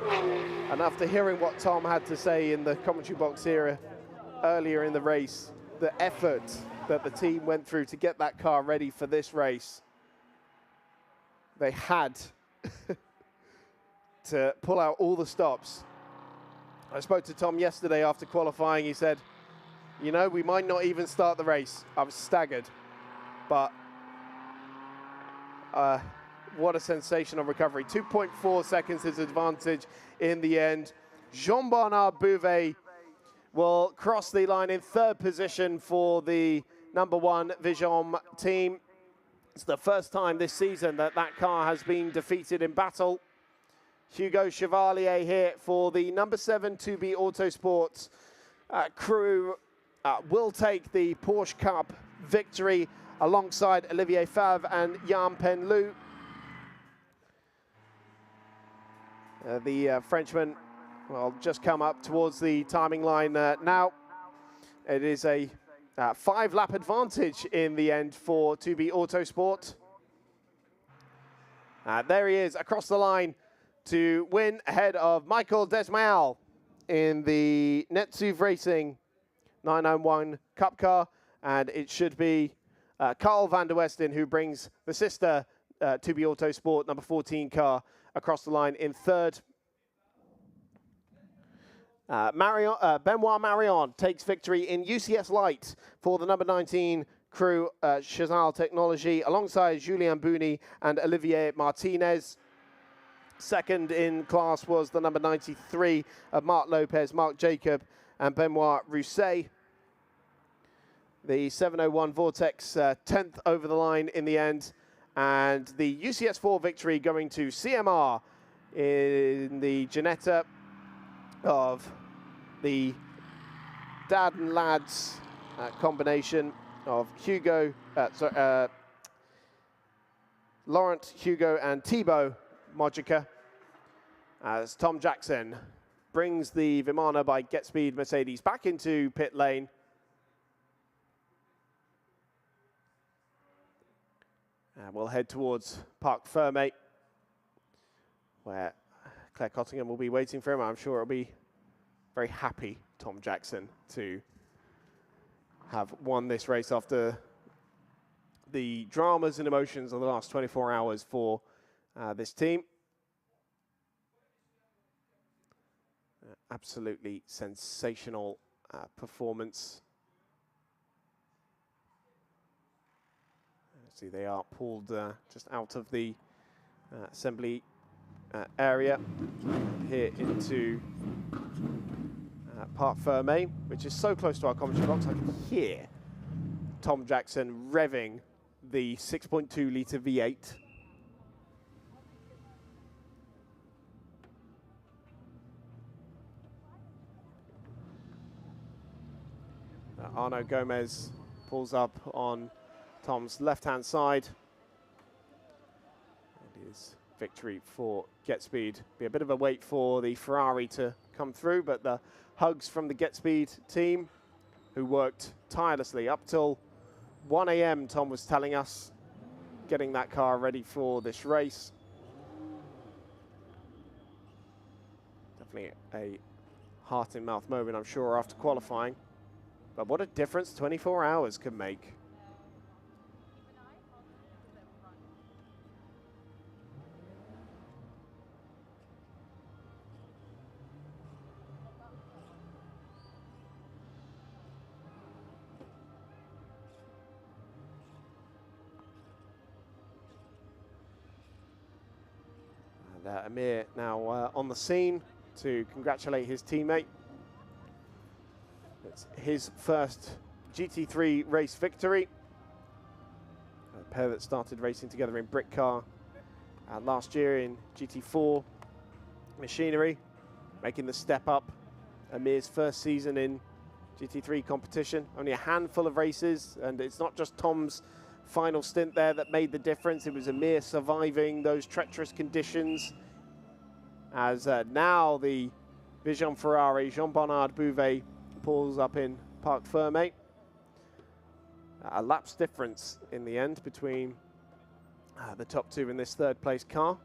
And after hearing what Tom had to say in the commentary box here earlier in the race, the effort that the team went through to get that car ready for this race, they had to pull out all the stops. I spoke to Tom yesterday after qualifying. He said, you know, we might not even start the race. I was staggered, but what a sensational recovery. 2.4 seconds his advantage in the end. Jean-Bernard Bouvet will cross the line in 3rd position for the #1 Vision team. It's the first time this season that that car has been defeated in battle. Hugo Chevalier here for the #7 2B Autosports crew will take the Porsche Cup victory alongside Olivier Favre and Jan Penlu. The Frenchman will just come up towards the timing line now. It is a 5-lap advantage in the end for 2B Autosport. There he is across the line to win ahead of Michael Desmael in the Netsuv Racing 991 Cup car. And it should be Carl van der Westen who brings the sister 2B Autosport #14 car across the line in 3rd. Benoit Marion takes victory in UCS Light for the #19 crew Chazal Technology alongside Julien Bouni and Olivier Martinez. 2nd in class was the #93 of Marc Lopez, Marc Jacob and Benoit Rousset. The 701 Vortex 10th over the line in the end, and the UCS4 victory going to CMR in the Ginetta of the dad and lads Laurent, Hugo, and Thibaut Mojica, as Tom Jackson brings the Vimana by Get Speed Mercedes back into pit lane. And we'll head towards Parc Fermé, where Claire Cottingham will be waiting for him. I'm sure it'll be very happy, Tom Jackson, to have won this race after the dramas and emotions of the last 24 hours for this team. Absolutely sensational performance. See, they are pulled just out of the assembly area here into Parc Fermé, which is so close to our commentary box. I can hear Tom Jackson revving the 6.2 litre V8. Arnaud Gomez pulls up on Tom's left-hand side. And his victory for Get Speed. Be a bit of a wait for the Ferrari to come through, but the hugs from the Get Speed team, who worked tirelessly up till 1 a.m., Tom was telling us, getting that car ready for this race. Definitely a heart-in-mouth moment, I'm sure, after qualifying. But what a difference 24 hours can make. And Amir now on the scene to congratulate his teammate. It's his first GT3 race victory. A pair that started racing together in Brick Car last year in GT4 machinery, making the step up. Amir's first season in GT3 competition, only a handful of races, and it's not just Tom's final stint there that made the difference. It was Amir surviving those treacherous conditions, as now the Vision Ferrari, Jean-Bernard Bouvet, pulls up in Parc Fermé. A lap's difference in the end between the top two in this third place car.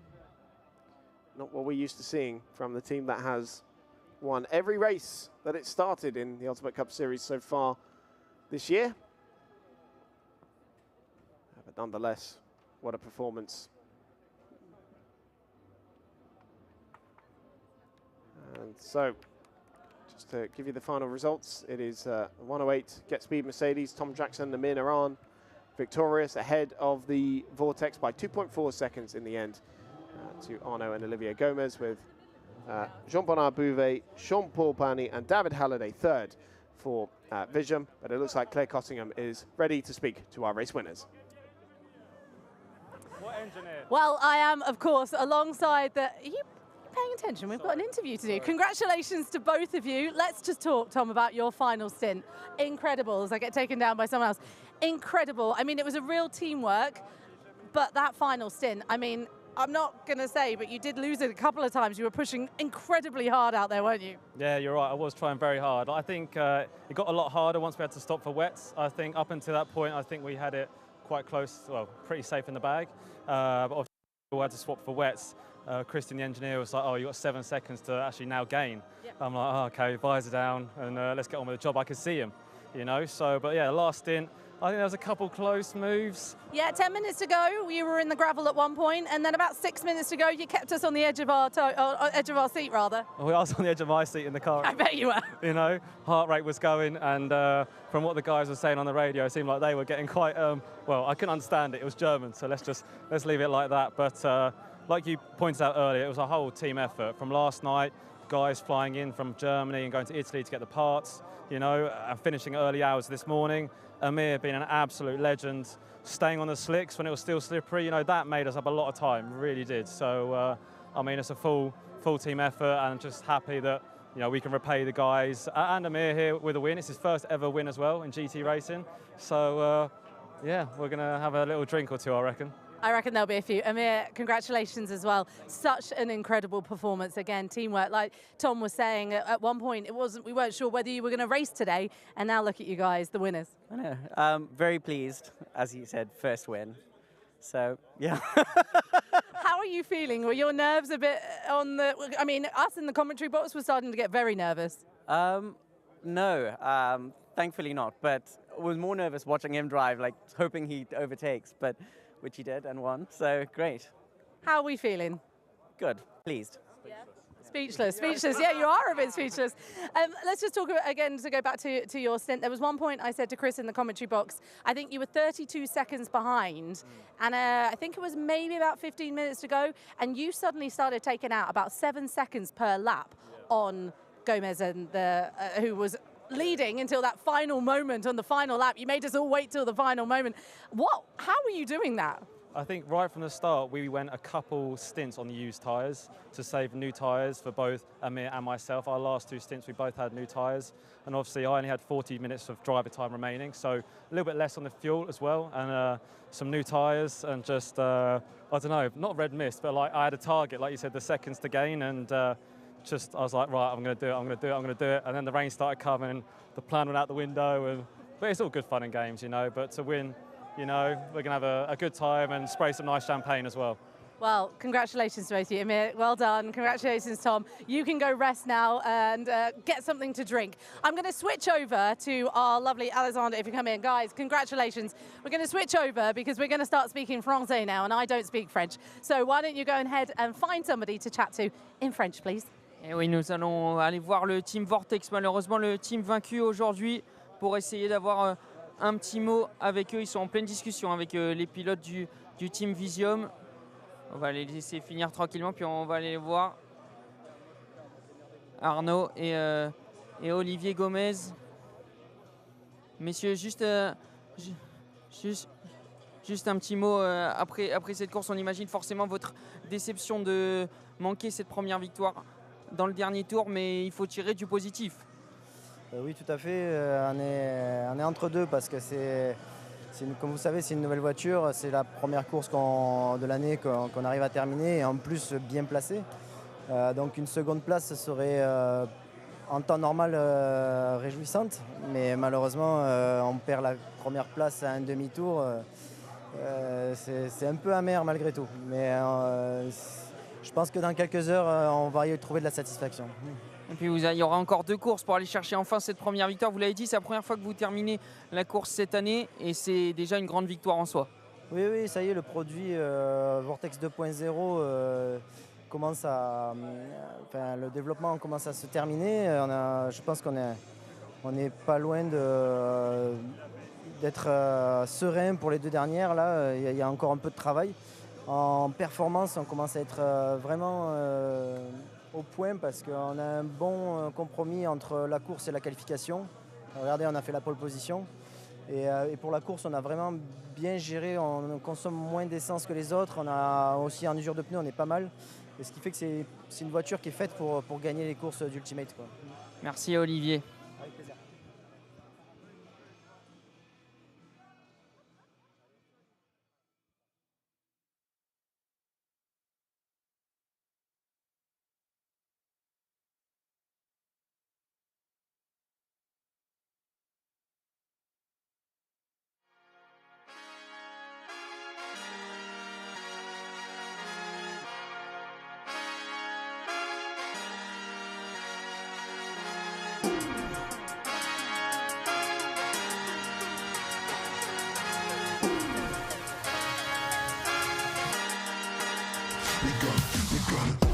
Not what we're used to seeing from the team that has won every race that it started in the Ultimate Cup Series so far this year. But nonetheless, what a performance. And so, just to give you the final results, it is 108 Get Speed Mercedes, Tom Jackson, Amir Naran, victorious ahead of the Vortex by 2.4 seconds in the end to Arnaud and Olivier Gomez, with Jean-Bernard Bouvet, Jean-Paul Pani and David Halliday third for Vision. But it looks like Claire Cottingham is ready to speak to our race winners. What engineer? Well, I am, of course, alongside the... Are you paying attention? We've got an interview to do. Congratulations to both of you. Let's just talk, Tom, about your final stint. Incredible, as I get taken down by someone else. Incredible. I mean, it was a real teamwork, but that final stint, I mean, I'm not going to say, but you did lose it a couple of times. You were pushing incredibly hard out there, weren't you? Yeah, you're right. I was trying very hard. I think it got a lot harder once we had to stop for wets. I think up until that point, I think we had it quite close, well, pretty safe in the bag. But obviously we had to swap for wets. Christian, the engineer, was like, oh, you've got 7 seconds to actually now gain. Yep. I'm like, oh, okay, visor down, and let's get on with the job. I could see him, you know. So, but yeah, last stint, I think there was a couple close moves. Yeah, 10 minutes to go, you were in the gravel at one point, and then about 6 minutes to go, you kept us on the edge of our seat, rather. Well, I was on the edge of my seat in the car. I bet you were. You know, heart rate was going, and from what the guys were saying on the radio, it seemed like they were getting quite, well, I couldn't understand it. It was German, so let's leave it like that. But like you pointed out earlier, it was a whole team effort. From last night, guys flying in from Germany and going to Italy to get the parts, you know, and finishing early hours this morning. Amir being an absolute legend, staying on the slicks when it was still slippery, you know, that made us up a lot of time, really did. So, I mean, it's a full team effort, and I'm just happy that, you know, we can repay the guys. And Amir here with a win. It's his first ever win as well in GT racing. So, yeah, we're going to have a little drink or two, I reckon. I reckon there'll be a few. Amir, congratulations as well. Such an incredible performance. Again, teamwork. Like Tom was saying, at one point we weren't sure whether you were going to race today, and now look at you guys, the winners. I know. Very pleased, as you said, first win. So, yeah. How are you feeling? Were your nerves a bit on the... I mean, us in the commentary box were starting to get very nervous. No, thankfully not. But I was more nervous watching him drive, like hoping he overtakes, but which he did and won. So great. How are we feeling? Good. Pleased. Speechless. Yeah, you are a bit speechless. Let's just talk about, again, to go back to your stint. There was one point I said to Chris in the commentary box, I think you were 32 seconds behind, and I think it was maybe about 15 minutes to go, and you suddenly started taking out about 7 seconds per lap on Gomez, and who was leading until that final moment on the final lap. You made us all wait till the final moment. How were you doing that? I think right from the start, we went a couple stints on the used tyres to save new tyres for both Amir and myself. Our last 2 stints, we both had new tyres. And obviously, I only had 40 minutes of driver time remaining, so a little bit less on the fuel as well, and some new tyres, and just, I don't know, not red mist, but like I had a target, like you said, the seconds to gain, and I was like, right, I'm going to do it. And then the rain started coming, and the plan went out the window. But it's all good fun and games, you know. But to win, you know, we're going to have a good time and spray some nice champagne as well. Well, congratulations to both of you. Amir, well done. Congratulations, Tom. You can go rest now and get something to drink. I'm going to switch over to our lovely Alexander, if you come in. Guys, congratulations. We're going to switch over because we're going to start speaking Francais now, and I don't speak French. So why don't you go ahead and find somebody to chat to in French, please. Et oui, nous allons aller voir le team Vortex, malheureusement le team vaincu aujourd'hui, pour essayer d'avoir un petit mot avec eux. Ils sont en pleine discussion avec les pilotes du team Visium. On va les laisser finir tranquillement, puis on va aller voir Arnaud et Olivier Gomez. Messieurs, juste un petit mot après cette course. On imagine forcément votre déception de manquer cette première victoire dans le dernier tour, mais il faut tirer du positif. Oui, tout à fait. On est entre deux parce que comme vous savez, c'est une nouvelle voiture. C'est la première course de l'année qu'on arrive à terminer, et en plus bien placée. Donc une seconde place serait en temps normal réjouissante, mais malheureusement on perd la première place à un demi-tour. C'est un peu amer malgré tout, mais je pense que dans quelques heures on va y trouver de la satisfaction. Et puis il y aura encore 2 courses pour aller chercher enfin cette première victoire. Vous l'avez dit, c'est la première fois que vous terminez la course cette année, et c'est déjà une grande victoire en soi. Oui, ça y est, le produit Vortex 2.0 commence le développement commence à se terminer. Je pense qu'on est pas loin d'être serein pour les 2 dernières. Là, il y a encore un peu de travail. En performance, on commence à être vraiment au point parce qu'on a un bon compromis entre la course et la qualification. Regardez, on a fait la pole position. Et pour la course, on a vraiment bien géré. On consomme moins d'essence que les autres. On a aussi en usure de pneus, on est pas mal. Et ce qui fait que c'est une voiture qui est faite pour gagner les courses d'Ultimate. Merci Olivier. Avec plaisir. We got